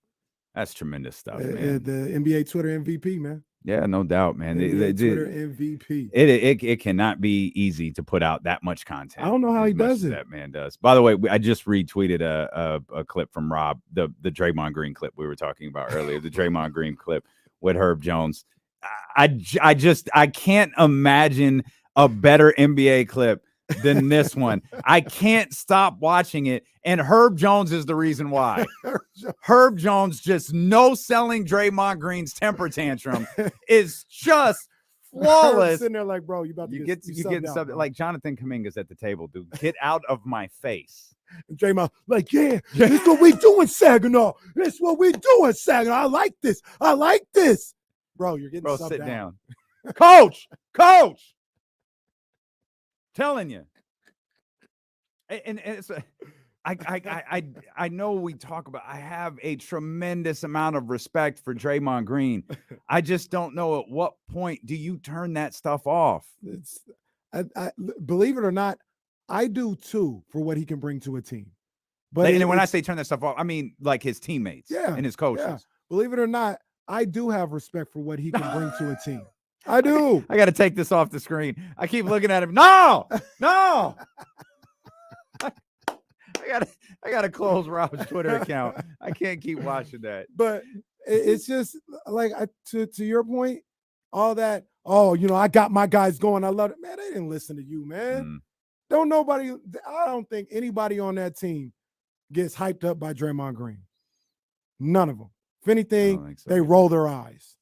That's tremendous stuff, man. The NBA Twitter MVP, man. Yeah, no doubt, man. NBA Twitter MVP. It cannot be easy to put out that much content. I don't know how he does it. That man does. By the way, I just retweeted a clip from Rob, the Draymond Green clip we were talking about earlier, the Draymond Green clip with Herb Jones. I can't imagine a better NBA clip than this one. I can't stop watching it, and Herb Jones is the reason why. Herb Jones just no-selling Draymond Green's temper tantrum is just flawless. Sitting there like, bro, you about to get something like Jonathan Kuminga's at the table, dude. Get out of my face. And Draymond, like, yeah, this is what we doing, Saginaw. This is what we doing, Saginaw. I like this. Bro, you're getting sit down. Coach. Telling you. And it's I know we talk about, I have a tremendous amount of respect for Draymond Green. I just don't know at what point do you turn that stuff off. I believe it or not, I do too, for what he can bring to a team. But and when I say turn that stuff off, I mean like his teammates and his coaches. Yeah. Believe it or not, I do have respect for what he can bring to a team. I do. I got to take this off the screen. I keep looking at him. No. I got to close Rob's Twitter account. I can't keep watching that. But it's just like, to your point, all that, I got my guys going. I love it. Man, they didn't listen to you, man. I don't think anybody on that team gets hyped up by Draymond Green. None of them. If anything, they roll their eyes.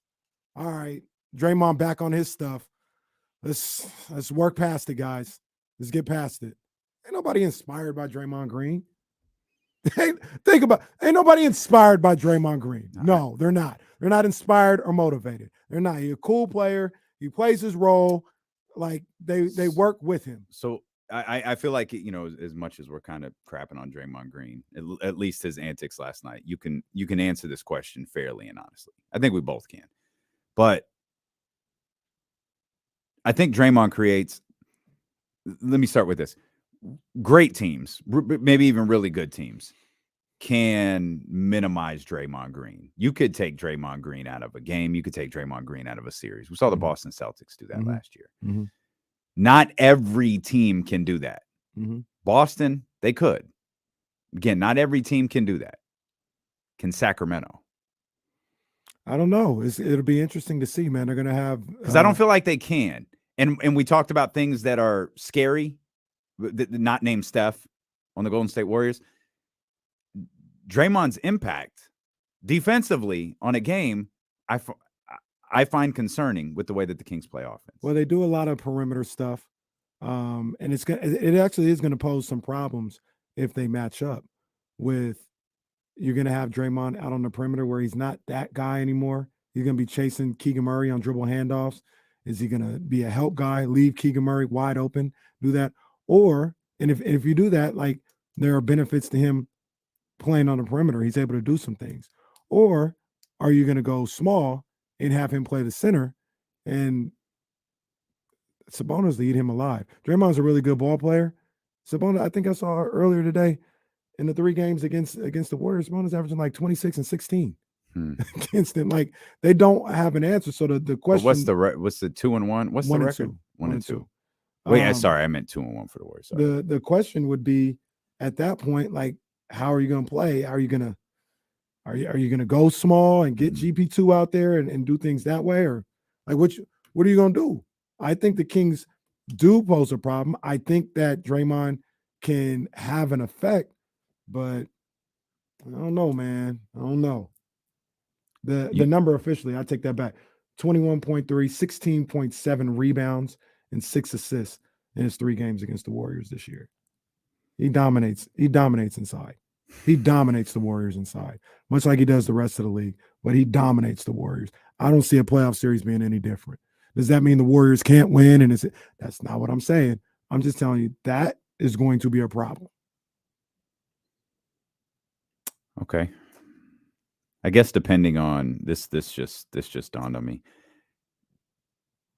All right, Draymond back on his stuff. Let's work past it, guys. Let's get past it. Ain't nobody inspired by Draymond Green. Think about, ain't nobody inspired by Draymond Green. No, they're not. They're not inspired or motivated. They're not. He's a cool player. He plays his role. Like they work with him. So I feel like, as much as we're kind of crapping on Draymond Green, at least his antics last night, you can answer this question fairly and honestly. I think we both can. But I think Draymond creates, let me start with this. Great teams, maybe even really good teams, can minimize Draymond Green. You could take Draymond Green out of a game. You could take Draymond Green out of a series. We saw the Boston Celtics do that last year. Mm-hmm. Not every team can do that. Mm-hmm. Boston, they could. Again, not every team can do that. Can Sacramento? I don't know. It'll be interesting to see, man. They're going to have... Because I don't feel like they can. And we talked about things that are scary, not named Steph on the Golden State Warriors. Draymond's impact defensively on a game, I find concerning with the way that the Kings play offense. Well, they do a lot of perimeter stuff, and it actually is going to pose some problems if they match up with. You're going to have Draymond out on the perimeter where he's not that guy anymore. He's going to be chasing Keegan Murray on dribble handoffs. Is he going to be a help guy, leave Keegan Murray wide open, do that? And if you do that, like, there are benefits to him playing on the perimeter. He's able to do some things. Or are you going to go small and have him play the center and Sabonis lead him alive? Draymond's a really good ball player. Sabonis, I think I saw earlier today in the 3 games against the Warriors, Sabonis averaging like 26 and 16 against them. Like, they don't have an answer. So the question, what's the 2-1? What's the record? 1-2. Wait, sorry, I meant 2-1 for the Warriors. Sorry. The question would be at that point, like, how are you going to play? Are you going to go small and get GP2 out there and do things that way? Or like, what are you going to do? I think the Kings do pose a problem. I think that Draymond can have an effect, but I don't know, man. I don't know. The number officially, I take that back. 21.3, 16.7 rebounds and 6 assists in his 3 games against the Warriors this year. He dominates inside. He dominates the Warriors inside, much like he does the rest of the league, but he dominates the Warriors. I don't see a playoff series being any different. Does that mean the Warriors can't win? And that's not what I'm saying. I'm just telling you that is going to be a problem. Okay. I guess depending on this just dawned on me.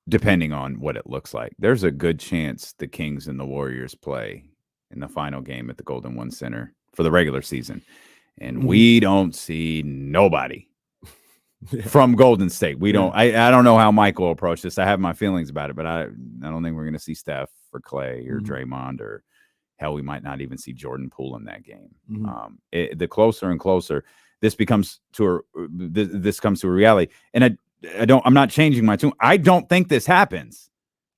Depending on what it looks like, there's a good chance the Kings and the Warriors play in the final game at the Golden One Center for the regular season. And we don't see nobody from Golden State. We don't. I don't know how Mike will approach this. I have my feelings about it, but I don't think we're going to see Steph or Clay or Draymond, or hell, we might not even see Jordan Poole in that game. The closer and closer this becomes to this comes to a reality, and I'm not changing my tune. I don't think this happens.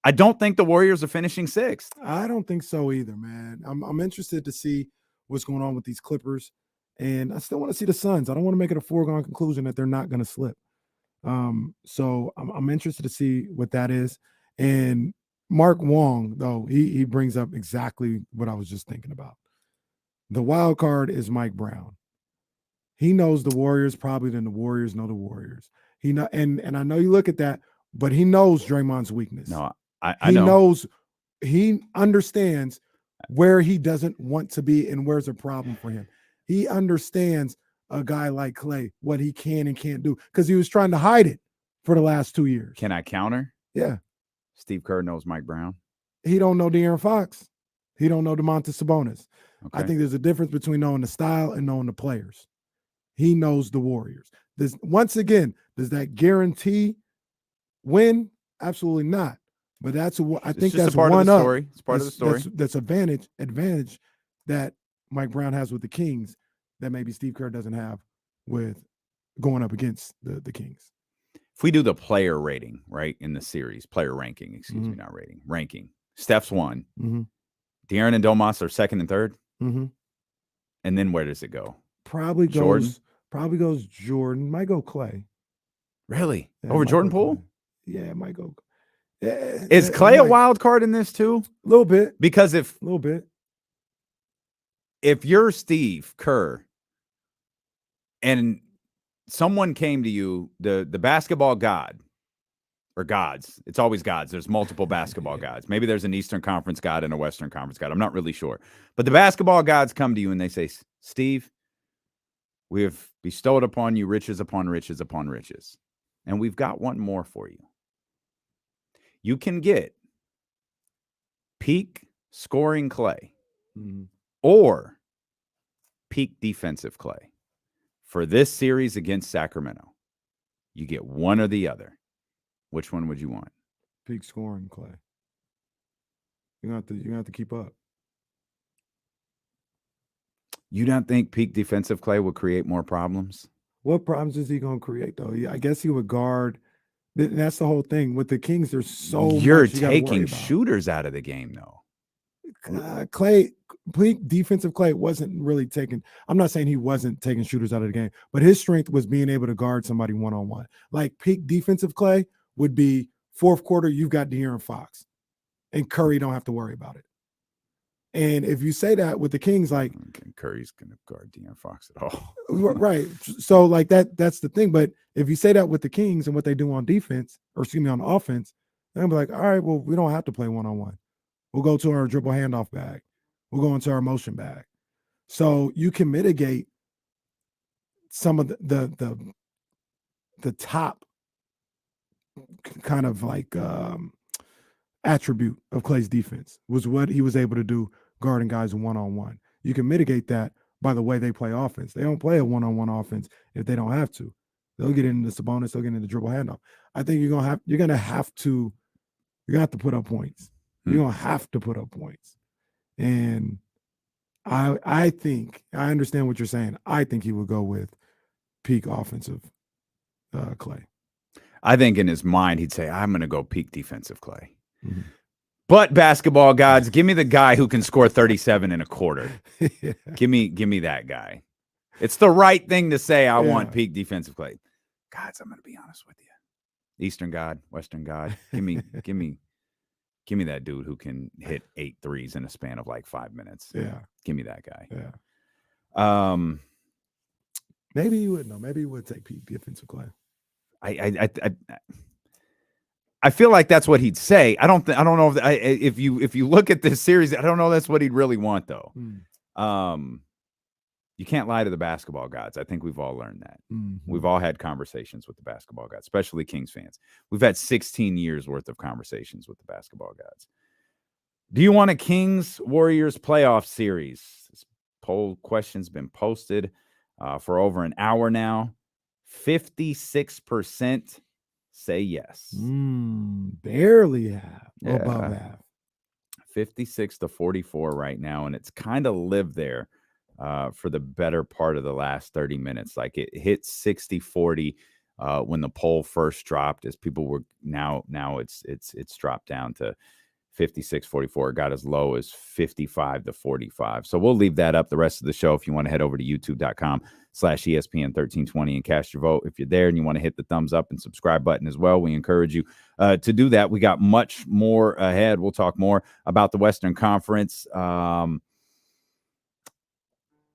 I don't think the Warriors are finishing 6th. I don't think so either, man. I'm interested to see what's going on with these Clippers, and I still want to see the Suns. I don't want to make it a foregone conclusion that they're not going to slip. So I'm interested to see what that is. And Mark Wong, though, he brings up exactly what I was just thinking about. The wild card is Mike Brown. He knows the Warriors probably than the Warriors know the Warriors. And I know you look at that, but he knows Draymond's weakness. No, he knows, he understands where he doesn't want to be and where's a problem for him. He understands a guy like Clay, what he can and can't do, because he was trying to hide it for the last 2 years. Can I counter? Yeah. Steve Kerr knows Mike Brown. He don't know De'Aaron Fox. He don't know DeMontis Sabonis. Okay. I think there's a difference between knowing the style and knowing the players. He knows the Warriors. Once again, does that guarantee win? Absolutely not. But that's I think that's part one of the up. story. It's part of the story. That's advantage that Mike Brown has with the Kings that maybe Steve Kerr doesn't have with going up against the Kings. If we do the player rating, right, in the series, player ranking, excuse me, not rating, ranking. Steph's 1. De'Aaron and Domas are 2nd and 3rd. And then where does it go? Probably goes Jordan. Might go Clay. Really? Yeah, Over Jordan Poole? Yeah, it might go. Is Clay a wild card in this too? A little bit. Because a little bit. If you're Steve Kerr and someone came to you, the basketball god, or gods, it's always gods. There's multiple basketball gods. Maybe there's an Eastern Conference god and a Western Conference god. I'm not really sure. But the basketball gods come to you and they say, Steve, we have bestowed upon you riches upon riches upon riches. And we've got one more for you. You can get peak scoring Clay or peak defensive Clay for this series against Sacramento. You get one or the other. Which one would you want? Peak scoring Clay. You're gonna have to keep up. You don't think peak defensive Clay will create more problems? What problems is he gonna create though? I guess he would guard. That's the whole thing with the Kings. There's so you're much you taking shooters out of the game though. Clay, peak defensive Clay wasn't really taking. I'm not saying he wasn't taking shooters out of the game, but his strength was being able to guard somebody one-on-one. Like peak defensive Clay would be fourth quarter. You've got De'Aaron Fox, and Curry don't have to worry about it. And if you say that with the Kings, like Curry's going to guard De'Aaron Fox at all, right? So like that's the thing. But if you say that with the Kings and what they do on defense, or excuse me, on offense, they'll be like, all right, well, we don't have to play one-on-one. We'll go to our dribble handoff bag. We'll go into our motion bag. So you can mitigate some of the top kind of like attribute of Clay's defense was what he was able to do guarding guys one-on-one. You can mitigate that by the way they play offense. They don't play a one-on-one offense if they don't have to. They'll get into Sabonis, they'll get into the dribble handoff. I think you're gonna have to put up points. You're gonna have to put up points. And I think I understand what you're saying. I think he would go with peak offensive Clay. I think in his mind he'd say, I'm gonna go peak defensive Clay. But basketball gods, give me the guy who can score 37 in a quarter. Yeah. Give me that guy. It's the right thing to say. I want peak defensive Clay. Gods, I'm going to be honest with you. Eastern God, Western God. Give me that dude who can hit 8 threes in a span of like 5 minutes. Yeah. Give me that guy. Yeah. Maybe he would know. Maybe he would take peak defensive Clay. I feel like that's what he'd say. I don't know if you look at this series, I don't know that's what he'd really want though. You can't lie to the basketball gods. I think we've all learned that. We've all had conversations with the basketball gods, especially Kings fans. We've had 16 years worth of conversations with the basketball gods. Do you want a Kings Warriors playoff series? This poll question's been posted for over an hour now. 56% say yes. Barely half. Above half. 56-44 right now, and it's kind of lived there for the better part of the last 30 minutes. Like it hit 60-40 when the poll first dropped, as people were now it's dropped down to 56-44. It got as low as 55-45. So we'll leave that up the rest of the show. If you want to head over to youtube.com/ESPN1320 and cast your vote. If you're there and you want to hit the thumbs up and subscribe button as well, we encourage you to do that. We got much more ahead. We'll talk more about the Western Conference.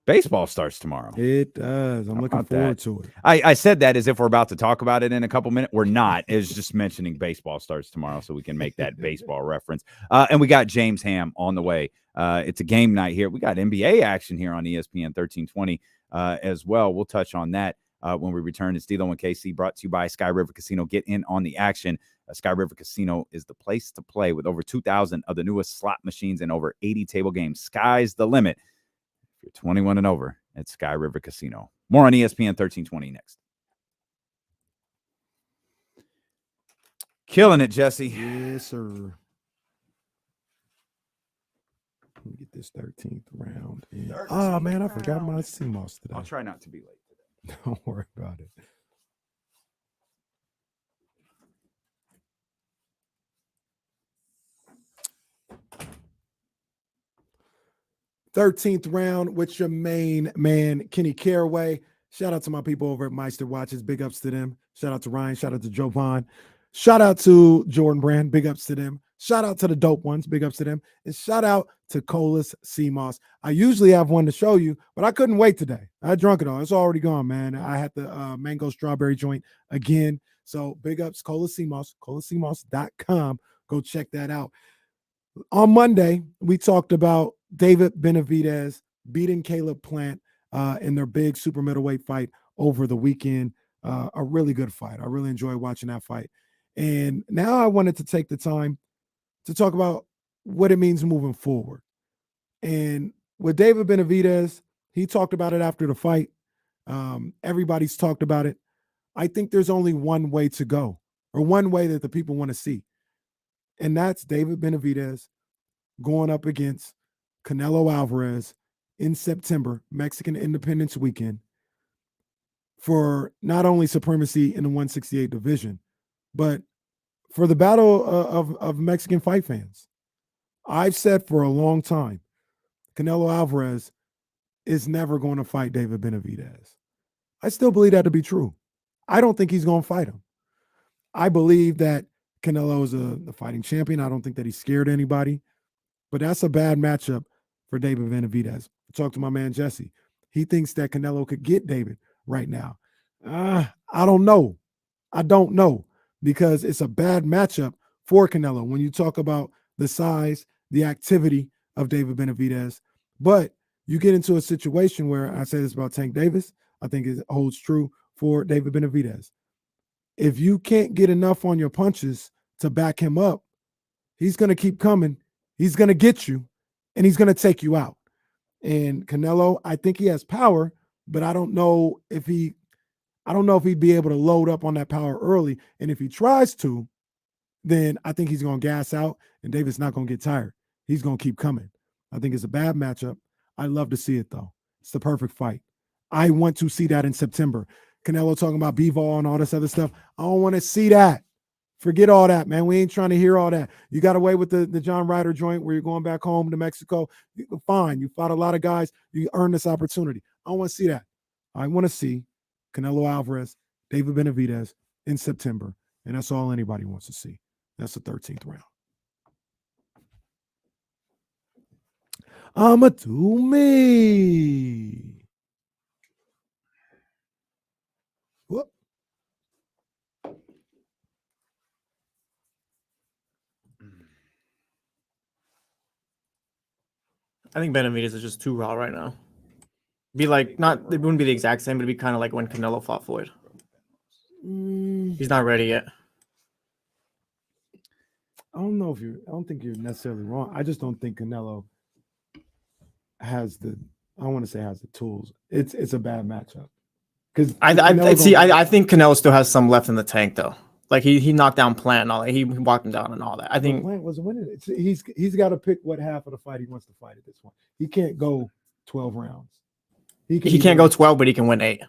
Baseball starts tomorrow. It does. I'm looking forward to it. I said that as if we're about to talk about it in a couple minutes. We're not. It's just mentioning baseball starts tomorrow, so we can make that baseball reference. And we got James Ham on the way. It's a game night here. We got NBA action here on ESPN 1320 as well. We'll touch on that when we return. It's D'Lo and KC, brought to you by Sky River Casino. Get in on the action. Sky River Casino is the place to play with over 2,000 of the newest slot machines and over 80 table games. Sky's the limit. If you're 21 and over, it's Sky River Casino. More on ESPN 1320 next. Killing it, Jesse. Yes, sir. Let me get this 13th round in. Oh, man, I forgot my CMOS today. I'll try not to be late today. Don't worry about it. "13th round" with your main man, Kenny Caraway. Shout out to my people over at Meister Watches. Big ups to them. Shout out to Ryan. Shout out to Jovan. Shout out to Jordan Brand. Big ups to them. Shout out to the dope ones. Big ups to them. And shout out to Colas CMOS. I usually have one to show you, but I couldn't wait today. I drunk it all. It's already gone, man. I had the mango strawberry joint again. So big ups, Colas CMOS, colascmos.com. Go check that out. On Monday, we talked about David Benavidez beating Caleb Plant in their big super middleweight fight over the weekend. A really good fight. I really enjoyed watching that fight. And now I wanted to take the time to talk about what it means moving forward. And with David Benavidez, he talked about it after the fight. Everybody's talked about it. I think there's only one way to go, or one way that the people want to see. And that's David Benavidez going up against Canelo Alvarez in September, Mexican Independence Weekend, for not only supremacy in the 168 division, but for the battle of Mexican fight fans. I've said for a long time, Canelo Alvarez is never going to fight David Benavidez. I still believe that to be true. I don't think he's going to fight him. I believe that Canelo is a fighting champion. I don't think that he's scared of anybody, but that's a bad matchup for David Benavidez. Talk to my man Jesse. He thinks that Canelo could get David right now. I don't know. I don't know, because it's a bad matchup for Canelo when you talk about the size, the activity of David Benavidez. But you get into a situation where, I say this about Tank Davis, I think it holds true for David Benavidez. If you can't get enough on your punches to back him up, he's going to keep coming. He's going to get you, and he's going to take you out. And Canelo, I think he has power, but I don't know if he'd be able to load up on that power early. And if he tries to, then I think he's going to gas out, and David's not going to get tired. He's going to keep coming. I think it's a bad matchup. I love to see it, though. It's the perfect fight. I want to see that in September. Canelo talking about B-Ball and all this other stuff. I don't want to see that. Forget all that, man. We ain't trying to hear all that. You got away with the John Ryder joint where you're going back home to Mexico. Fine. You fought a lot of guys. You earned this opportunity. I don't want to see that. I want to see Canelo Alvarez, David Benavidez in September. And that's all anybody wants to see. That's the 13th round. I'ma do me. Whoop. I think Benavidez is just too raw right now. Be like, it wouldn't be the exact same, but it'd be kind of like when Canelo fought Floyd. He's not ready yet. I don't think you're necessarily wrong. I just don't think Canelo has the tools. It's a bad matchup. Because I think Canelo still has some left in the tank though. Like he knocked down Plant and all that. He walked him down and all that. I think Plant wasn't winning it. He's got to pick what half of the fight he wants to fight at this point. He can't go 12 rounds. He can't go 12, but he can win 8.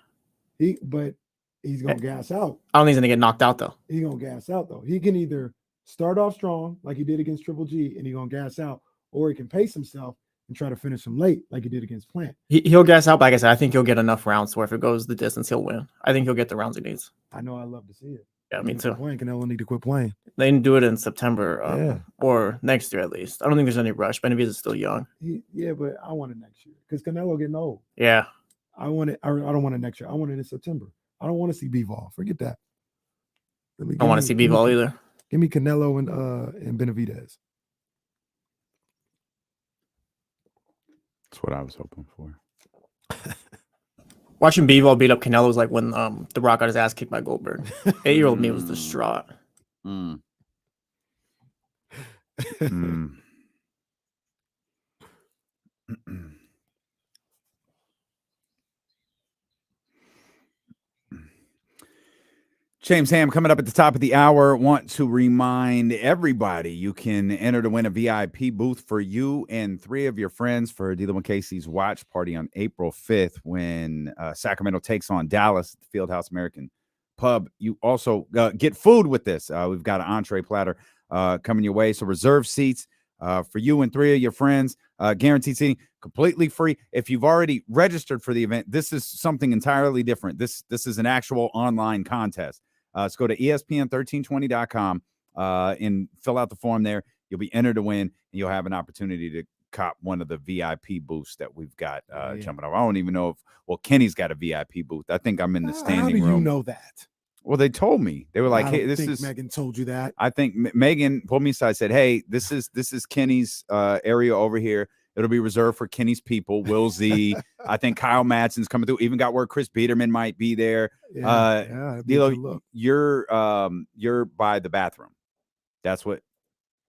But he's gonna gas out. I don't think he's gonna get knocked out though. He's gonna gas out though. He can either start off strong like he did against Triple G, and he's gonna gas out, or he can pace himself and try to finish him late like he did against Plant. He'll gas out, but like I said, I think he'll get enough rounds where if it goes the distance, he'll win. I think he'll get the rounds he needs. I know. I love to see it. Yeah, me too. Canelo need to quit playing. They can do it in September or next year at least. I don't think there's any rush. Benavidez is still young. But I want it next year because Canelo getting old. Yeah. I want it. I don't want it next year. I want it in September. I don't want to see B-Ball. Forget that. I don't want to see B-Ball either. Give me Canelo and Benavidez. That's what I was hoping for. Watching B-Ball beat up Canelo was like when The Rock got his ass kicked by Goldberg. 8-year-old me was distraught. James Ham coming up at the top of the hour. Want to remind everybody you can enter to win a VIP booth for you and 3 of your friends for D'Lo and Casey's watch party on April 5th when Sacramento takes on Dallas at the Fieldhouse American Pub. You also get food with this. We've got an entree platter coming your way. So reserve seats for you and 3 of your friends. Guaranteed seating, completely free. If you've already registered for the event, this is something entirely different. This is an actual online contest. Let's go to ESPN1320.com and fill out the form there. You'll be entered to win, and you'll have an opportunity to cop one of the VIP booths that we've got jumping over. I don't even know if, Kenny's got a VIP booth. I think I'm in the standing room. How do you know that? Well, they told me. They were like, "Hey, this is." Megan told you that. I think Megan pulled me aside, said, "Hey, this is Kenny's area over here. It'll be reserved for Kenny's people. Will Z. I think Kyle Madsen's coming through. Even got where Chris Biederman might be there. D'Lo, you're by the bathroom. That's what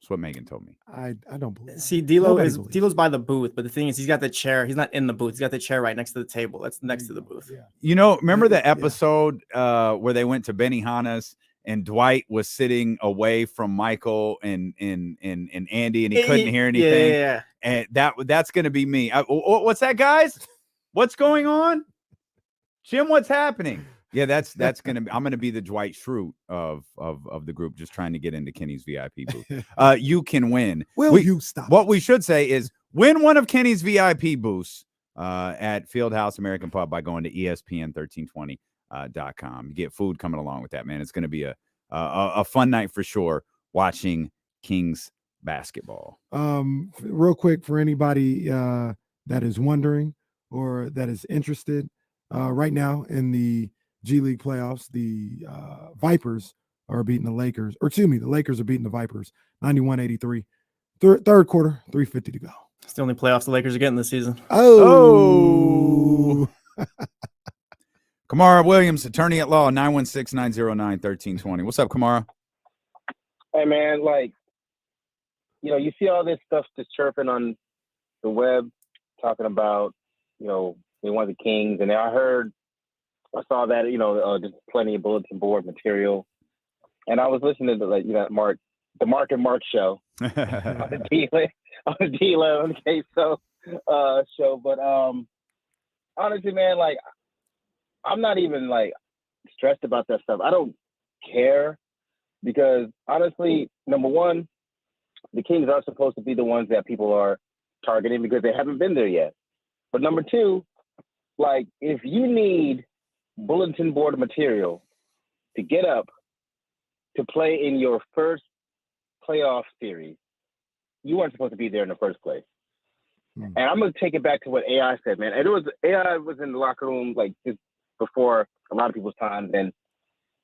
Megan told me. I don't believe. See, D'Lo's by the booth, but the thing is, he's got the chair. He's not in the booth. He's got the chair right next to the table. That's next to the booth. Yeah. You know, remember the episode where they went to Benihana's and Dwight was sitting away from Michael and Andy, and he couldn't hear anything. Yeah. And that's going to be me. What's that, guys? What's going on? Jim, what's happening? Yeah, that's going to be. I'm going to be the Dwight Schrute of the group, just trying to get into Kenny's VIP booth. You can win. You stop? What we should say is win one of Kenny's VIP booths at Fieldhouse American Pub by going to ESPN1320.com. You get food coming along with that, man. It's going to be a fun night for sure. Watching Kings basketball. Real quick for anybody that is wondering or that is interested, right now in the G League playoffs, the Vipers are beating the Lakers, the Lakers are beating the Vipers 91-83. Third quarter, 3:50 to go. It's the only playoffs the Lakers are getting this season. Oh. Kamara Williams, attorney at law, 916-909-1320. What's up, Kamara? Hey, man, you see all this stuff just chirping on the web, talking about, they want the Kings. And I saw that, there's plenty of bulletin board material. And I was listening to, the Marc and Marc show on the D-Lo and Queso show. But honestly, man, I'm not even, stressed about that stuff. I don't care because, honestly, number one, the Kings are supposed to be the ones that people are targeting because they haven't been there yet. But number two, if you need bulletin board material to get up to play in your first playoff series, you weren't supposed to be there in the first place. And I'm going to take it back to what AI said, man. And AI was in the locker room, just before a lot of people's times. And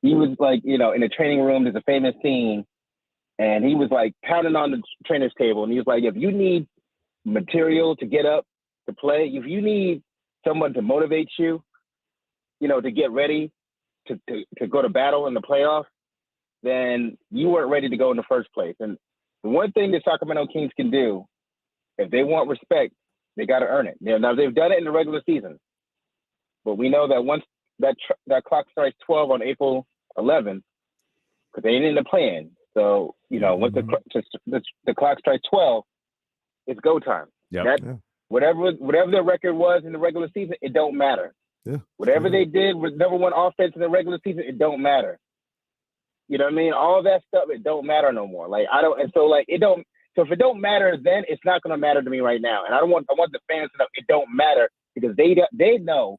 he was in the training room, there's a famous scene. And he was pounding on the trainer's table. And he was like, if you need material to get up to play, if you need someone to motivate you, to get ready to go to battle in the playoffs, then you weren't ready to go in the first place. And the one thing the Sacramento Kings can do, if they want respect, they got to earn it. Now, they've done it in the regular season. But we know that once that clock starts 12 on April 11th because they ain't in the plan. So once the clock strikes 12, it's go time. Yep. Whatever their record was in the regular season, it don't matter. Yeah. Whatever they did with number one offense in the regular season, it don't matter. You know what I mean? All that stuff, it don't matter no more. Like it don't. So if it don't matter, then it's not going to matter to me right now. And I want the fans to know it don't matter because they know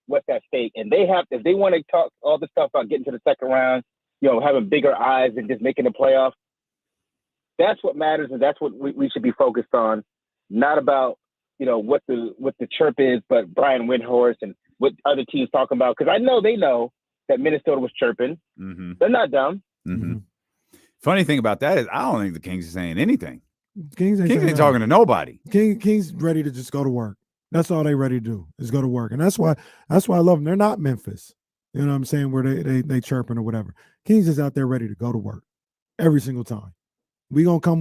what's at stake, and if they want to talk all the stuff about getting to the second round, having bigger eyes and just making the playoffs. That's what matters, and that's what we should be focused on, not about what the chirp is, but Brian Windhorst and what other teams talking about. Because I know they know that Minnesota was chirping. Mm-hmm. They're not dumb. Mm-hmm. Funny thing about that is I don't think the Kings are saying anything. Kings ain't talking to nobody. Kings ready to just go to work. That's all they ready to do is go to work, and that's why I love them. They're not Memphis. You know what I'm saying? Where they chirping or whatever. Kings is out there ready to go to work every single time. We're gonna come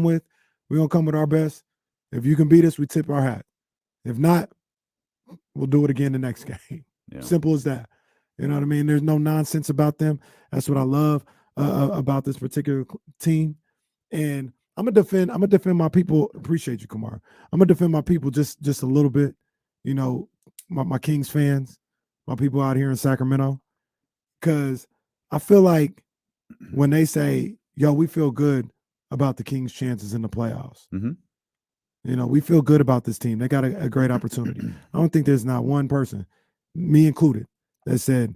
with our best. If you can beat us, we tip our hat. If not, we'll do it again the next game. Yeah. Simple as that. You know what I mean? There's no nonsense about them. That's what I love about this particular team. And I'm gonna defend my people. Appreciate you, Kamar. I'm gonna defend my people just a little bit. My Kings fans, my people out here in Sacramento, because I feel like when they say, "Yo, we feel good about the Kings' chances in the playoffs," we feel good about this team. They got a great opportunity. I don't think there's not one person, me included, that said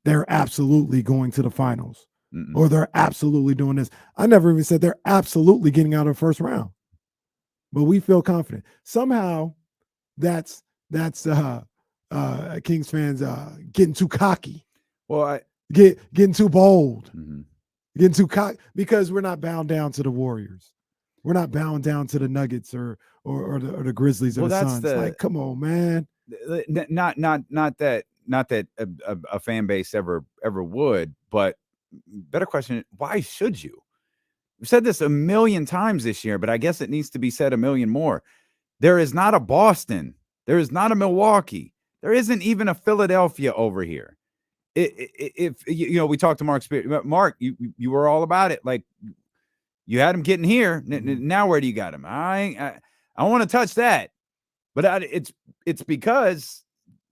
they're absolutely going to the finals. Or they're absolutely doing this. I never even said they're absolutely getting out of the first round. But we feel confident. Somehow that's Kings fans getting too cocky. Well, getting too bold. Getting too cocky because we're not bound down to the Warriors. We're not bound down to the Nuggets or the Grizzlies or the Suns. Like, come on, man. Not that a fan base ever would, but better question, why should you? We've said this a million times this year, but I guess it needs to be said a million more. There is not a Boston. There is not a Milwaukee. There isn't even a Philadelphia over here. If we talked to Marc Spears. Mark, you were all about it. Like, you had him getting here. Now where do you got him? I don't want to touch that. But it's because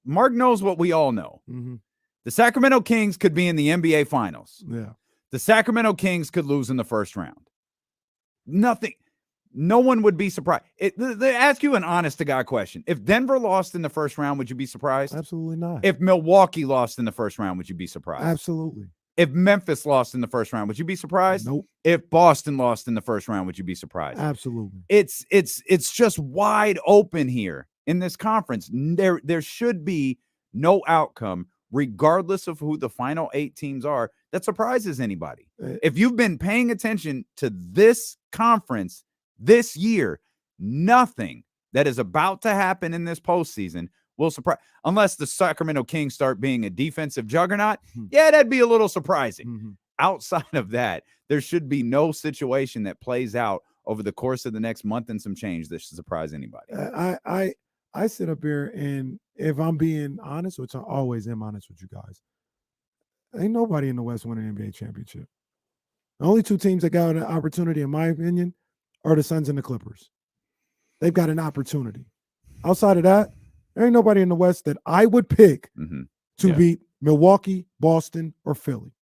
Mark knows what we all know. The Sacramento Kings could be in the NBA Finals. Yeah. The Sacramento Kings could lose in the first round. No one would be surprised. They ask you an honest-to-God question. If Denver lost in the first round, would you be surprised? Absolutely not. If Milwaukee lost in the first round, would you be surprised? Absolutely. If Memphis lost in the first round, would you be surprised? Nope. If Boston lost in the first round, would you be surprised? Absolutely. It's just wide open here in this conference. There should be no outcome, regardless of who the final 8 teams are, that surprises anybody. If you've been paying attention to this conference this year, nothing that is about to happen in this postseason will surprise, unless the Sacramento Kings start being a defensive juggernaut. Yeah, that'd be a little surprising. Outside of that, there should be no situation that plays out over the course of the next month and some change that should surprise anybody. I sit up here, and if I'm being honest, which I always am honest with you guys, ain't nobody in the West winning an NBA championship. The only 2 teams that got an opportunity, in my opinion, are the Suns and the Clippers. They've got an opportunity. Outside of that, there ain't nobody in the West that I would pick to beat Milwaukee, Boston, or Philly.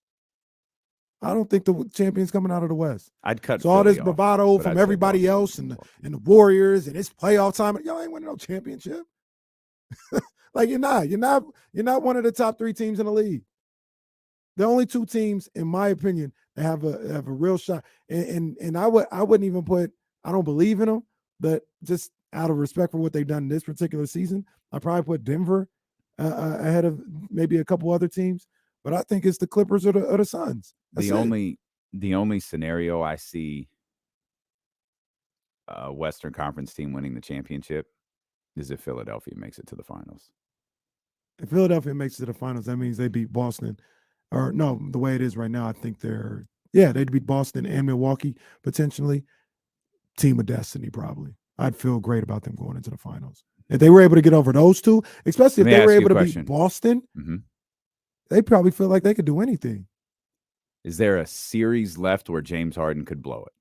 I don't think the champion's coming out of the West. I'd cut so all Philly this bravado off, from everybody else and the Warriors and it's playoff time. Y'all ain't winning no championship. Like you're not one of the top 3 teams in the league. The only 2 teams, in my opinion, that have a real shot. And I wouldn't even put, I don't believe in them, but just out of respect for what they've done in this particular season, I probably put Denver ahead of maybe a couple other teams. But I think it's the Clippers or the Suns. The only scenario I see a Western Conference team winning the championship is if Philadelphia makes it to the finals. If Philadelphia makes it to the finals, that means they beat Boston. Or no, the way it is right now, I think they'd beat Boston and Milwaukee potentially. Team of destiny, probably. I'd feel great about them going into the finals. If they were able to get over those two, especially if Let me they were ask you able a to question. beat Boston, Mhm. they probably feel like they could do anything. Is there a series left where James Harden could blow it?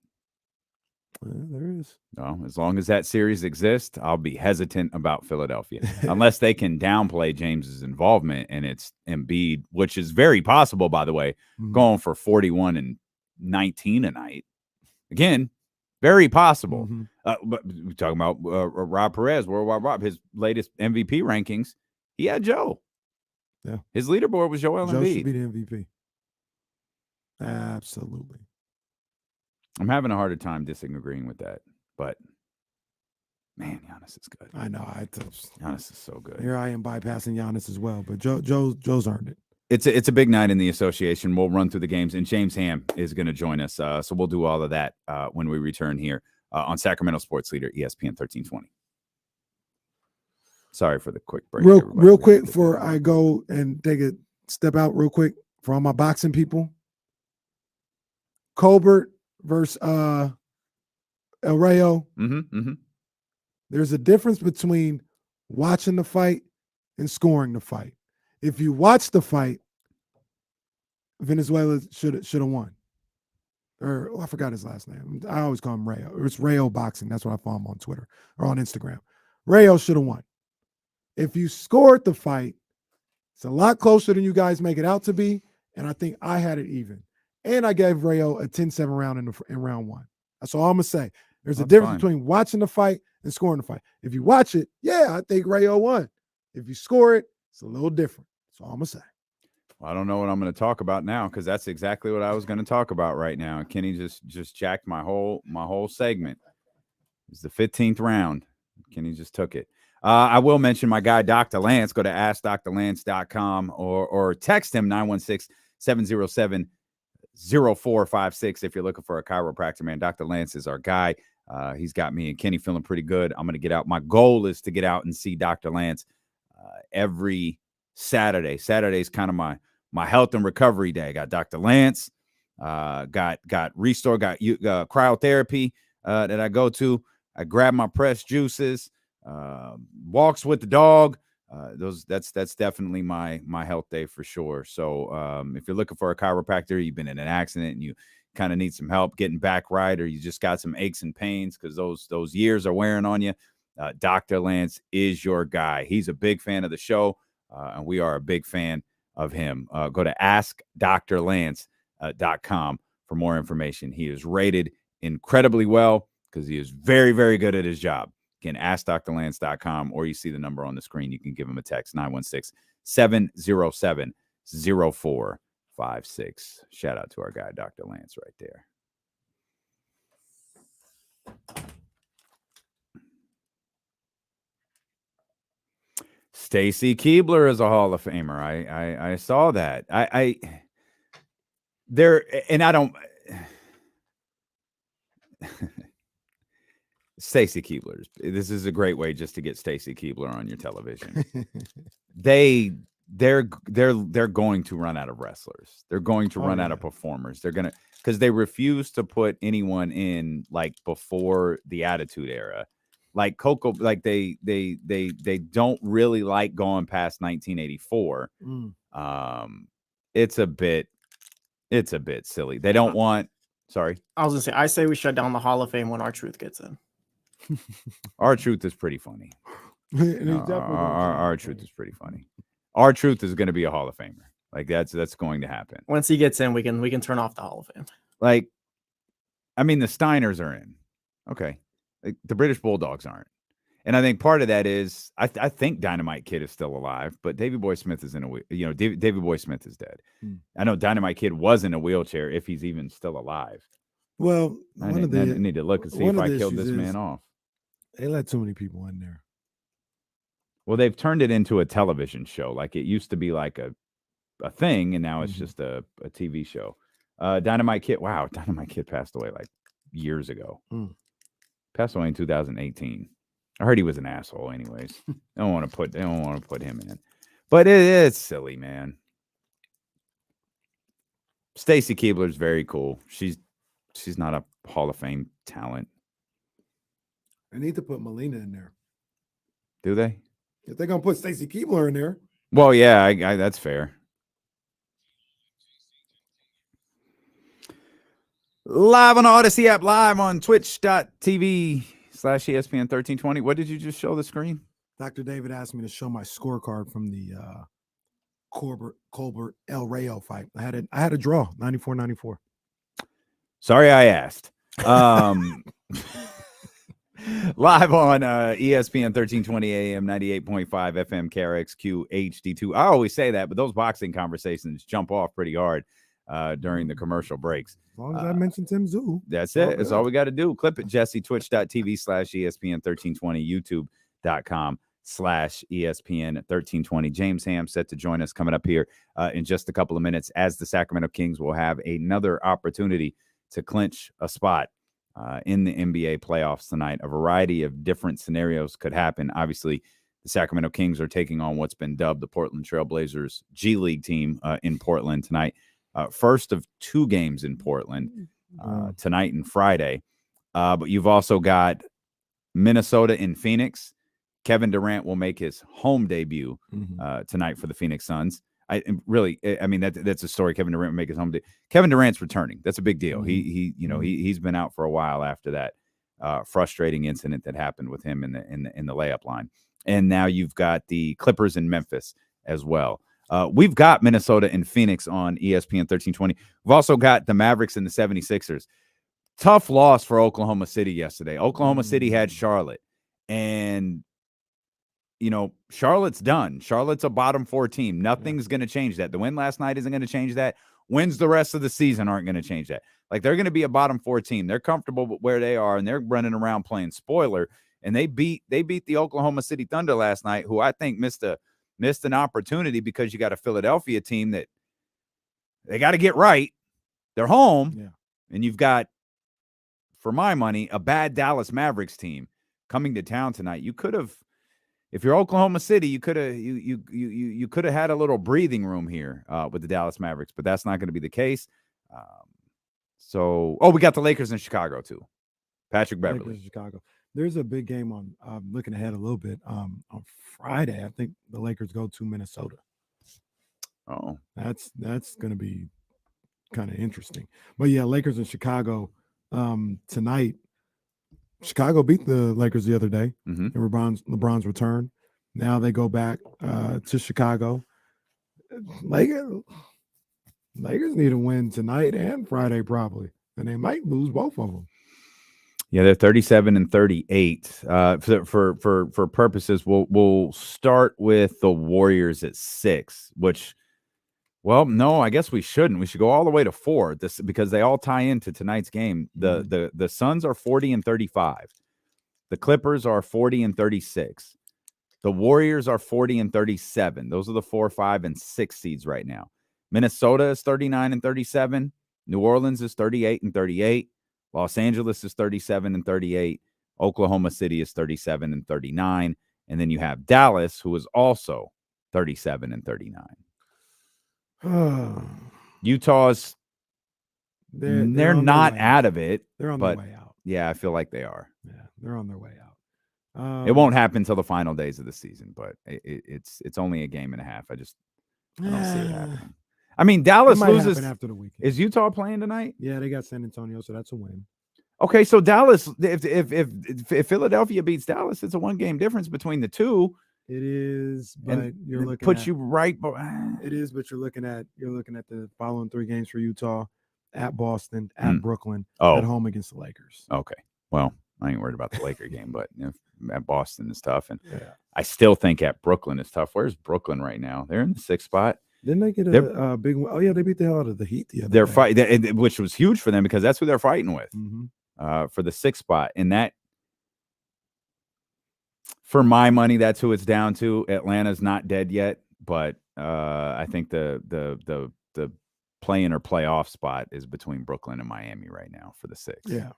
There is. No, as long as that series exists, I'll be hesitant about Philadelphia. Unless they can downplay James's involvement and it's Embiid, which is very possible, by the way, going for 41 and 19 a night. Again, very possible. But we're talking about Rob Perez, Worldwide Rob, his latest MVP rankings. He had Joe. Yeah. His leaderboard was Joel Joe Embiid. should be the MVP. Absolutely. I'm having a harder time disagreeing with that, but man, Giannis is good. I know. Giannis is so good. Here I am bypassing Giannis as well, but Joe's earned it. It's a big night in the association. We'll run through the games, and James Ham is going to join us. So we'll do all of that when we return here on Sacramento Sports Leader, ESPN 1320. Sorry for the quick break. Real quick before I go and take a step out real quick for all my boxing people. Colbert versus El Rayo. There's a difference between watching the fight and scoring the fight. If you watch the fight, Venezuela should have won. Or I forgot his last name. I always call him Rayo. It's Rayo Boxing. That's what I follow him on Twitter or on Instagram. Rayo should have won. If you scored the fight, it's a lot closer than you guys make it out to be, and I think I had it even. And I gave Rayo a 10-7 round in round one. That's all I'm going to say. There's a difference between watching the fight and scoring the fight. If you watch it, yeah, I think Rayo won. If you score it, it's a little different. That's all I'm going to say. Well, I don't know what I'm going to talk about now because that's exactly what I was going to talk about right now. Kenny just jacked my whole segment. It's the 15th round. Kenny just took it. I will mention my guy, Dr. Lance. Go to AskDrLance.com or text him 916-707-0456 if you're looking for a chiropractor, man. Dr. Lance is our guy. He's got me and Kenny feeling pretty good. I'm going to get out. My goal is to get out and see Dr. Lance every Saturday. Saturday's kind of my health and recovery day. Got Dr. Lance, got Restore, got cryotherapy that I go to. I grab my pressed juices, walks with the dog. That's definitely my health day for sure. So if you're looking for a chiropractor, you've been in an accident and you kind of need some help getting back right, or you just got some aches and pains because those years are wearing on you, Dr. Lance is your guy. He's a big fan of the show, and we are a big fan of him. Go to AskDrLance.com for more information. He is rated incredibly well because he is very, very good at his job. Again, AskDrLance.com, or you see the number on the screen. You can give him a text, 916-707-0456. Shout out to our guy, Dr. Lance, right there. Stacy Keibler is a Hall of Famer. I saw that. Stacy Keibler. This is a great way just to get Stacy Keibler on your television. They're going to run out of wrestlers. They're going to run out of performers. They're gonna because they refuse to put anyone in like before the Attitude Era. Like Coco, like they don't really like going past 1984. It's a bit silly. They don't want. Sorry, I was gonna say. I say we shut down the Hall of Fame when R-Truth gets in. R-Truth is pretty funny. R-Truth is pretty funny. R-Truth is going to be a Hall of Famer. Like that's going to happen. Once he gets in, we can turn off the Hall of Fame. Like, I mean, the Steiners are in. Okay. Like, the British Bulldogs aren't. And I think part of that is I think Dynamite Kid is still alive, but Davey Boy Smith is Davey Boy Smith is dead. I know Dynamite Kid was in a wheelchair if he's even still alive. Well, I need to look and see if I killed this man off. They let too many people in there. Well, they've turned it into a television show. Like it used to be like a thing, and now it's just a TV show. Dynamite Kid. Wow, Dynamite Kid passed away like years ago. Passed away in 2018. I heard he was an asshole. Anyways, they don't want to put him in. But it's silly, man. Stacy Keibler is very cool. She's not a Hall of Fame talent. I need to put Melina in there. Do they? If they're gonna put Stacey Keebler in there. Well, yeah, I that's fair. Live on the Odyssey app, live on twitch.tv/ESPN 1320. What did you just show the screen? Dr. David asked me to show my scorecard from the Colbert El Rayo fight. I had a draw, 94-94. Sorry I asked. Live on ESPN 1320 AM, 98.5 FM, KRXQ HD2. I always say that, but those boxing conversations jump off pretty hard during the commercial breaks. As long as I mentioned Tim Zoo. That's it. That's all we got to do. Clip it, Jesse. Twitch.tv/ESPN 1320, YouTube.com/ESPN 1320. James Ham set to join us coming up here in just a couple of minutes as the Sacramento Kings will have another opportunity to clinch a spot in the NBA playoffs tonight. A variety of different scenarios could happen. Obviously, the Sacramento Kings are taking on what's been dubbed the Portland Trailblazers G League team in Portland tonight. First of 2 games in Portland tonight and Friday. But you've also got Minnesota and Phoenix. Kevin Durant will make his home debut tonight for the Phoenix Suns. That's a story. Kevin Durant will make his home debut. Kevin Durant's returning. That's a big deal. He's been out for a while after that frustrating incident that happened with him in the layup line. And now you've got the Clippers in Memphis as well. We've got Minnesota and Phoenix on ESPN 1320. We've also got the Mavericks and the 76ers. Tough loss for Oklahoma City yesterday. Oklahoma City had Charlotte, and Charlotte's done. Charlotte's a bottom 4 team. Nothing's going to change that. The win last night isn't going to change that. Wins the rest of the season aren't going to change that. Like, they're going to be a bottom 4 team. They're comfortable with where they are, and they're running around playing spoiler. And they beat the Oklahoma City Thunder last night, who I think missed an opportunity because you got a Philadelphia team that they got to get right. They're home, and you've got, for my money, a bad Dallas Mavericks team coming to town tonight. You could have. If you're Oklahoma City, you could have had a little breathing room here with the Dallas Mavericks, but that's not going to be the case. We got the Lakers in Chicago too. Patrick Beverley. Lakers, Chicago. There's a big game on. Looking ahead a little bit on Friday. I think the Lakers go to Minnesota. Oh, that's going to be kind of interesting. But yeah, Lakers in Chicago tonight. Chicago beat the Lakers the other day in LeBron's return. Now they go back to Chicago. Lakers need a win tonight and Friday probably, and they might lose both of them. Yeah, they're 37-38. For purposes, we'll start with the Warriors at 6, which. Well, no, I guess we shouldn't. We should go all the way to 4 because they all tie into tonight's game. The Suns are 40-35. The Clippers are 40-36. The Warriors are 40-37. Those are the 4, 5, and 6 seeds right now. Minnesota is 39-37. New Orleans is 38-38. Los Angeles is 37-38. Oklahoma City is 37-39. And then you have Dallas, who is also 37-39. Utah's they're not out of it. They're on their way out. Yeah, I feel like they are. Yeah, they're on their way out. It won't happen until the final days of the season, but it's only a game and a half. I don't see it happening. I mean, Dallas loses after the weekend. Is Utah playing tonight? Yeah, they got San Antonio, so that's a win. Okay, so Dallas, if Philadelphia beats Dallas, it's a 1-game difference between the two. It is, but you're looking puts you right. It is, but you're looking at the following 3 games for Utah: at Boston, at Brooklyn, at home against the Lakers. Okay, well, I ain't worried about the Laker game, but at Boston is tough, and I still think at Brooklyn is tough. Where's Brooklyn right now? They're in the 6th spot. Didn't they get a big one? Oh yeah, they beat the hell out of the Heat the other They're day. fighting, which was huge for them because that's who they're fighting with for the 6th spot, and that. For my money, that's who it's down to. Atlanta's not dead yet, but I think the play-in or playoff spot is between Brooklyn and Miami right now for the 6th. Yeah.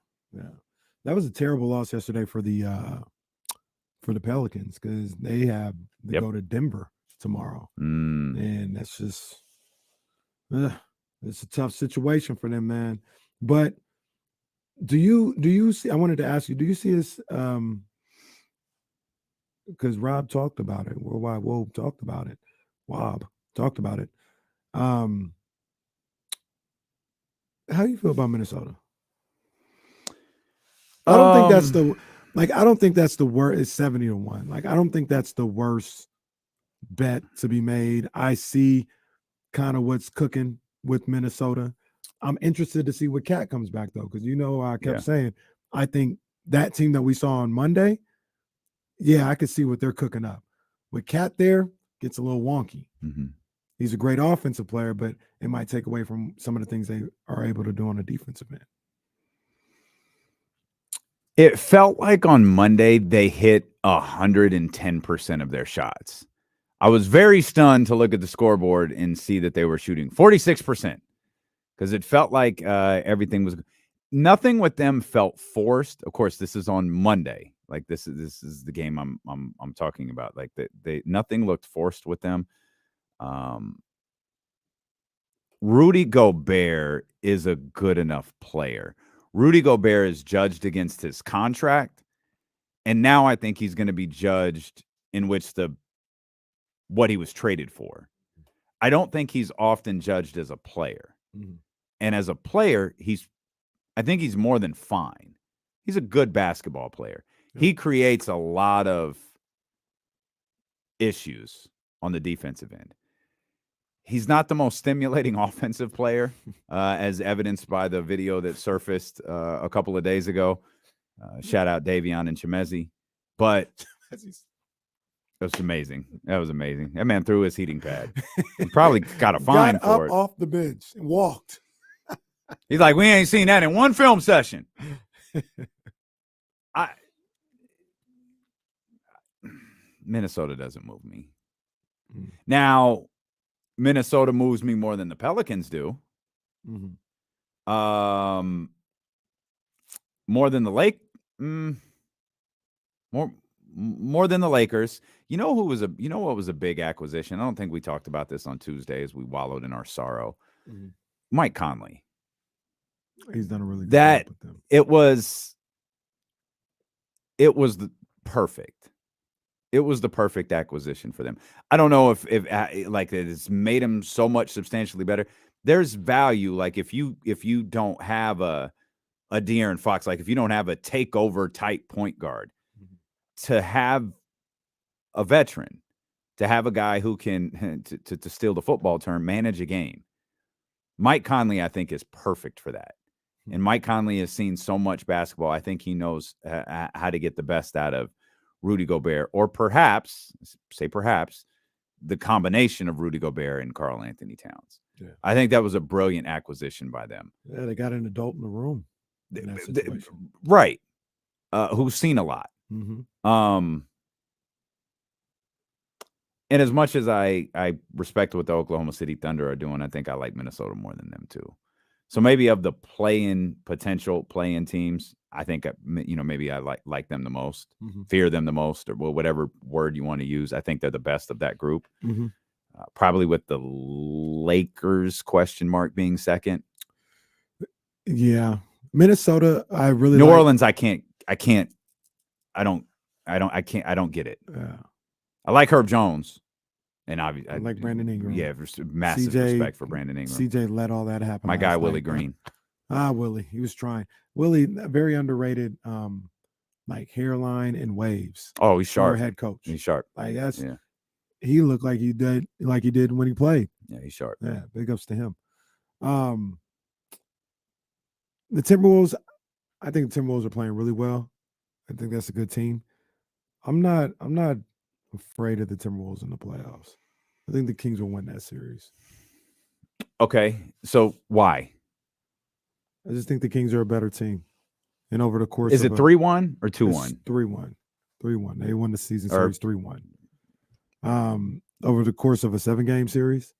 That was a terrible loss yesterday for the Pelicans because they have to go to Denver tomorrow, and that's just it's a tough situation for them, man. But do you see? I wanted to ask you, do you see us? because Rob talked about it. Worldwide Wob talked about it. Wob talked about it. How do you feel about Minnesota? I don't think that's I don't think that's the worst. It's 70-1. Like, I don't think that's the worst bet to be made. I see kind of what's cooking with Minnesota. I'm interested to see what Cat comes back, though, because I kept saying, I think that team that we saw on Monday, I could see what they're cooking up. With Cat there, gets a little wonky. Mm-hmm. He's a great offensive player, but it might take away from some of the things they are able to do on the defensive end. It felt like on Monday they hit 110% of their shots. I was very stunned to look at the scoreboard and see that they were shooting 46%, because it felt like everything was – nothing with them felt forced. Of course, this is on Monday. Like, this is the game I'm talking about. Like, they nothing looked forced with them. Rudy Gobert is a good enough player. Rudy Gobert is judged against his contract, and now I think he's going to be judged in which what he was traded for. I don't think he's often judged as a player. Mm-hmm. And as a player, I think he's more than fine. He's a good basketball player. Yeah. He creates a lot of issues on the defensive end. He's not the most stimulating offensive player, as evidenced by the video that surfaced a couple of days ago. Shout out Davion and Chemezi. But it was amazing. That was amazing. That man threw his heating pad. He probably got a fine for it. Off the bench and walked. He's like, we ain't seen that in one film session. Minnesota doesn't move me. Now, Minnesota moves me more than the Pelicans do. Mm-hmm. More than the more than the Lakers. What was a big acquisition? I don't think we talked about this on Tuesday as we wallowed in our sorrow. Mm-hmm. Mike Conley. He's done a really good job with them. It was perfect. It was the perfect acquisition for them. I don't know if it's made him so much substantially better. There's value. Like, if you don't have a De'Aaron Fox, like if you don't have a takeover type point guard, to have a veteran, to have a guy who can, to steal the football term, manage a game. Mike Conley, I think, is perfect for that. And Mike Conley has seen so much basketball. I think he knows how to get the best out of Rudy Gobert, or perhaps the combination of Rudy Gobert and Karl Anthony Towns. Yeah. I think that was a brilliant acquisition by them. Yeah, they got an adult in the room. Right. Who's seen a lot. Mm-hmm. And as much as I respect what the Oklahoma City Thunder are doing, I think I like Minnesota more than them too. So maybe of the potential play-in teams, I think maybe I like them the most, fear them the most, or whatever word you want to use. I think they're the best of that group. Mm-hmm. Probably with the Lakers question mark being second. Yeah, Minnesota. I really New Orleans. I don't get it. Yeah. I like Herb Jones, and I like Brandon Ingram. Yeah, massive respect for Brandon Ingram. CJ let all that happen. My guy Willie Green. Willie, he was trying. Willie, very underrated. Like hairline and waves. Oh, he's sharp. Head coach. He's sharp. Like that's. Yeah. He looked like he did when he played. Yeah, he's sharp. Yeah, big ups to him. The Timberwolves. I think the Timberwolves are playing really well. I think that's a good team. I'm not afraid of the Timberwolves in the playoffs. I think the Kings will win that series. Okay, so why? I just think the Kings are a better team. And over the course is it 3-1 or 2-1? 3-1. 3-1. They won the season series 3-1. Over the course of a 7-game series,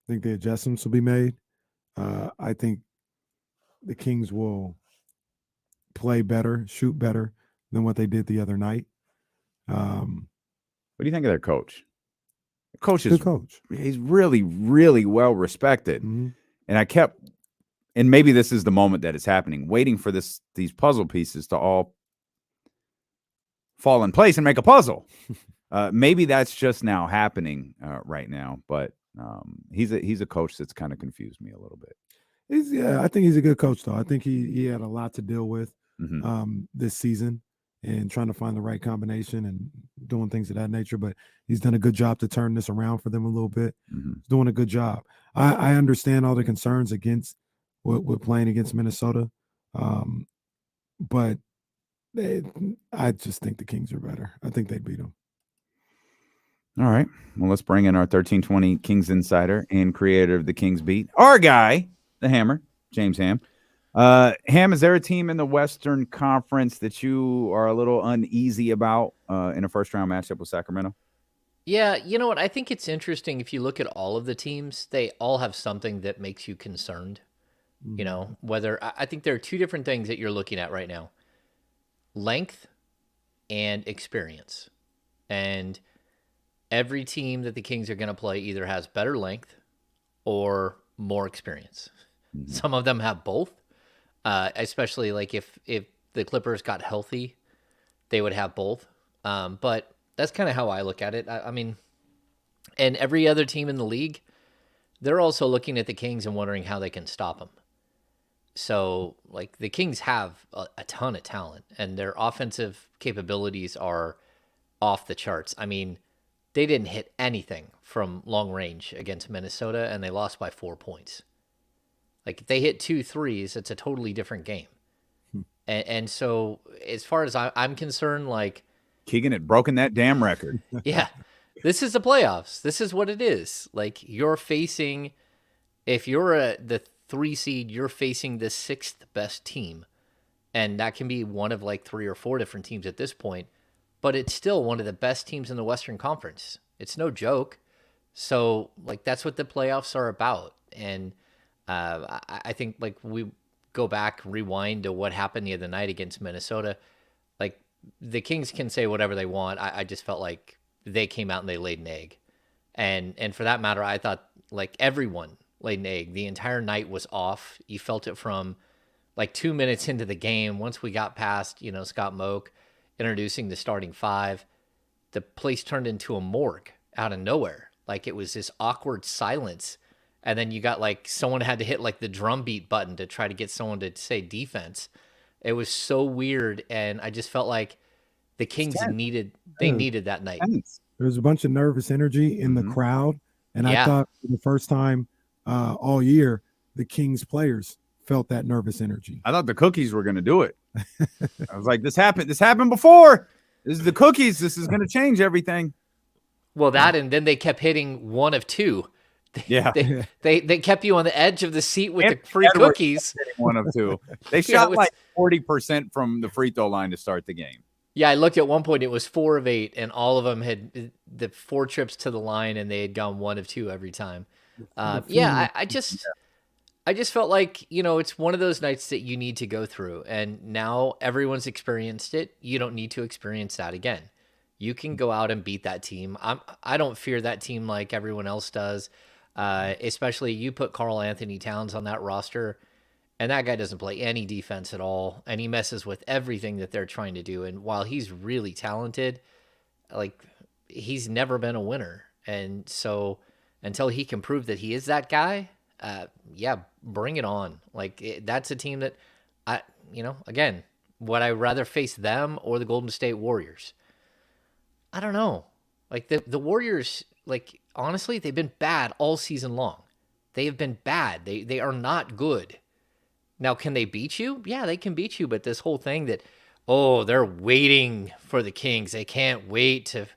I think the adjustments will be made. I think the Kings will play better, shoot better than what they did the other night. What do you think of their coach? The coach is good coach. He's really, really well respected. Mm-hmm. And and maybe this is the moment that it's happening, waiting for these puzzle pieces to all fall in place and make a puzzle. Maybe that's just now happening right now, but he's a coach that's kind of confused me a little bit. I think he's a good coach, though. I think he had a lot to deal with this season and trying to find the right combination and doing things of that nature. But he's done a good job to turn this around for them a little bit. He's doing a good job. I understand all the concerns against with playing against Minnesota, but I just think the Kings are better. I think they beat them. All right. Well, let's bring in our 1320 Kings insider and creator of the Kings Beat, our guy, the Hammer, James Ham. Ham, is there a team in the Western Conference that you are a little uneasy about in a first-round matchup with Sacramento? Yeah, you know what? I think it's interesting if you look at all of the teams, they all have something that makes you concerned. You know, whether I think there are two different things that you're looking at right now. Length and experience. And every team that the Kings are going to play either has better length or more experience. Some of them have both, especially like if the Clippers got healthy, they would have both. But that's kind of how I look at it. I mean, and every other team in the league, they're also looking at the Kings and wondering how they can stop them. So, like, the Kings have a ton of talent, and their offensive capabilities are off the charts. I mean, they didn't hit anything from long range against Minnesota, and they lost by 4 points. Like, if they hit 2 threes, it's a totally different game. And so, as far as I'm concerned, like... Keegan had broken that damn record. Yeah. This is the playoffs. This is what it is. Like, you're facing... If you're the 3 seed, you're facing the 6th best team. And that can be one of, like, 3 or 4 different teams at this point. But it's still one of the best teams in the Western Conference. It's no joke. So, like, that's what the playoffs are about. And I think, like, we go back, rewind to what happened the other night against Minnesota. Like, the Kings can say whatever they want. I just felt like they came out and they laid an egg. And for that matter, I thought, like, everyone laid an egg. The entire night was off. You felt it from, like, 2 minutes into the game. Once we got past, you know, Scott Moak introducing the starting 5, the place turned into a morgue out of nowhere. Like, it was this awkward silence. And then you got, like, someone had to hit, like, the drum beat button to try to get someone to say defense. It was so weird. And I just felt like the Kings needed that night. There was a bunch of nervous energy in the crowd. And I thought for the first time all year, the Kings players felt that nervous energy. I thought the cookies were going to do it. I was like, this happened before. This is the cookies. This is going to change everything. Well, that, and then they kept hitting 1 of 2. Yeah. They kept you on the edge of the seat with the free cookies. 1 of 2. They shot like 40% from the free throw line to start the game. Yeah, I looked at one point, it was 4 of 8, and all of them had the 4 trips to the line, and they had gone 1 of 2 every time. I just felt like, you know, it's one of those nights that you need to go through, and now everyone's experienced it. You don't need to experience that again. You can go out and beat that team. I don't fear that team like everyone else does, especially you put Karl Anthony Towns on that roster, and that guy doesn't play any defense at all, and he messes with everything that they're trying to do. And while he's really talented, like, he's never been a winner. And so until he can prove that he is that guy, bring it on. Like, that's a team that again, would I rather face them or the Golden State Warriors? I don't know. Like, the Warriors, like, honestly, they've been bad all season long. They have been bad. They are not good. Now, can they beat you? Yeah, they can beat you. But this whole thing that, they're waiting for the Kings. They can't wait to,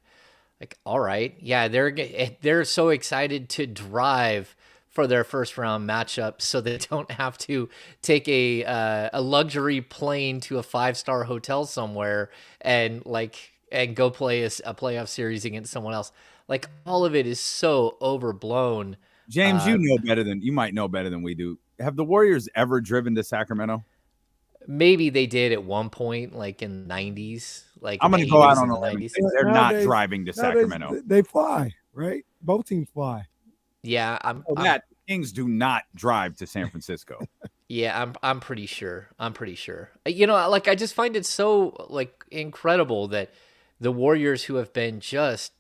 like, all right. Yeah, they're so excited to drive for their first round matchup so they don't have to take a luxury plane to a 5-star hotel somewhere and go play a playoff series against someone else. Like, all of it is so overblown. James, you might know better than we do. Have the Warriors ever driven to Sacramento? Maybe they did at one point, like in the 90s. Like, I'm going to go out on a limb. They're not driving to Sacramento. They fly, right? Both teams fly. Yeah, the Kings do not drive to San Francisco. Yeah, I'm pretty sure. You know, like, I just find it so, like, incredible that the Warriors, who have been just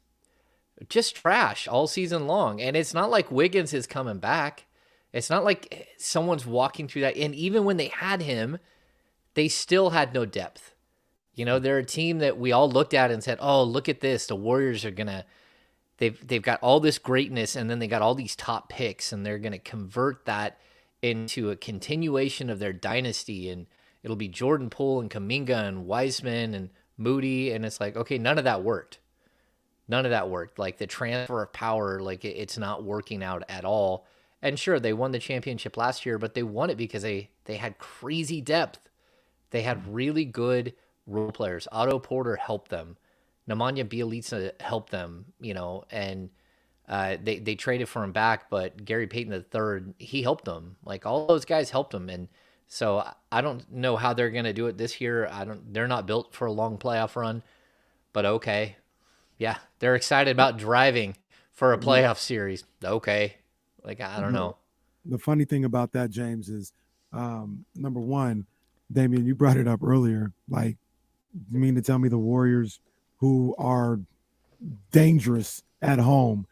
trash all season long. And it's not like Wiggins is coming back. It's not like someone's walking through that. And even when they had him, they still had no depth. You know, they're a team that we all looked at and said, oh, look at this. The Warriors are going to, they've got all this greatness, and then they got all these top picks, and they're going to convert that into a continuation of their dynasty. And it'll be Jordan Poole and Kuminga and Wiseman and Moody. And it's like, okay, none of that worked. None of that worked. Like the transfer of power, like it's not working out at all. And sure, they won the championship last year, but they won it because they had crazy depth. They had really good role players. Otto Porter helped them. Nemanja Bjelica helped them, you know, and they traded for him back, but Gary Payton III, he helped them. Like all those guys helped them. And so I don't know how they're going to do it this year. They're not built for a long playoff run, but okay. Yeah, they're excited about driving for a playoff series. Okay. Like, I don't know. The funny thing about that, James, is number one, Damian, you brought it up earlier. Like, you mean to tell me the Warriors, who are dangerous at home,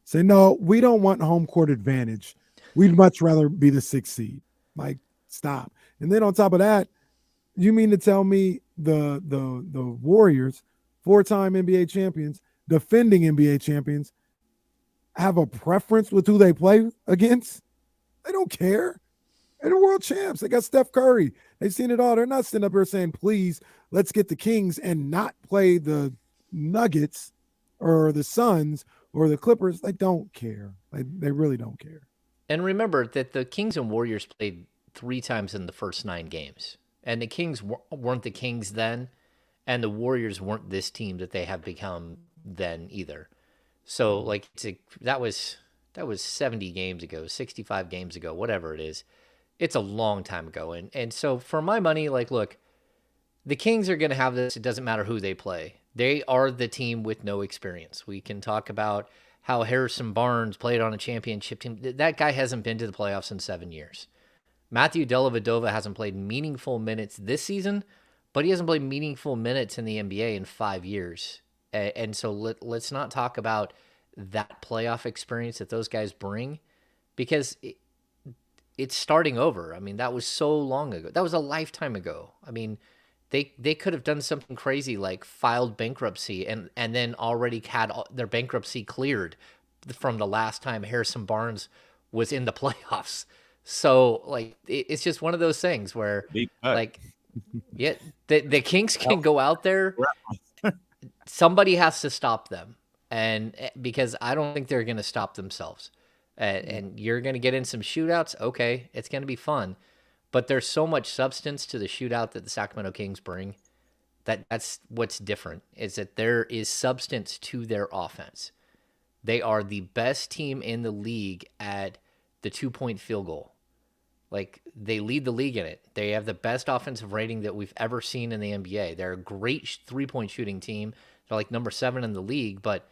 say, no, we don't want home court advantage. We'd much rather be the 6th seed. Like, stop. And then on top of that, you mean to tell me the Warriors, 4-time NBA champions, defending NBA champions, have a preference with who they play against? They don't care. They're the world champs. They got Steph Curry. They've seen it all. They're not sitting up here saying, please, let's get the Kings and not play the Nuggets or the Suns or the Clippers. They don't care. They really don't care. And remember that the Kings and Warriors played 3 times in the first 9 games. And the Kings weren't the Kings then, and the Warriors weren't this team that they have become then either. So, like, that was 70 games ago, 65 games ago, whatever it is. It's a long time ago. And so, for my money, like, look, the Kings are going to have this. It doesn't matter who they play. They are the team with no experience. We can talk about how Harrison Barnes played on a championship team. That guy hasn't been to the playoffs in 7 years. Matthew Dellavedova hasn't played meaningful minutes this season, but he hasn't played meaningful minutes in the NBA in 5 years. And so let's not talk about that playoff experience that those guys bring, because it's starting over. I mean, that was so long ago. That was a lifetime ago. I mean, they could have done something crazy like filed bankruptcy and then already had their bankruptcy cleared from the last time Harrison Barnes was in the playoffs. So, like, it's just one of those things where, like, yeah, the Kings can go out there. Somebody has to stop them, and because I don't think they're going to stop themselves. And you're going to get in some shootouts. Okay, it's going to be fun. But there's so much substance to the shootout that the Sacramento Kings bring that's what's different, is that there is substance to their offense. They are the best team in the league at the 2-point field goal. Like, they lead the league in it. They have the best offensive rating that we've ever seen in the NBA. They're a great 3-point shooting team. They're like number 7 in the league, but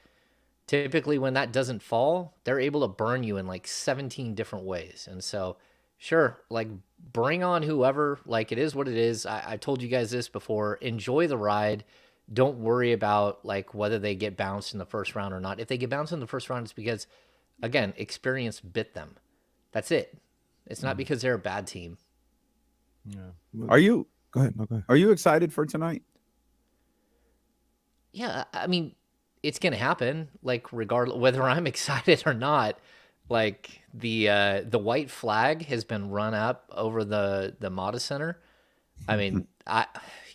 typically when that doesn't fall, they're able to burn you in like 17 different ways. And so, sure, like, bring on whoever. Like, it is what it is. I told you guys this before. Enjoy the ride. Don't worry about, like, whether they get bounced in the first round or not. If they get bounced in the first round, it's because, again, experience bit them. That's it. It's not because they're a bad team. Yeah. Are you? Go ahead. No, go ahead. Are you excited for tonight? Yeah, I mean, it's going to happen, like, regardless whether I'm excited or not. Like, the white flag has been run up over the Mata Center. I mean,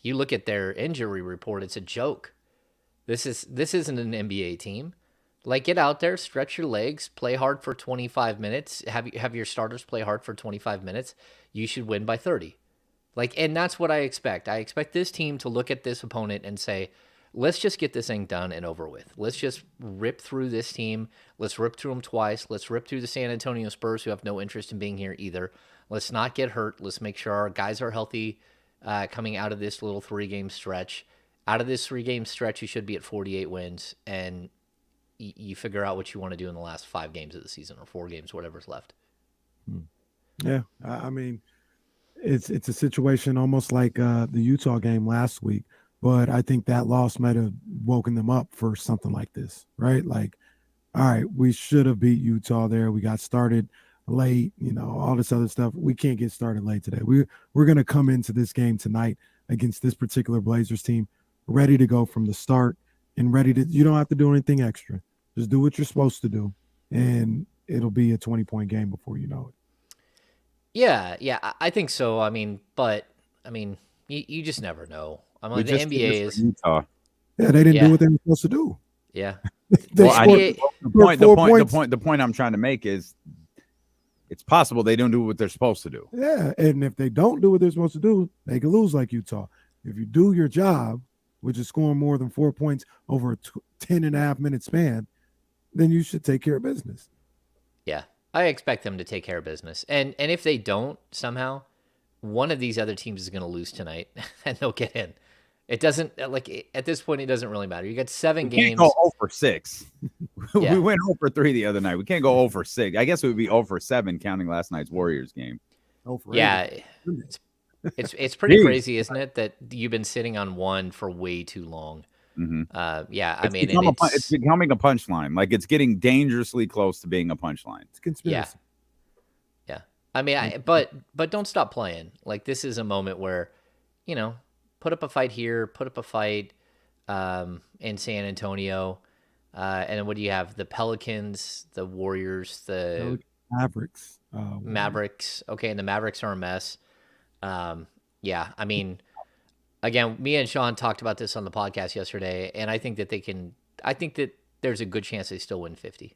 you look at their injury report, it's a joke. This isn't an NBA team. Like, get out there, stretch your legs, play hard for 25 minutes. Have your starters play hard for 25 minutes. You should win by 30. Like, and that's what I expect. I expect this team to look at this opponent and say, let's just get this thing done and over with. Let's just rip through this team. Let's rip through them twice. Let's rip through the San Antonio Spurs, who have no interest in being here either. Let's not get hurt. Let's make sure our guys are healthy coming out of this little 3-game stretch. Out of this 3-game stretch, you should be at 48 wins, and you figure out what you want to do in the last 5 games of the season, or 4 games, whatever's left. Yeah, I mean, it's a situation almost like the Utah game last week. but I think that loss might have woken them up for something like this, right? Like, all right, we should have beat Utah there. We got started late, all this other stuff. We can't get started late today. We're going to come into this game tonight against this particular Blazers team ready to go from the start and ready to, you don't have to do anything extra. Just do what you're supposed to do, and it'll be a 20-point game before you know it. Yeah, I think so. You just never know. The NBA is Utah. Yeah, they didn't do what they were supposed to do. Yeah. The point I'm trying to make is it's possible they don't do what they're supposed to do. Yeah, and if they don't do what they're supposed to do, they can lose like Utah. If you do your job, which is scoring more than 4 points over a 10.5-minute span, then you should take care of business. Yeah, I expect them to take care of business. And if they don't somehow, one of these other teams is going to lose tonight, and they'll get in. It doesn't, at this point, it doesn't really matter. You got 7 games. Can't go 0 for 6. Yeah. We went 0 for 3 the other night. We can't go 0 for 6. I guess it would be 0 for 7 counting last night's Warriors game. 0 for 8. Yeah, it's pretty crazy, isn't it, that you've been sitting on one for way too long. Mm-hmm. It's becoming a punchline. Like, it's getting dangerously close to being a punchline. It's conspiracy. Yeah. But don't stop playing. Like, this is a moment where, put up a fight here, put up a fight in San Antonio. And then what do you have? The Pelicans, the Warriors, the Mavericks. Mavericks. Okay, and the Mavericks are a mess. Again, me and Sean talked about this on the podcast yesterday, and I think that there's a good chance they still win 50.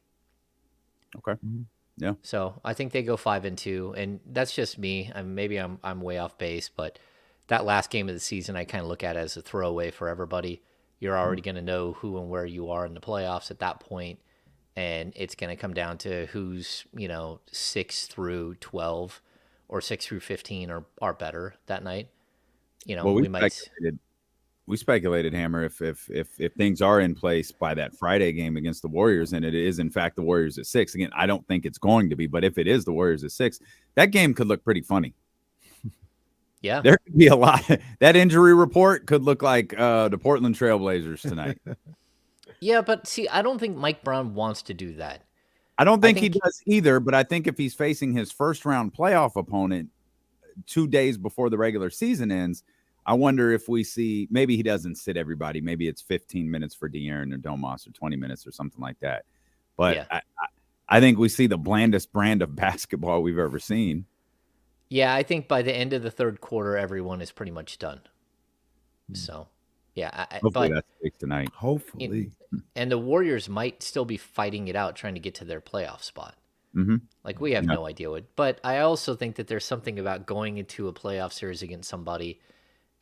Okay. Mm-hmm. Yeah. So I think they go 5-2, and that's just me. Maybe I'm way off base, but that last game of the season I kind of look at as a throwaway for everybody. You're already going to know who and where you are in the playoffs at that point, and it's going to come down to who's 6 through 12 or 6 through 15 are better that night. We speculated, Hammer, if things are in place by that Friday game against the Warriors, and it is in fact the Warriors at 6. Again, I don't think it's going to be, but if it is the Warriors at 6, that game could look pretty funny. Yeah, there could be a lot. That injury report could look like the Portland Trailblazers tonight. Yeah, but see, I don't think Mike Brown wants to do that. I don't think he does either, but I think if he's facing his first round playoff opponent 2 days before the regular season ends, I wonder if we see, maybe he doesn't sit everybody. Maybe it's 15 minutes for De'Aaron or Domas or 20 minutes or something like that. But yeah. I think we see the blandest brand of basketball we've ever seen. Yeah, I think by the end of the third quarter, everyone is pretty much done. So, yeah. Hopefully that's the case tonight. Hopefully. And the Warriors might still be fighting it out, trying to get to their playoff spot. Mm-hmm. Like, we have no idea what. But I also think that there's something about going into a playoff series against somebody.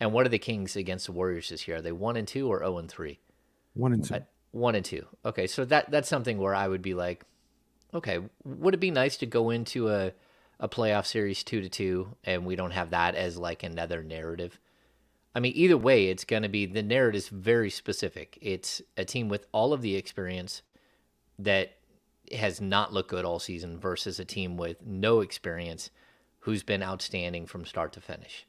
And what are the Kings against the Warriors this year? Are they 1-2 or 0-3? 1-2. 1-2. Okay, so that's something where I would be like, okay, would it be nice to go into a playoff series 2-2 and we don't have that as like another narrative? I mean, either way, it's going to be, the narrative is very specific. It's a team with all of the experience that has not looked good all season versus a team with no experience who's been outstanding from start to finish.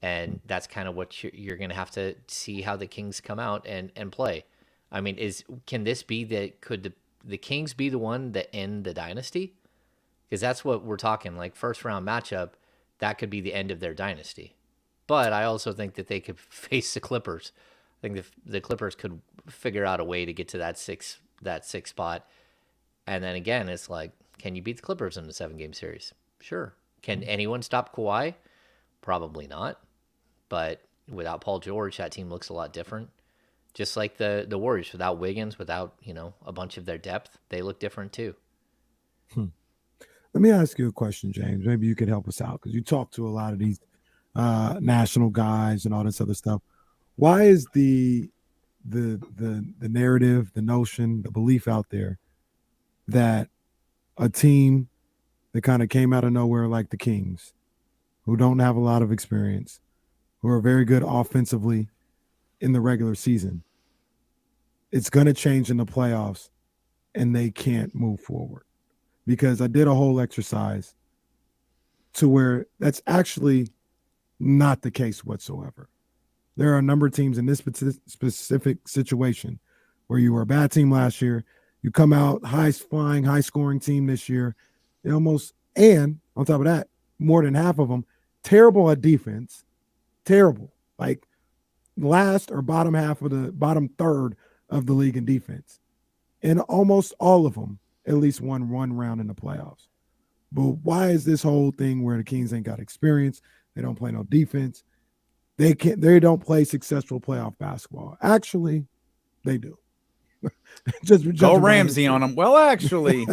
And that's kind of what you're going to have to see how the Kings come out and play. I mean, could the Kings be the one that end the dynasty? Because that's what we're talking, like first round matchup, that could be the end of their dynasty. But I also think that they could face the Clippers. I think the Clippers could figure out a way to get to that six spot. And then again, it's like, can you beat the Clippers in the 7-game series? Sure. Can anyone stop Kawhi? Probably not. But without Paul George, that team looks a lot different. Just like the Warriors, without Wiggins, without a bunch of their depth, they look different too. Let me ask you a question, James. Maybe you could help us out because you talk to a lot of these national guys and all this other stuff. Why is the narrative, the notion, the belief out there that a team that kind of came out of nowhere like the Kings, who don't have a lot of experience, who are very good offensively in the regular season, it's going to change in the playoffs and they can't move forward? Because I did a whole exercise to where that's actually not the case whatsoever. There are a number of teams in this specific situation where you were a bad team last year. You come out high-flying, high-scoring team this year. And on top of that, more than half of them, terrible at defense. Terrible. Like last or bottom third of the league in defense. And almost all of them at least won one round in the playoffs. But why is this whole thing where the Kings ain't got experience? They don't play no defense. They don't play successful playoff basketball. Actually, they do. Go Ramsey on them. Well, actually,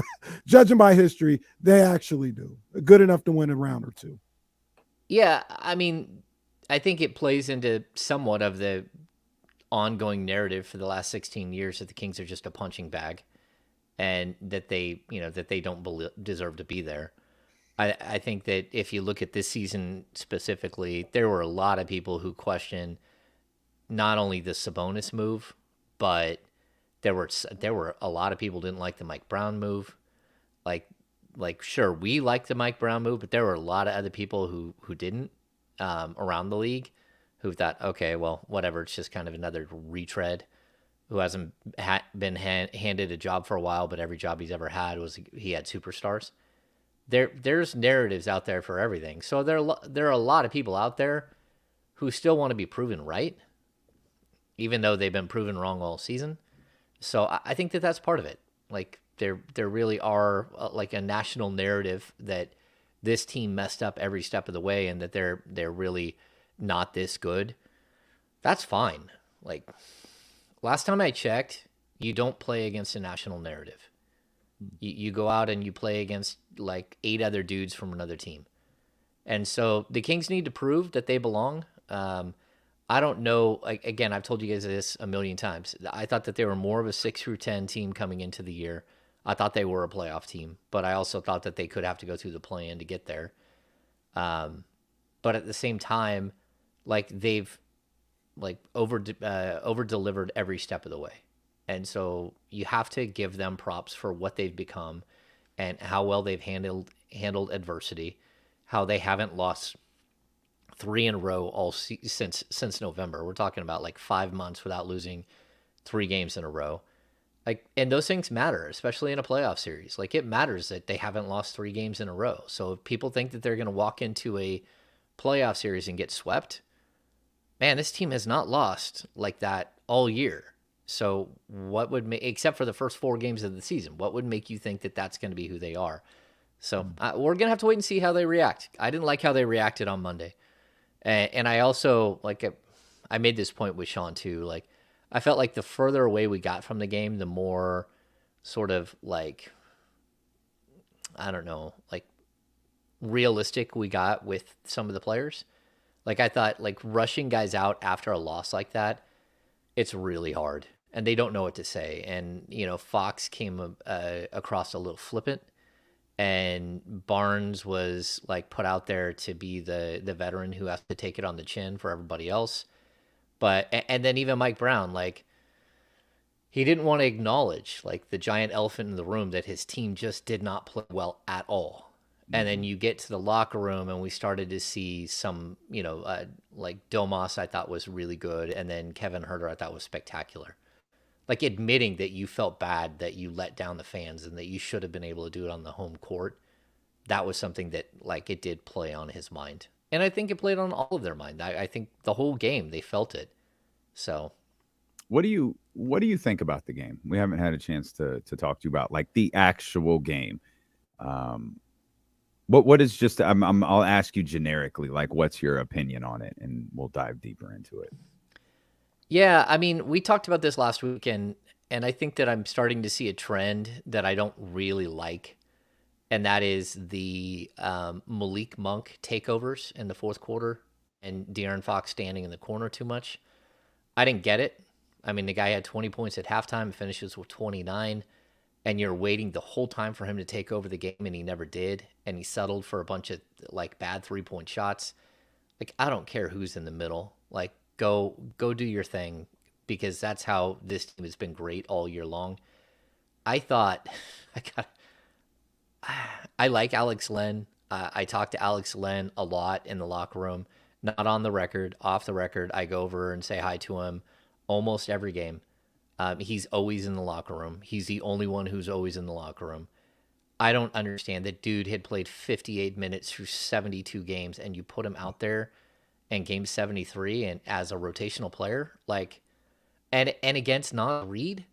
judging by history, they actually do. Good enough to win a round or two. Yeah, I mean, I think it plays into somewhat of the ongoing narrative for the last 16 years that the Kings are just a punching bag and that they don't deserve to be there. I think that if you look at this season specifically, there were a lot of people who question not only the Sabonis move, but there were a lot of people who didn't like the Mike Brown move. Like sure, we like the Mike Brown move, but there were a lot of other people who didn't around the league who thought, okay, well, whatever, it's just kind of another retread who hasn't been handed a job for a while, but every job he's ever had was he had superstars. There's narratives out there for everything. So there are a lot of people out there who still want to be proven right, even though they've been proven wrong all season. So I think that that's part of it. Like there really are like a national narrative that this team messed up every step of the way and that they're really not this good. That's fine. Like last time I checked, you don't play against a national narrative. You go out and you play against like 8 other dudes from another team. And so the Kings need to prove that they belong. I don't know. Like, again, I've told you guys this a million times. I thought that they were more of a 6 through 10 team coming into the year. I thought they were a playoff team, but I also thought that they could have to go through the play-in to get there. But at the same time, like they've like over-delivered every step of the way. And so you have to give them props for what they've become and how well they've handled adversity, how they haven't lost 3 in a row since November. We're talking about like 5 months without losing 3 games in a row. Like, and those things matter, especially in a playoff series. Like it matters that they haven't lost 3 games in a row. So if people think that they're going to walk into a playoff series and get swept, man, this team has not lost like that all year. So what would make, except for the first 4 games of the season, what would make you think that that's going to be who they are? So we're going to have to wait and see how they react. I didn't like how they reacted on Monday. And I also, like, I made this point with Sean too. Like, I felt like the further away we got from the game, the more sort of like, I don't know, like realistic we got with some of the players. Like I thought like rushing guys out after a loss like that, it's really hard and they don't know what to say. And, you know, Fox came across a little flippant and Barnes was like put out there to be the veteran who has to take it on the chin for everybody else. But, and then even Mike Brown, like he didn't want to acknowledge like the giant elephant in the room that his team just did not play well at all. And then you get to the locker room and we started to see some, you know, like Domas I thought was really good. And then Kevin Huerter I thought was spectacular. Like admitting that you felt bad that you let down the fans and that you should have been able to do it on the home court. That was something that like it did play on his mind. And I think it played on all of their mind. I think the whole game, they felt it. So what do you think about the game? We haven't had a chance to talk to you about like the actual game. What is just I'll ask you generically, like what's your opinion on it, and we'll dive deeper into it. Yeah, I mean, we talked about this last week, and I think that I'm starting to see a trend that I don't really like, and that is the Malik Monk takeovers in the fourth quarter and De'Aaron Fox standing in the corner too much. I didn't get it. I mean, the guy had 20 points at halftime, finishes with 29. And you're waiting the whole time for him to take over the game, and he never did. And he settled for a bunch of like bad 3-point shots. Like, I don't care who's in the middle. Like, go do your thing, because that's how this team has been great all year long. I thought I like Alex Len. I talked to Alex Len a lot in the locker room. not on the record, off the record. I go over and say hi to him almost every game. He's always in the locker room. He's the only one who's always in the locker room. I don't understand that dude had played 58 minutes through 72 games, and you put him out there in game 73 and as a rotational player, like, and against Nas Reed,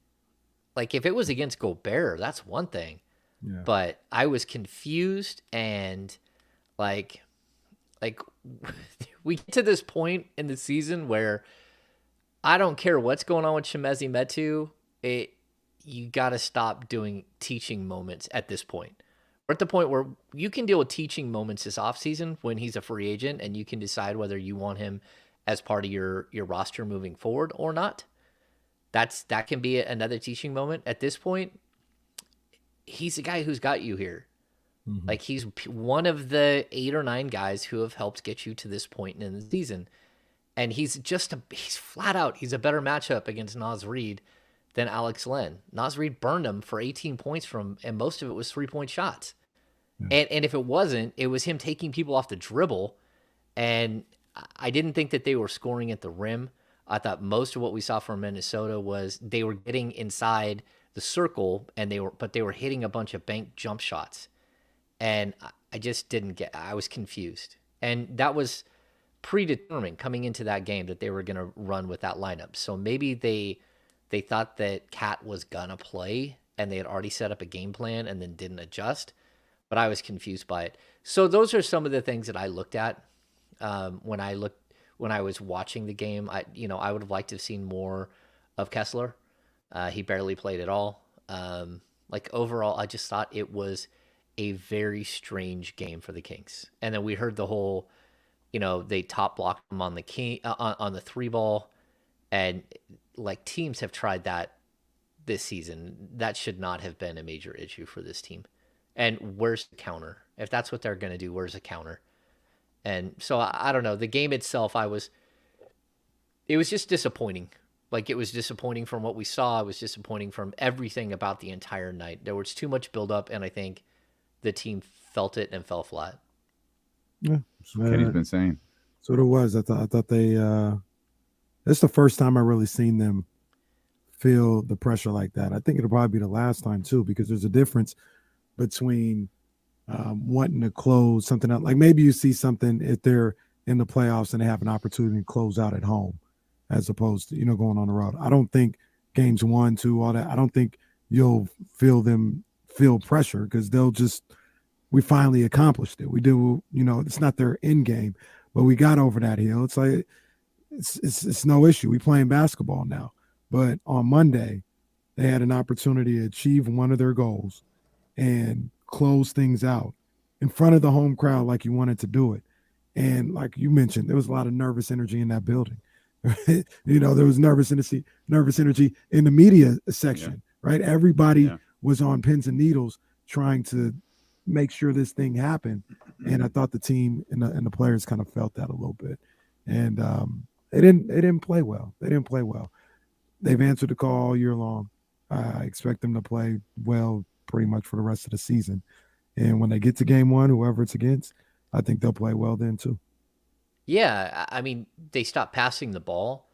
like if it was against Gobert, that's one thing. Yeah. But I was confused, and like we get to this point in the season where I don't care what's going on with Chimezie Metu. You got to stop doing teaching moments at this point. We're at the point where you can deal with teaching moments this offseason when he's a free agent, and you can decide whether you want him as part of your roster moving forward or not. That can be another teaching moment. At this point, he's the guy who's got you here. Mm-hmm. Like, he's one of the 8 or 9 guys who have helped get you to this point in the season. And he's flat out, he's a better matchup against Nas Reed than Alex Len. Nas Reed burned him for 18 points and most of it was 3-point shots. Yeah. And if it wasn't, it was him taking people off the dribble. And I didn't think that they were scoring at the rim. I thought most of what we saw from Minnesota was they were getting inside the circle, and they were hitting a bunch of bank jump shots. And I just didn't I was confused. And that was predetermined coming into that game that they were going to run with that lineup. So maybe they thought that Cat was going to play, and they had already set up a game plan and then didn't adjust. But I was confused by it. So those are some of the things that I looked at when I was watching the game. I would have liked to have seen more of Kessler. He barely played at all. Overall, I just thought it was a very strange game for the Kings. And then we heard the whole, they top blocked him on the on the 3 ball, and like teams have tried that this season. That should not have been a major issue for this team. And where's the counter? If that's what they're going to do, where's the counter? And so I don't know. The game itself, it was just disappointing. Like, it was disappointing from what we saw. It was disappointing from everything about the entire night. There was too much buildup, and I think the team felt it and fell flat. Yeah, Kenny's been saying. So it was. I thought they. It's the first time I really seen them feel the pressure like that. I think it'll probably be the last time too, because there's a difference between wanting to close something out. Like, maybe you see something if they're in the playoffs and they have an opportunity to close out at home, as opposed to, going on the road. I don't think games 1, 2, all that, I don't think you'll feel them feel pressure, because we finally accomplished it. We do, it's not their end game, but we got over that hill. It's like, it's no issue. We playing basketball now. But on Monday, they had an opportunity to achieve one of their goals and close things out in front of the home crowd like you wanted to do it. And like you mentioned, there was a lot of nervous energy in that building. There was nervous energy in the media section, right? Everybody was on pins and needles trying to make sure this thing happened. And I thought the team and the players kind of felt that a little bit. And they didn't play well. They've answered the call all year long. I expect them to play well pretty much for the rest of the season. And when they get to game 1, whoever it's against, I think they'll play well then too. Yeah, I mean, they stopped passing the ball.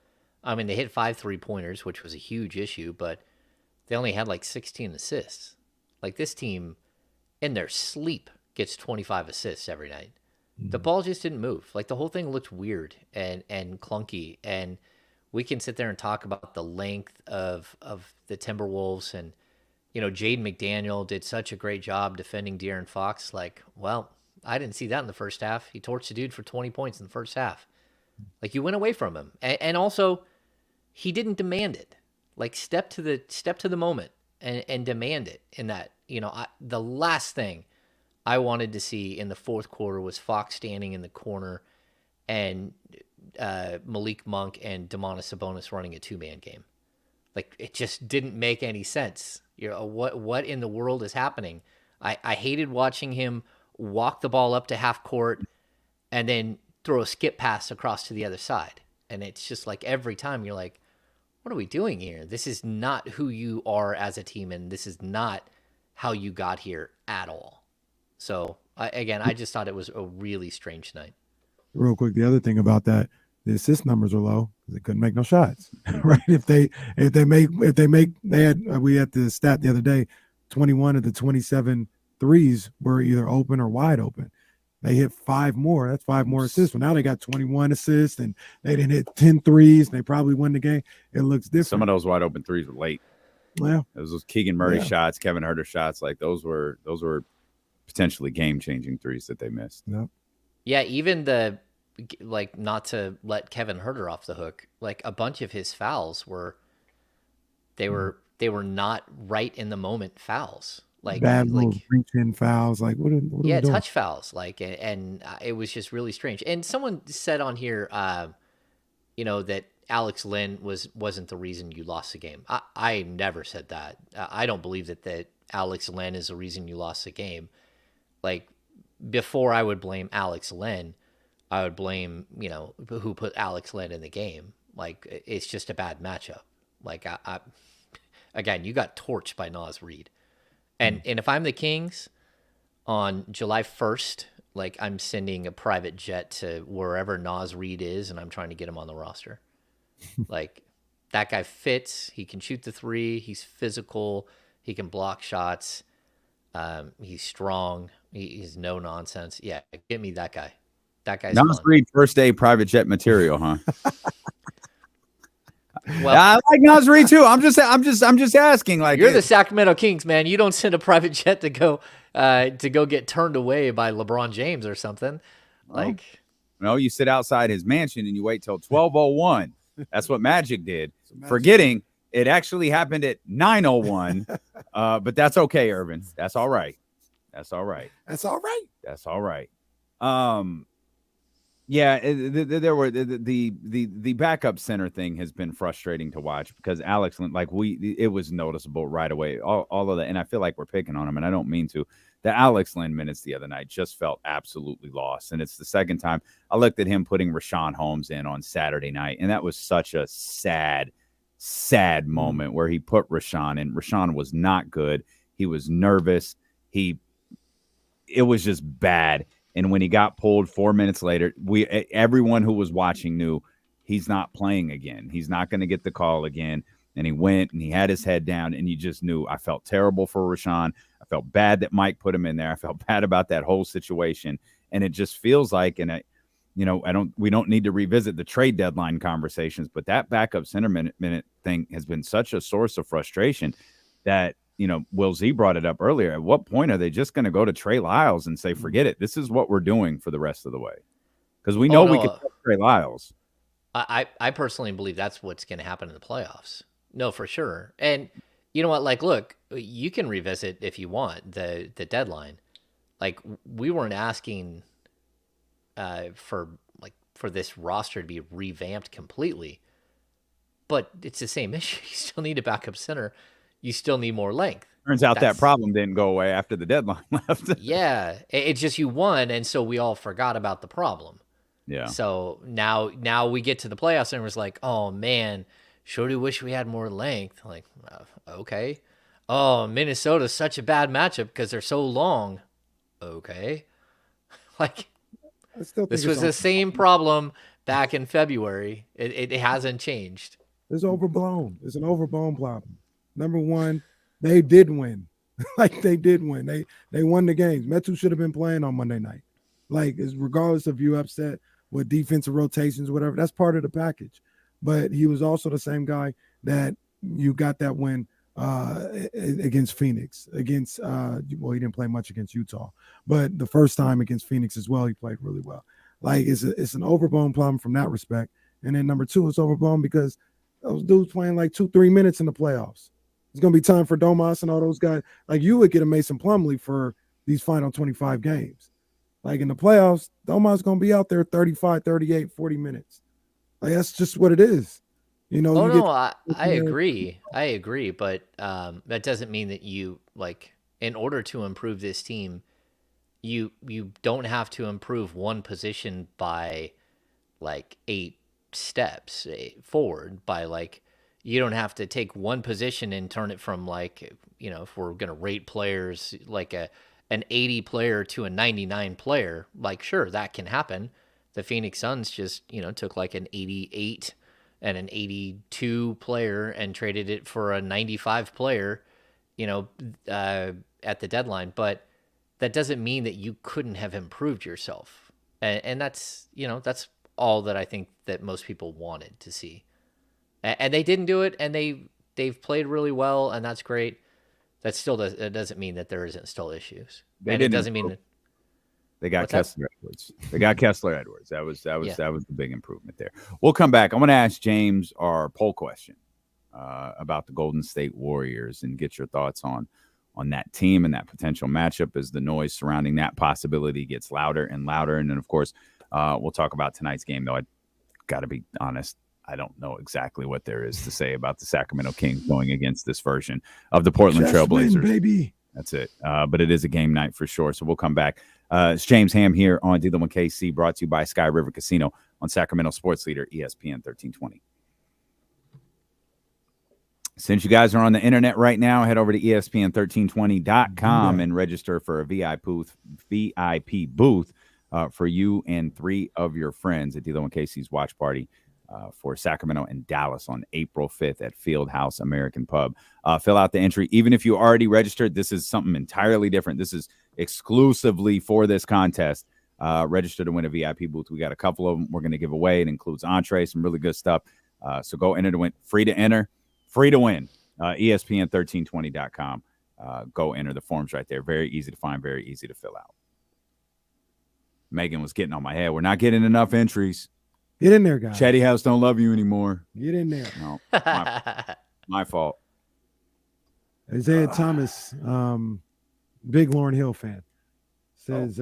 I mean, they hit 5 3-pointers, which was a huge issue, but they only had like 16 assists. Like, this team, in their sleep, gets 25 assists every night. Mm-hmm. The ball just didn't move. Like, the whole thing looked weird and clunky. And we can sit there and talk about the length of the Timberwolves, and Jaden McDaniel did such a great job defending De'Aaron Fox. Like, well, I didn't see that in the first half. He torched the dude for 20 points in the first half. Like, you went away from him. And also, he didn't demand it. Like, step to the moment and demand it in that. The last thing I wanted to see in the fourth quarter was Fox standing in the corner and Malik Monk and Domantas Sabonis running a 2-man game. Like, it just didn't make any sense. What in the world is happening? I hated watching him walk the ball up to half court and then throw a skip pass across to the other side. And it's just like, every time you're like, what are we doing here? This is not who you are as a team, and this is not how you got here at all. So, I just thought it was a really strange night. real quick, the other thing about that, the assist numbers are low because they couldn't make no shots, right? They had we had the stat the other day, 21 of the 27 threes were either open or wide open. They hit 5 more. That's 5 more assists. Well, now they got 21 assists, and they didn't hit 10 threes. And they probably won the game. It looks different. Some of those wide open threes were late. Yeah, those Keegan Murray shots, Kevin Huerter shots, like those were potentially game-changing threes that they missed. Yep. Yeah, even the not to let Kevin Huerter off the hook. Like a bunch of his fouls were not right in the moment fouls. Like bad little reach-in fouls. Like what are we doing? Touch fouls. Like and it was just really strange. And someone said on here, that Alex Len wasn't the reason you lost the game. I never said that. I don't believe that Alex Len is the reason you lost the game. Like before I would blame Alex Len, I would blame, who put Alex Len in the game. Like it's just a bad matchup. Like I again, you got torched by Naz Reid. And if I'm the Kings on July 1st, like I'm sending a private jet to wherever Naz Reid is and I'm trying to get him on the roster. Like that guy fits, he can shoot the 3, he's physical, he can block shots, he's strong, he's no nonsense. Yeah, get me that guy. That guy's Naz Reid first day private jet material, huh? Well, I like Naz Reid too. I'm just asking. Like you're the Sacramento Kings, man. You don't send a private jet to go get turned away by LeBron James or something. Like, no, you sit outside his mansion and you wait till 12:01. That's what Magic did, forgetting it actually happened at 9:01. But that's okay, Irvin. That's all right. That's all right. That's all right. That's all right. Yeah, there were the backup center thing has been frustrating to watch because Alex, like it was noticeable right away. All of that, and I feel like we're picking on him, and I don't mean to. The Alex Len minutes the other night just felt absolutely lost, and it's the second time I looked at him putting Rashawn Holmes in on Saturday night, and that was such a sad moment where he put Rashawn in. Rashawn was not good. He was nervous. It was just bad. And when he got pulled 4 minutes later, everyone who was watching knew he's not playing again. He's not going to get the call again. And he went and he had his head down, and you just knew. I felt terrible for Rashawn. I felt bad that Mike put him in there. I felt bad about that whole situation. And it just feels like, we don't need to revisit the trade deadline conversations, but that backup center minute thing has been such a source of frustration that, Will Z brought it up earlier. At what point are they just going to go to Trey Lyles and say, forget it, this is what we're doing for the rest of the way? Because we know we can put Trey Lyles. I personally believe that's what's going to happen in the playoffs. No, for sure. And you know what? Like, look, you can revisit if you want the deadline. Like, we weren't asking for this roster to be revamped completely, but it's the same issue. You still need a backup center. You still need more length. Turns out that problem didn't go away after the deadline left. Yeah, it's just you won, and so we all forgot about the problem. Yeah. So now we get to the playoffs, and it was like, oh man, sure do wish we had more length. Like, okay. Oh, Minnesota's such a bad matchup because they're so long. Okay. Like, this was the same problem back in February. It hasn't changed. It's overblown. It's an overblown problem. Number one, they did win. They did win. They won the games. Metu should have been playing on Monday night. Regardless of you upset with defensive rotations, whatever, that's part of the package. But he was also the same guy that you got that win against Phoenix. He didn't play much against Utah, but the first time against Phoenix as well, he played really well. It's an overblown problem from that respect. And then number two, it's overblown because those dudes playing 2-3 minutes in the playoffs. It's going to be time for Domas and all those guys. You would get a Mason Plumlee for these final 25 games. In the playoffs, Domas going to be out there 35, 38, 40 minutes. That's just what it is. I agree. I agree. But that doesn't mean that you, in order to improve this team, you don't have to improve one position by 8 steps forward by you don't have to take one position and turn it from if we're going to rate players an 80 player to a 99 player, sure, that can happen. The Phoenix Suns just, took like an 88 and an 82 player and traded it for a 95 player, at the deadline. But that doesn't mean that you couldn't have improved yourself. And that's, that's all that I think that most people wanted to see. And they didn't do it, and they've played really well, and that's great. That still doesn't mean that there isn't still issues. It doesn't mean that they got Kessler Edwards. They got Kessler Edwards. That was the big improvement there. We'll come back. I'm going to ask James our poll question about the Golden State Warriors and get your thoughts on that team and that potential matchup as the noise surrounding that possibility gets louder and louder. And then, of course, we'll talk about tonight's game, though. I got to be honest, I don't know exactly what there is to say about the Sacramento Kings going against this version of the Portland Trailblazers. Baby. That's it. But it is a game night for sure. So we'll come back. It's James Ham here on Dealing with KC, brought to you by Sky River Casino on Sacramento Sports Leader ESPN 1320. Since you guys are on the internet right now, head over to ESPN1320.com and register for a VIP booth for you and 3 of your friends at Dealing with KC's watch party for Sacramento and Dallas on April 5th at Fieldhouse American Pub. Fill out the entry. Even if you already registered, this is something entirely different. This is exclusively for this contest. Register to win a VIP booth. We got a couple of them we're going to give away. It includes entree, some really good stuff. So go enter to win. Free to enter, free to win. ESPN1320.com. Go enter the forms right there. Very easy to find, very easy to fill out. Megan was getting on my head. We're not getting enough entries. Get in there, guys. Chatty House don't love you anymore. Get in there. No, my fault. Isaiah Thomas, big Lauryn Hill fan, says,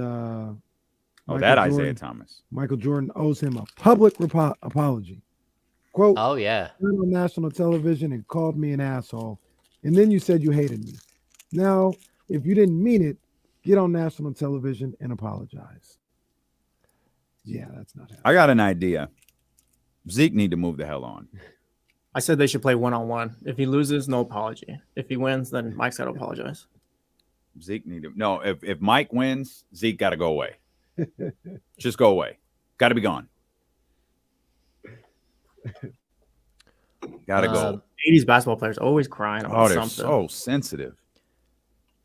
Isaiah Thomas. Michael Jordan owes him a public apology. Quote, oh, yeah. You went on national television and called me an asshole, and then you said you hated me. Now, if you didn't mean it, get on national television and apologize. Yeah, that's not happening. I got an idea. Zeke need to move the hell on. I said they should play one-on-one. If he loses, no apology. If he wins, then Mike's got to apologize. Zeke need to no. If Mike wins, Zeke got to go away. Just go away. Got to be gone. Got to go. 80s basketball players always crying about they're something. So sensitive.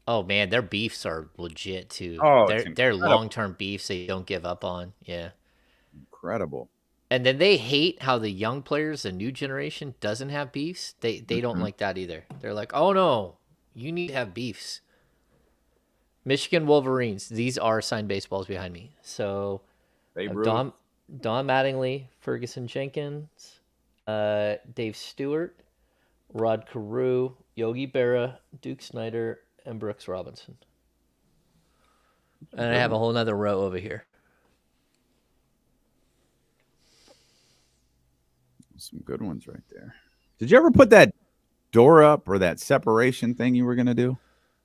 Oh man, their beefs are legit too. Oh, they're long-term beefs they don't give up on. Yeah. Incredible. And then they hate how the young players, the new generation, doesn't have beefs. They don't like that either. They're like, oh no, you need to have beefs. Michigan Wolverines. These are signed baseballs behind me. So Don Mattingly, Ferguson Jenkins, Dave Stewart, Rod Carew, Yogi Berra, Duke Snyder, and Brooks Robinson. And I have a whole nother row over here. Some good ones right there. Did you ever put that door up or that separation thing you were going to do?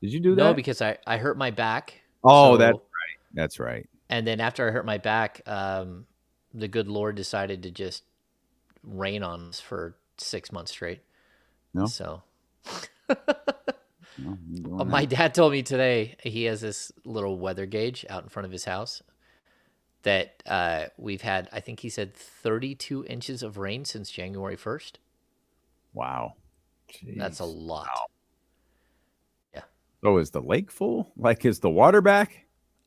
Did you do that? No, because I hurt my back. Oh, so, that's right. That's right. And then after I hurt my back, the good Lord decided to just rain on us for 6 months straight. No. So No, my dad told me today he has this little weather gauge out in front of his house that we've had, I think he said 32 inches of rain since January 1st. Wow. Jeez. That's a lot. Wow. Yeah. So is the lake full? Like, is the water back?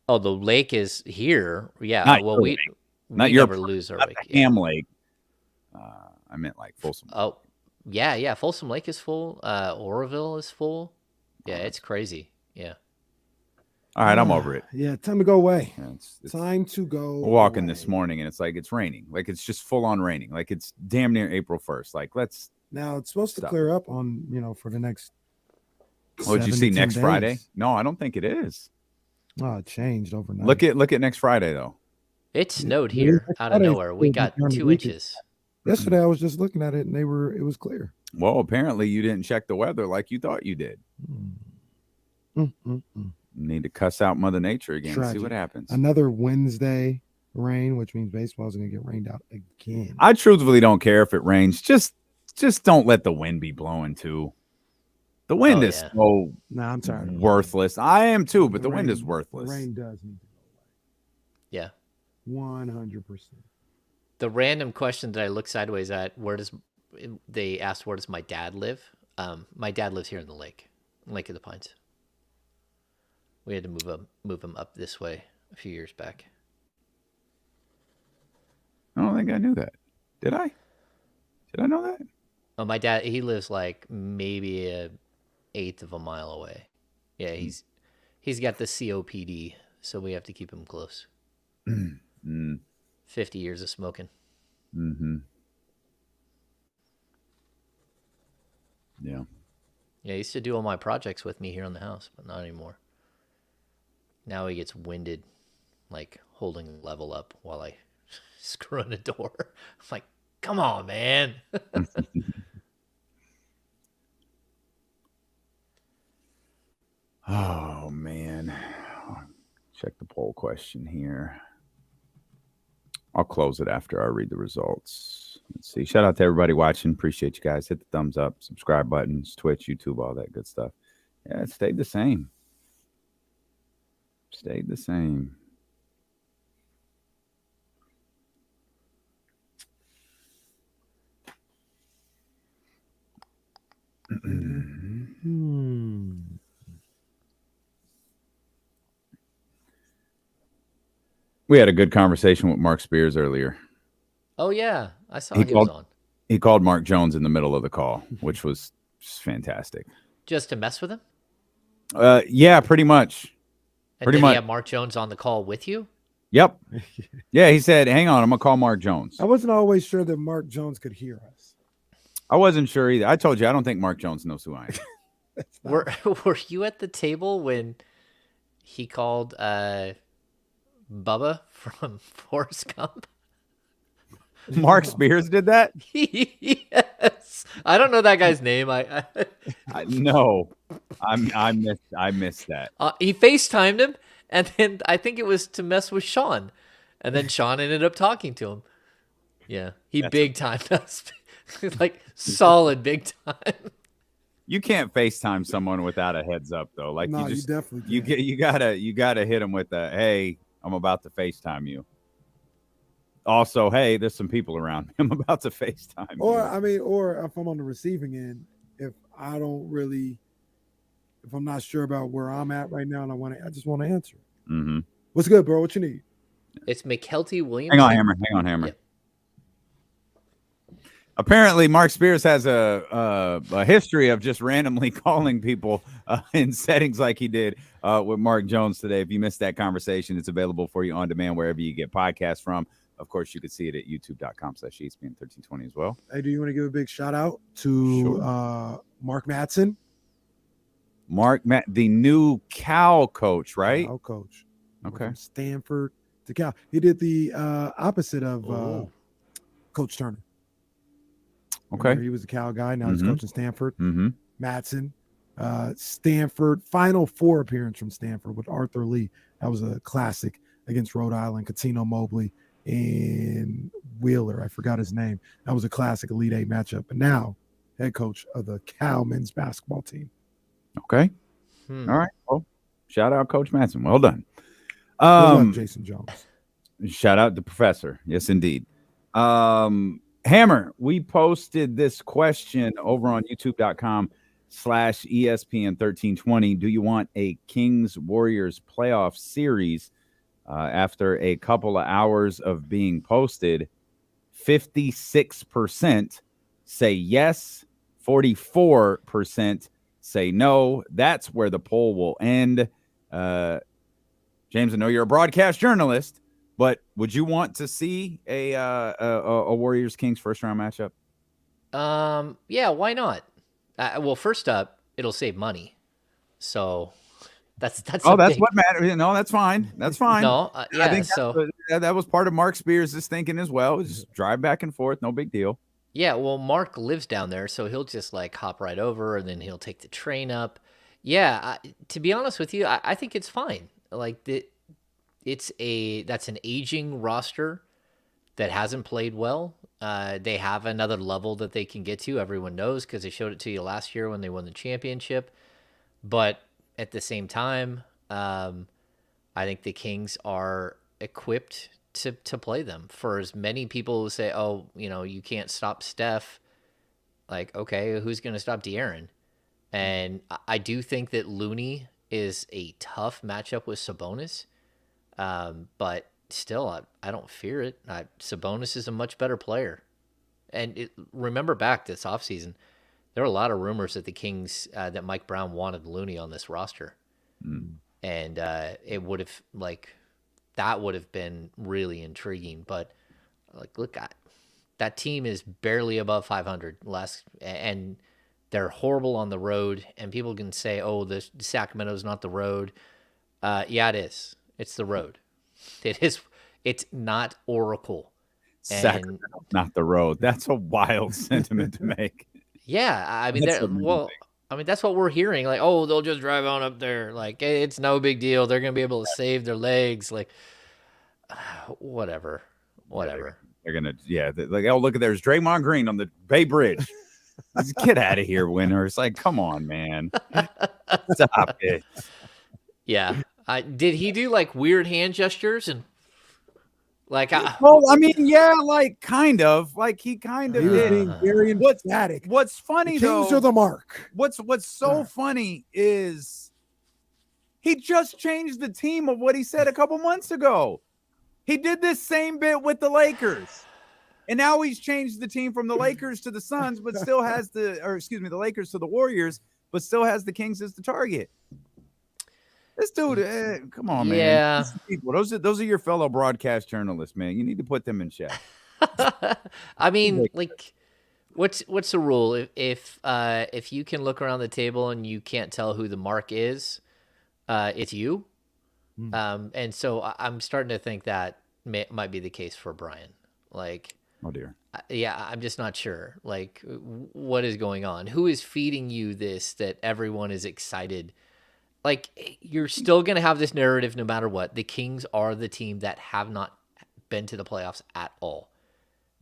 Oh, the lake is here. Yeah. Not well, your we lake. Not never your lose our not lake. the Ham Lake. I meant like Folsom. Oh, yeah. Folsom Lake is full. Oroville is full. Yeah, it's crazy. Yeah. All right, I'm over it. Yeah, time to go away. Yeah, it's Time to go. we're walking away. this morning, and it's like it's raining. Like it's just full on raining. Like it's damn near April 1st. Like let's. Now it's supposed to Stop. clear up on for the next. Oh, did you 7 see to 10 next days. Friday? No, I don't think it is. Oh, it changed overnight. Look at next Friday though. It snowed Yeah, here next out of Friday nowhere. We is got during the 2 weekend. inches. Yesterday I was just looking at it and it was clear. Well, apparently you didn't check the weather like you thought you did. Need to cuss out Mother Nature again. See Tragic. what happens. Another Wednesday rain, which means baseball is going to get rained out again. I truthfully don't care if it rains. Just don't let the wind be blowing too. The wind is so Nah, I'm tired. worthless. I am too, but the wind rain- is worthless. Rain does need to go away. Yeah. 100%. The random question that I look sideways at, they asked where does my dad live? My dad lives here in the Lake of the Pines. We had to move him up this way a few years back. I don't think I knew that. Did I? Did I know that? Oh, my dad, he lives like maybe an eighth of a mile away. Yeah, he's got the COPD, so we have to keep him close. 50 years of smoking. Mm-hmm. Yeah. Yeah, he used to do all my projects with me here in the house, but not anymore. Now he gets winded, like holding level up while I screw in a door. I'm like, come on, man. Oh, man. Check the poll question here. I'll close it after I read the results. Let's see. Shout out to everybody watching. Appreciate you guys. Hit the thumbs up, subscribe buttons, Twitch, YouTube, all that good stuff. Yeah, it stayed the same. Stayed the same. We had a good conversation with Marc Spears earlier. Oh, yeah. I saw he was on. He called Mark Jones in the middle of the call, which was just fantastic. Just to mess with him? Yeah, pretty much. And did he have Mark Jones on the call with you? Yep. Yeah, he said, hang on, I'm going to call Mark Jones. I wasn't always sure that Mark Jones could hear us. I wasn't sure either. I told you, I don't think Mark Jones knows who I am. Were you at the table when he called Bubba from Forrest Gump? Marc Spears did that? Yes. I don't know that guy's name. No. I missed that. He FaceTimed him, and then I think it was to mess with Sean. And then Sean ended up talking to him. Yeah. He big time us. Like solid big time. You can't FaceTime someone without a heads up though. Like no, you just definitely can't. you gotta hit them with a hey, I'm about to FaceTime you. Also, hey, there's some people around me. I'm about to FaceTime you. Or if I'm on the receiving end, if I'm not sure about where I'm at right now and I just want to answer. Mm-hmm. What's good, bro? What you need? It's McKelty Williams. Hang on, Hammer. Yep. Apparently, Marc Spears has a history of just randomly calling people in settings like he did with Mark Jones today. If you missed that conversation, it's available for you on demand wherever you get podcasts from. Of course, you can see it at youtube.com/ESPN1320 as well. Hey, do you want to give a big shout out to Mark Madsen? The new Cal coach, right? Cal coach. Okay. From Stanford to Cal. He did the opposite of Coach Turner. Okay. Remember, he was a Cal guy. Now he's coaching Stanford. Mm-hmm. Madsen. Stanford. Final Four appearance from Stanford with Arthur Lee. That was a classic against Rhode Island. Catino Mobley and Wheeler. I forgot his name. That was a classic Elite Eight matchup. And now head coach of the Cal men's basketball team. Okay. All right. Well, shout out Coach Madsen. Well done. Good luck, Jason Jones. Shout out to Professor. Yes, indeed. Hammer, we posted this question over on youtube.com/ESPN1320. Do you want a Kings Warriors playoff series? After a couple of hours of being posted, 56% say yes, 44% say no. That's where the poll will end. James, I know you're a broadcast journalist, but would you want to see a Warriors Kings first round matchup? Yeah, why not? Well, first up, it'll save money. So that's what matters. No, that's fine. That's fine. No, yeah. I think that was part of Marc Spears' thinking as well. Just drive back and forth, no big deal. Yeah, well, Mark lives down there, so he'll just like hop right over, and then he'll take the train up. Yeah, to be honest with you, I think it's fine. Like that's an aging roster that hasn't played well. They have another level that they can get to. Everyone knows because they showed it to you last year when they won the championship. But at the same time, I think the Kings are equipped to play them. For as many people who say, oh, you can't stop Steph, like, okay, who's going to stop De'Aaron? And I do think that Looney is a tough matchup with Sabonis, but still, I don't fear it. Sabonis is a much better player. And remember back this offseason, there were a lot of rumors that the Kings, that Mike Brown wanted Looney on this roster. And it would have, that would have been really intriguing. But, look, that team is barely above 500 and they're horrible on the road. And people can say, oh, the Sacramento's not the road. Yeah, it is. It's the road. It is. It's not Oracle. Sacramento, not the road. That's a wild sentiment to make. Yeah, I mean, that's what we're hearing. Like, oh, they'll just drive on up there. Like, it's no big deal. They're gonna be able to save their legs. Like, whatever. They're gonna, like, oh, look at there's Draymond Green on the Bay Bridge. Let's get out of here, winner. It's like, come on, man, stop it. Yeah, did he do like weird hand gestures and? Like, well, I mean, yeah, like kind of, like he kind of did. Very emphatic. What's funny though? Kings are the mark. What's so funny is he just changed the team of what he said a couple months ago. He did this same bit with the Lakers, and now he's changed the team from the Lakers to the Suns, but still has the Lakers to the Warriors, but still has the Kings as the target. This dude, come on, man. Yeah. People, those are your fellow broadcast journalists, man. You need to put them in check. I mean, like, what's the rule? If you can look around the table and you can't tell who the mark is, it's you. And so I'm starting to think that might be the case for Brian. Like, oh dear. Yeah, I'm just not sure. Like, what is going on? Who is feeding you this that everyone is excited? Like, you're still going to have this narrative no matter what. The Kings are the team that have not been to the playoffs at all.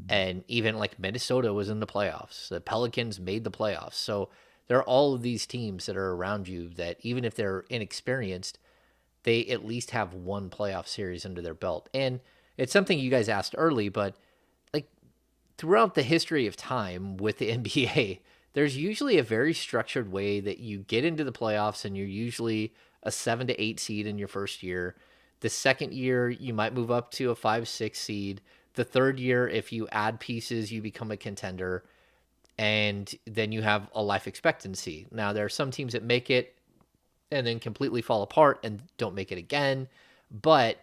And even like Minnesota was in the playoffs. The Pelicans made the playoffs. So there are all of these teams that are around you that even if they're inexperienced, they at least have one playoff series under their belt. And it's something you guys asked early, but like throughout the history of time with the NBA, there's usually a very structured way that you get into the playoffs, and you're usually a 7 to 8 seed in your first year. The second year, you might move up to a 5-6 seed. The third year, if you add pieces, you become a contender, and then you have a life expectancy. Now, there are some teams that make it and then completely fall apart and don't make it again, but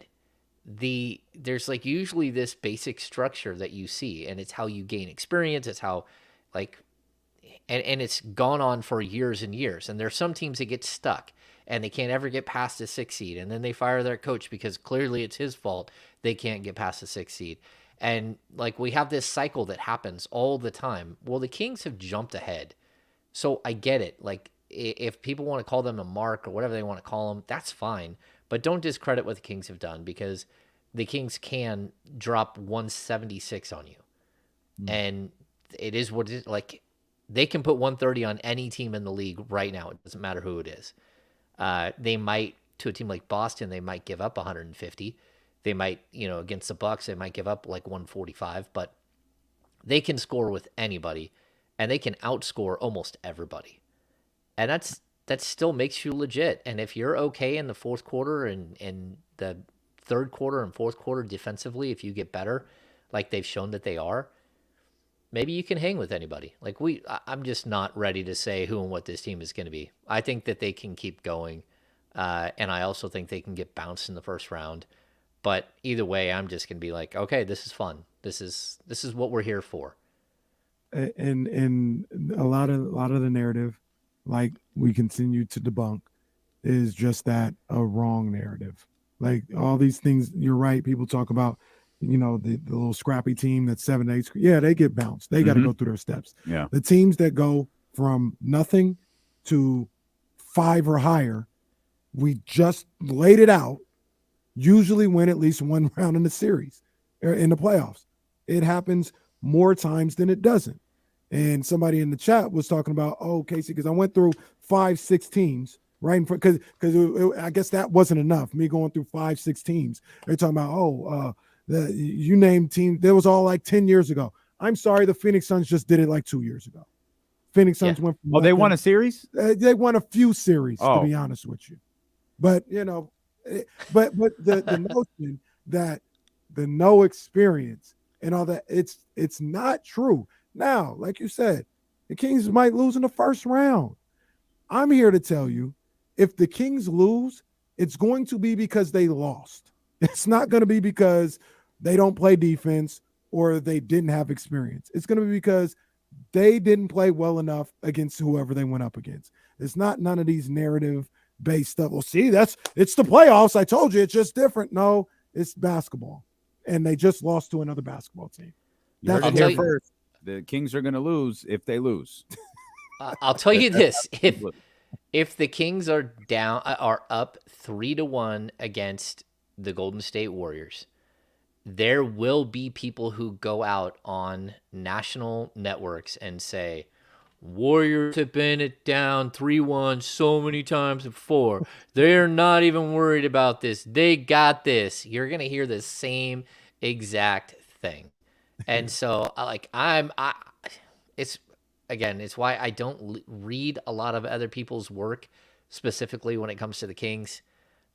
there's like usually this basic structure that you see, and it's how you gain experience. It's how, like, and it's gone on for years and years. And there's some teams that get stuck and they can't ever get past the 6 seed. And then they fire their coach because clearly it's his fault. They can't get past the 6 seed. And like, we have this cycle that happens all the time. Well, the Kings have jumped ahead. So I get it. Like, if people want to call them a mark or whatever they want to call them, that's fine. But don't discredit what the Kings have done, because the Kings can drop 176 on you. And it is what it is. Like, they can put 130 on any team in the league right now. It doesn't matter who it is. They might, to a team like Boston, they might give up 150. They might, against the Bucks, they might give up like 145. But they can score with anybody, and they can outscore almost everybody. And that still makes you legit. And if you're okay in the fourth quarter and the third quarter and fourth quarter defensively, if you get better, like they've shown that they are, maybe you can hang with anybody. Like, I'm just not ready to say who and what this team is going to be. I think that they can keep going. And I also think they can get bounced in the first round. But either way, I'm just going to be like, okay, this is fun. This is what we're here for. And a lot of the narrative, like we continue to debunk, is just that a wrong narrative. Like, all these things, you're right. People talk about, the little scrappy team that's 7 to 8. Yeah, they get bounced. They got to go through their steps. Yeah. The teams that go from nothing to 5 or higher, we just laid it out, usually win at least one round in the series, or in the playoffs. It happens more times than it doesn't. And somebody in the chat was talking about, oh, Casey, because I went through 5-6 teams, right? Because I guess that wasn't enough. Me going through 5-6 teams. They're talking about, You named team. That was all like 10 years ago. I'm sorry, the Phoenix Suns just did it like 2 years ago. Phoenix Suns went from they won a series? They won a few series, to be Oh. honest with you. But, but the notion that the no experience and all that, it's not true. Now, like you said, the Kings might lose in the first round. I'm here to tell you, if the Kings lose, it's going to be because they lost. It's not going to be because they don't play defense or they didn't have experience. It's going to be because they didn't play well enough against whoever they went up against. It's not none of these narrative-based stuff. Well, see, it's the playoffs. I told you, it's just different. No, it's basketball. And they just lost to another basketball team. You heard it here first. The Kings are going to lose if they lose. I'll tell you this: if the Kings are up 3-1 against the Golden State Warriors, there will be people who go out on national networks and say, Warriors have been down 3-1 so many times before. They're not even worried about this. They got this. You're going to hear the same exact thing. And so it's why I don't read a lot of other people's work, specifically when it comes to the Kings.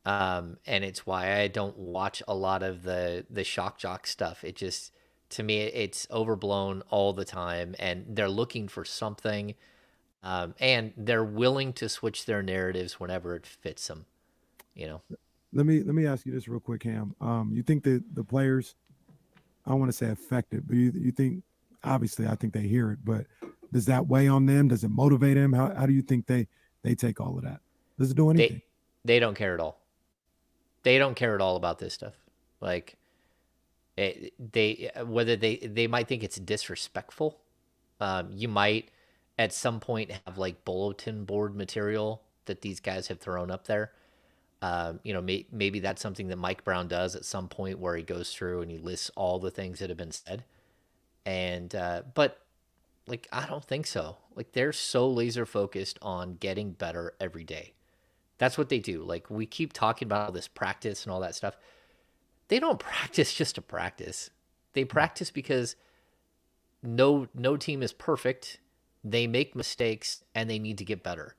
And it's why I don't watch a lot of the shock jock stuff. It just, to me, it's overblown all the time, and they're looking for something, and they're willing to switch their narratives whenever it fits them. Let me ask you this real quick, Cam. You think that the players, I don't want to say affected, but you think, obviously, I think they hear it, but does that weigh on them? Does it motivate them? How do you think they take all of that? Does it do anything? They don't care at all. They don't care at all about this stuff. Like, they might think it's disrespectful. You might at some point have like bulletin board material that these guys have thrown up there. Maybe that's something that Mike Brown does at some point, where he goes through and he lists all the things that have been said. And but like, I don't think so. Like, they're so laser focused on getting better every day. That's what they do. Like, we keep talking about all this practice and all that stuff. They don't practice just to practice. They practice because no team is perfect. They make mistakes and they need to get better.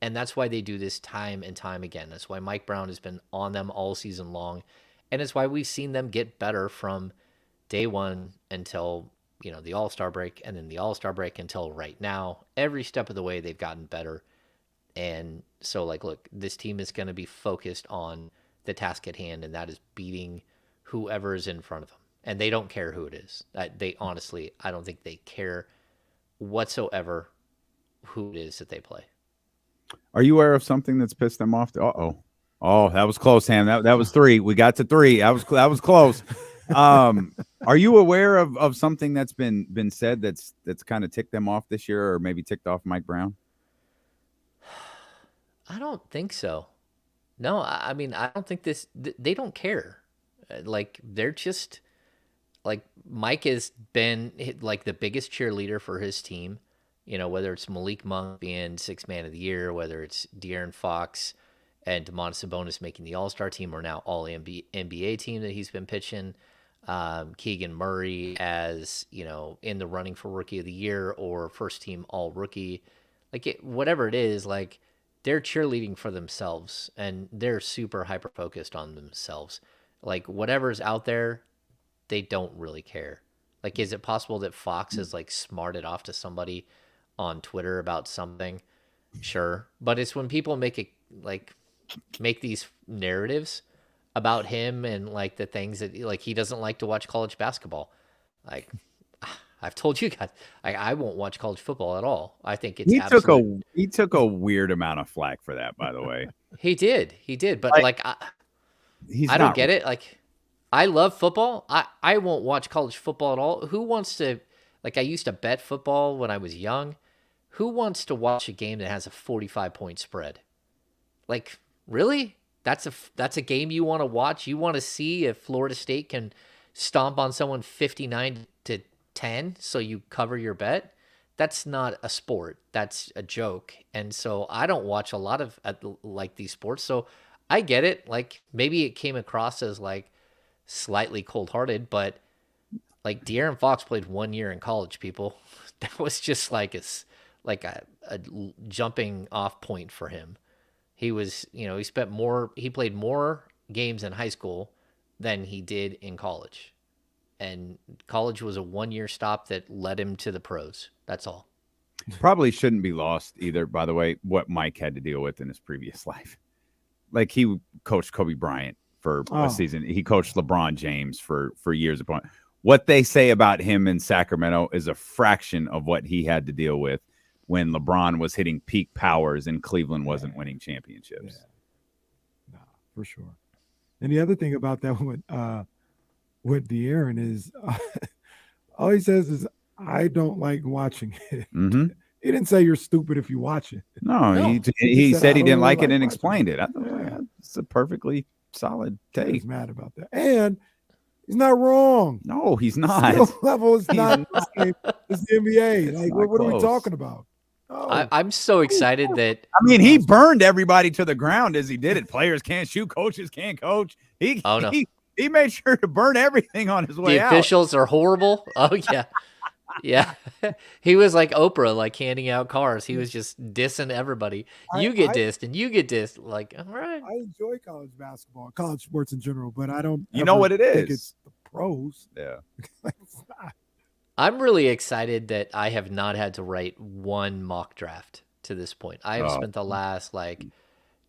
And that's why they do this time and time again. That's why Mike Brown has been on them all season long. And it's why we've seen them get better from day one until, the All-Star break, and then the All-Star break until right now. Every step of the way, they've gotten better. And so, like, look, this team is going to be focused on the task at hand, and that is beating whoever is in front of them. And they don't care who it is. They honestly, I don't think they care whatsoever who it is that they play. Are you aware of something that's pissed them off? Oh, that was close, Ham. That was 3. We got to 3. That was close. Are you aware of something that's been said that's kind of ticked them off this year, or maybe ticked off Mike Brown? I don't think so. No, I mean, I don't think they don't care. Like, they're just, like, Mike has been like the biggest cheerleader for his team. Whether it's Malik Monk being 6th man of the year, whether it's De'Aaron Fox and Domantas Sabonis making the All-Star team, or now all NBA team that he's been pitching. Keegan Murray as, in the running for Rookie of the Year or first team All Rookie. Like, whatever it is, like, they're cheerleading for themselves, and they're super hyper focused on themselves. Like, whatever's out there, they don't really care. Like, is it possible that Fox is like smarted off to somebody on Twitter about something? Sure. But it's when people make these narratives about him and like the things that, like, he doesn't like to watch college basketball. Like, I've told you guys, I won't watch college football at all. I think it's he took a weird amount of flack for that, by the way. He did, but I don't get it. Like, I love football. I won't watch college football at all. Who wants to? Like, I used to bet football when I was young. Who wants to watch a game that has a 45-point spread? Like, really? That's a game you want to watch? You want to see if Florida State can stomp on someone 59-10 so you cover your bet? That's not a sport. That's a joke. And so I don't watch a lot of like these sports. So I get it. Like, maybe it came across as like slightly cold-hearted, but like De'Aaron Fox played 1 year in college, people. That was just like a jumping off point for him. He was, he played more games in high school than he did in college. And college was a 1 year stop that led him to the pros. That's all. Probably shouldn't be lost either, by the way, what Mike had to deal with in his previous life. Like, he coached Kobe Bryant for a season. He coached LeBron James for years upon. What they say about him in Sacramento is a fraction of what he had to deal with when LeBron was hitting peak powers and Cleveland wasn't winning championships. Yeah. No, for sure. And the other thing about that with De'Aaron is all he says is, I don't like watching it. Mm-hmm. He didn't say you're stupid if you watch it. No, he said he didn't like it and explained it. I thought it's a perfectly solid take. He's mad about that. And he's not wrong. No, he's not. Skill level is not the same as the NBA. Like, what are we talking about? Oh. I'm so excited that he burned everybody to the ground as he did it. Players can't shoot, coaches can't coach. He made sure to burn everything on his way out. The officials are horrible. Oh yeah. Yeah. He was like Oprah, like handing out cars. He was just dissing everybody. You get dissed and you get dissed. Like, all right. I enjoy college basketball, college sports in general, but I don't know what it is. Think it's the pros. Yeah. It's not. I'm really excited that I have not had to write one mock draft to this point. I have spent the last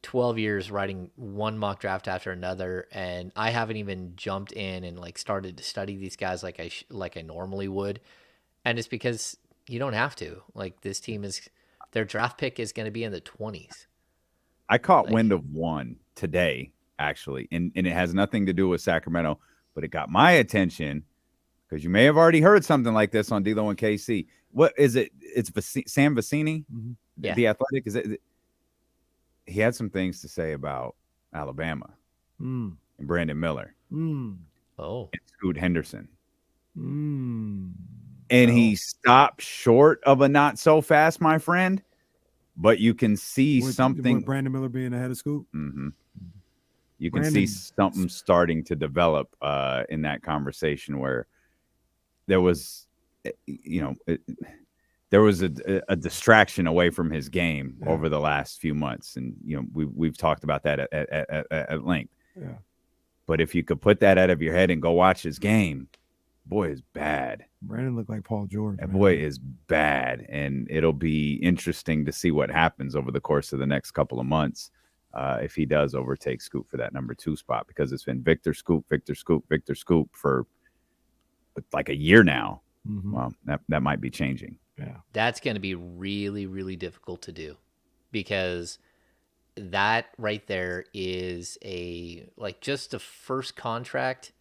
12 years writing one mock draft after another, and I haven't even jumped in and started to study these guys like I normally would. And it's because you don't have to. Like, this team their draft pick is going to be in the 20s. I caught wind of one today, actually, and it has nothing to do with Sacramento, but it got my attention because you may have already heard something like this on D-Lo and KC. What is it? It's Sam Vecini, the Athletic. Is it? He had some things to say about Alabama and Brandon Miller. Oh, and Scoot Henderson. And he stopped short of a not so fast, my friend. But you can see something. With Brandon Miller being ahead of Scoot. Mm-hmm. You can see something starting to develop in that conversation where there was, there was a distraction away from his game over the last few months, and we've talked about that at length. Yeah. But if you could put that out of your head and go watch his game, boy is bad. Brandon looked like Paul George. That boy is bad, and it'll be interesting to see what happens over the course of the next couple of months if he does overtake Scoop for that number 2 spot, because it's been Victor Scoop for like a year now. Mm-hmm. Well, that might be changing. Yeah, that's going to be really, really difficult to do, because that right there is just a first contract.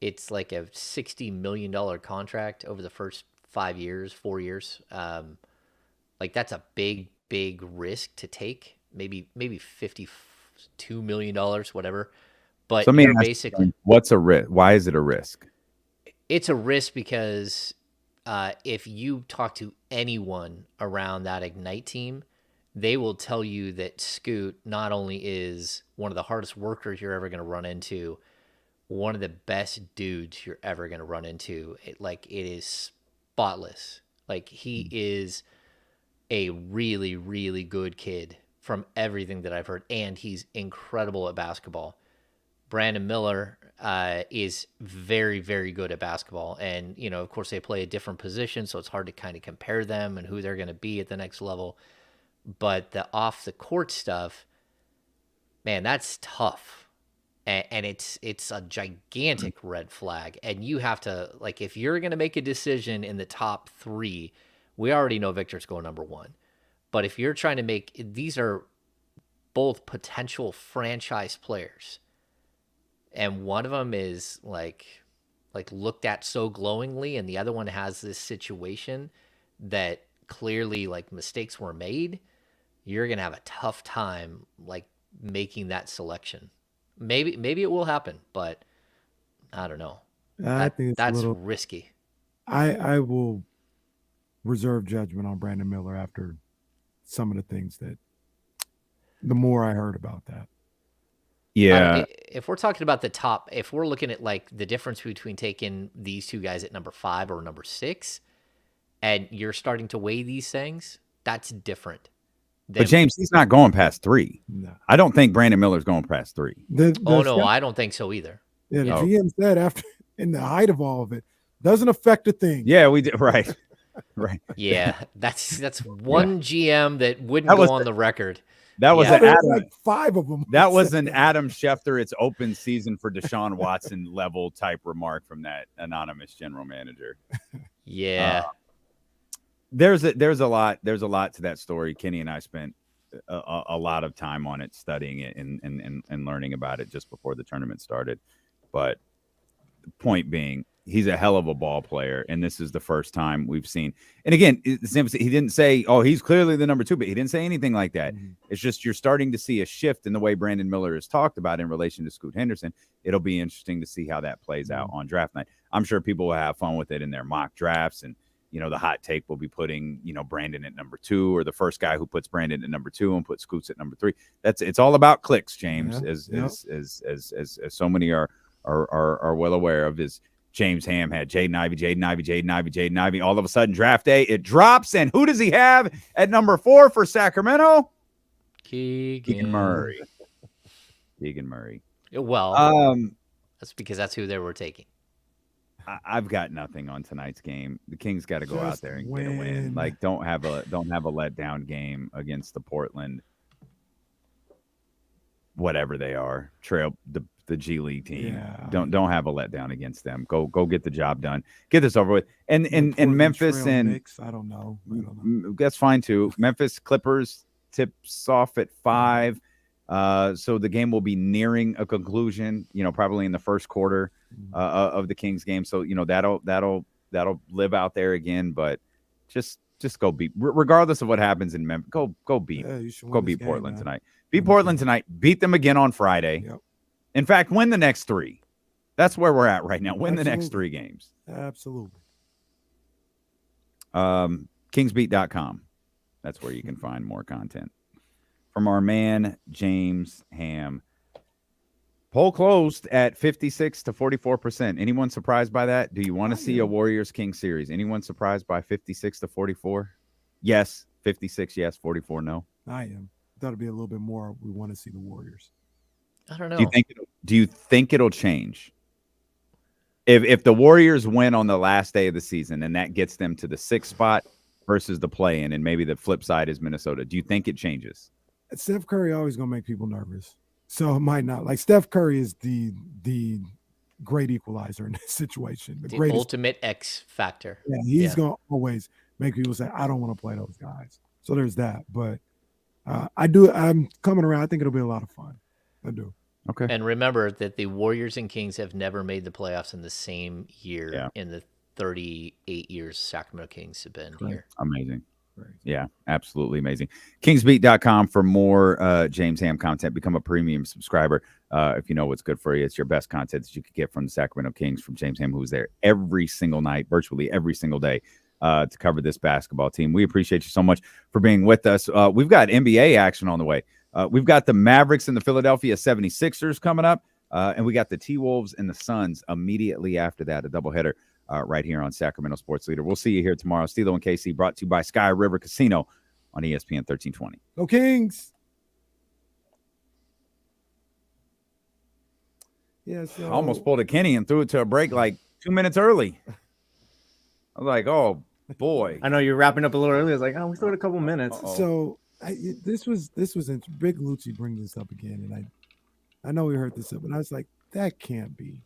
It's like a $60 million contract over the first 4 years. That's a big, big risk to take. Maybe $52 million, whatever. But so basically, what's a risk? Why is it a risk? It's a risk because if you talk to anyone around that Ignite team, they will tell you that Scoot not only is one of the hardest workers you're ever going to run into, one of the best dudes you're ever going to run into. It is spotless. He is a really, really good kid from everything that I've heard, and he's incredible at basketball. Brandon Miller is very, very good at basketball, and of course they play a different position, so it's hard to kind of compare them and who they're going to be at the next level. But the off the court stuff, man, that's tough. And it's a gigantic red flag. And you have to, if you're going to make a decision in the top 3, we already know Victor's going number 1. But if you're trying to these are both potential franchise players. And one of them is looked at so glowingly, and the other one has this situation that clearly mistakes were made. You're going to have a tough time making that selection. Maybe it will happen, but I don't know. I think that's risky. I will reserve judgment on Brandon Miller after some of the things the more I heard about that. Yeah. If we're talking about the top, if we're looking at like the difference between taking these two guys at number 5 or number 6, and you're starting to weigh these things, that's different. But James, he's not going past 3. No. I don't think Brandon Miller's going past 3. I don't think so either. Yeah, the GM said after in the height of all of it, doesn't affect a thing. Yeah, we did right. Right. Yeah, that's one GM that wouldn't go on the record. That was like 5 of them. That was an Adam Schefter, it's open season for Deshaun Watson level type remark from that anonymous general manager. Yeah. There's a lot to that story. Kenny and I spent a lot of time on it, studying it and learning about it just before the tournament started. But the point being, he's a hell of a ball player, and this is the first time we've seen. And again, he didn't say, "Oh, he's clearly the number 2," but he didn't say anything like that. Mm-hmm. It's just you're starting to see a shift in the way Brandon Miller has talked about in relation to Scoot Henderson. It'll be interesting to see how that plays out on draft night. I'm sure people will have fun with it in their mock drafts, and the hot take will be putting Brandon at number 2, or the first guy who puts Brandon at number 2 and puts Scoots at number 3. It's all about clicks, James, as so many are well aware of. Is James Ham had Jaden Ivey. All of a sudden, draft day, it drops. And who does he have at number 4 for Sacramento? Keegan Murray. Keegan Murray. Well, that's because that's who they were taking. I've got nothing on tonight's game. The Kings got to go out there and get a win. Like, don't have a letdown game against the Portland, whatever they are, the G League team. Yeah. Don't have a letdown against them. Go get the job done. Get this over with. And Memphis and Knicks, I don't know. That's fine too. Memphis Clippers tips off at 5. So the game will be nearing a conclusion, probably in the first quarter of the Kings game. So, that'll live out there again, but just go beat, regardless of what happens in Memphis, go beat Portland tonight. Beat Portland tonight. Beat them again on Friday. Yep. In fact, win the next 3. That's where we're at right now. Win the next 3 games. Absolutely. Kingsbeat.com. That's where you can find more content. From our man, James Ham. Poll closed at 56 to 44%. Anyone surprised by that? Do you want to see a Warriors-Kings series? Anyone surprised by 56 to 44? Yes. 56, yes. 44, no. I am. I thought it'd be a little bit more. We want to see the Warriors. I don't know. Do you think it'll change? If the Warriors win on the last day of the season and that gets them to the 6th spot versus the play-in, and maybe the flip side is Minnesota, do you think it changes? Steph Curry always gonna make people nervous, so it might not. Like, Steph Curry is the great equalizer in this situation, the greatest, ultimate X factor. Yeah, he's gonna always make people say, "I don't want to play those guys." So there's that. But I'm coming around. I think it'll be a lot of fun. I do. Okay. And remember that the Warriors and Kings have never made the playoffs in the same year in the 38 years Sacramento Kings have been here. Amazing. Right. Yeah, absolutely amazing. Kingsbeat.com for more James Ham content. Become a premium subscriber if you know what's good for you. It's your best content that you could get from the Sacramento Kings, from James Ham, who's there every single night, virtually every single day, to cover this basketball team. We appreciate you so much for being with us. We've got NBA action on the way. We've got the Mavericks and the Philadelphia 76ers coming up, and we got the T-Wolves and the Suns immediately after that, a doubleheader right here on Sacramento Sports Leader. We'll see you here tomorrow. Stilo and KC, brought to you by Sky River Casino on ESPN 1320. Go Kings! Yeah, so... I almost pulled a Kenny and threw it to a break like 2 minutes early. I was like, oh, boy. I know you're wrapping up a little early. I was like, oh, we threw it a couple minutes. Uh-oh. So this was Big Lucci brings this up again, and I know we heard this up, but I was like, that can't be.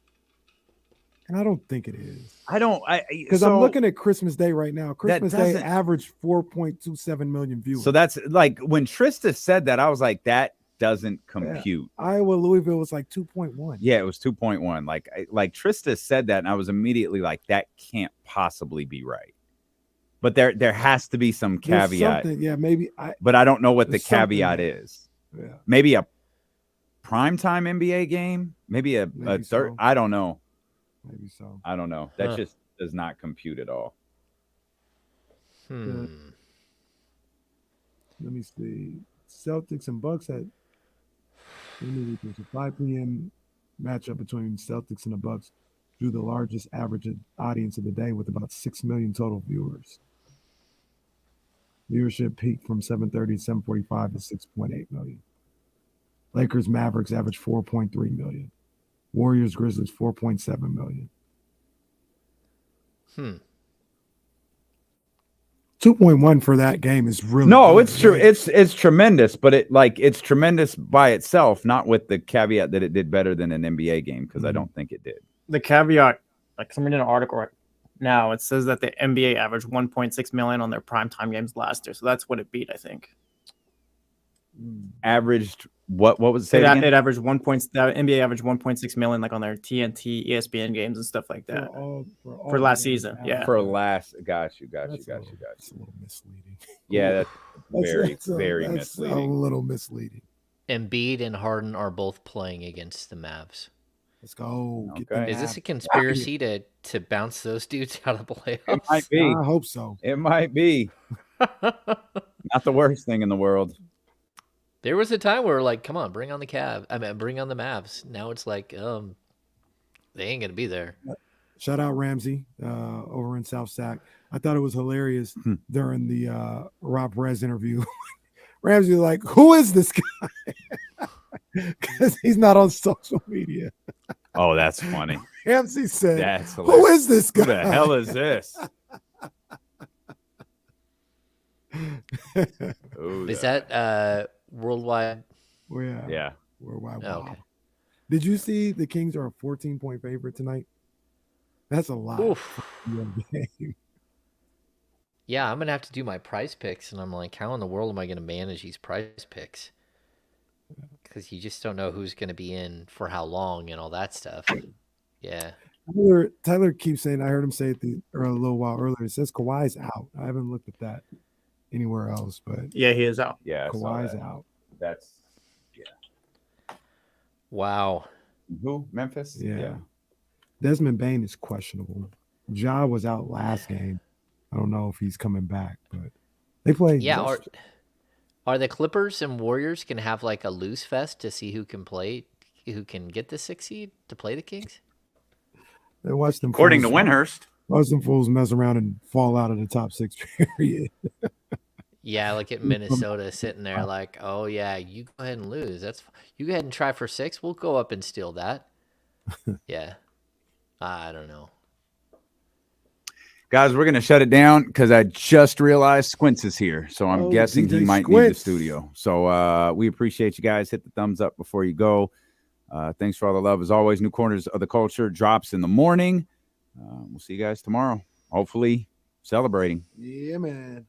And I don't think it is. Because I'm looking at Christmas Day right now. Christmas Day averaged 4.27 million viewers. So that's like, when Trista said that, I was like, that doesn't compute. Yeah. Iowa Louisville was like 2.1. Yeah, it was 2.1. Like Trista said that, and I was immediately like, that can't possibly be right. But there has to be some caveat. Yeah, maybe. But I don't know what the caveat is. Yeah. Maybe a primetime NBA game. Maybe a third. So. I don't know. Maybe so. I don't know. That just does not compute at all. Let me see. Celtics and Bucks had There's a 5 p.m. matchup between Celtics and the Bucks drew the largest average audience of the day with about 6 million total viewers. Viewership peaked from 7:30 to 7:45 to 6.8 million. Lakers Mavericks averaged 4.3 million. Warriors Grizzlies 4.7 million. 2.1 for that game is really good. It's true. It's tremendous, but it's tremendous by itself, not with the caveat that it did better than an NBA game, because I don't think it did. The caveat, like someone in an article right now, it says that the NBA averaged 1.6 million on their primetime games last year, so that's what it beat, I think. Averaged what was it? Say It, again? it averaged the NBA averaged 1.6 million, like on their TNT, ESPN games and stuff like that for last season. Yeah, for last. Got you. That's a little misleading. Yeah, that's very that's misleading. A little misleading. Embiid and Harden are both playing against the Mavs. Let's go. Okay. Is this a conspiracy to bounce those dudes out of the playoffs? It might be. I hope so. It might be. Not the worst thing in the world. There was a time where like, come on, bring on the Cavs. I mean, bring on the Mavs. Now it's like, they ain't gonna be there. Shout out Ramsey over in South Sac. I thought it was hilarious during the Rob Perez interview. Ramsey was like, "Who is this guy?" Because he's not on social media. Oh, that's funny. Ramsey said, That's "Who hilarious. is this guy? Who the hell is this?" Is that worldwide? Well, yeah. Yeah. Worldwide. Oh, Wow. okay. Did you see the Kings are a 14-point favorite tonight? That's a lot. Oof. Game. Yeah, I'm gonna have to do my price picks, and I'm like, how in the world am I gonna manage these price picks? Because you just don't know who's gonna be in for how long and all that stuff. Yeah. Tyler keeps saying, I heard him say it a little while earlier. It says Kawhi's out. I haven't looked at that anywhere else, but yeah, he is out. Yeah, I saw Kawhi's that. out. That's Wow. who? Memphis? Yeah. Desmond Bane is questionable. Ja was out last game. I don't know if he's coming back, but they play. Yeah. Are the Clippers and Warriors gonna have like a loose fest to see who can get the 6 seed to play the Kings? They watch them. According to Windhurst. Watch them fools mess around and fall out of the top 6 period. Yeah, like at Minnesota sitting there like, oh yeah, you go ahead and lose. You go ahead and try for 6. We'll go up and steal that. Yeah. I don't know. Guys, we're going to shut it down because I just realized Squints is here. So I'm guessing DJ he might Squints. need the studio. So we appreciate you guys. Hit the thumbs up before you go. Thanks for all the love. As always, New Corners of the Culture drops in the morning. We'll see you guys tomorrow. Hopefully celebrating. Yeah, man.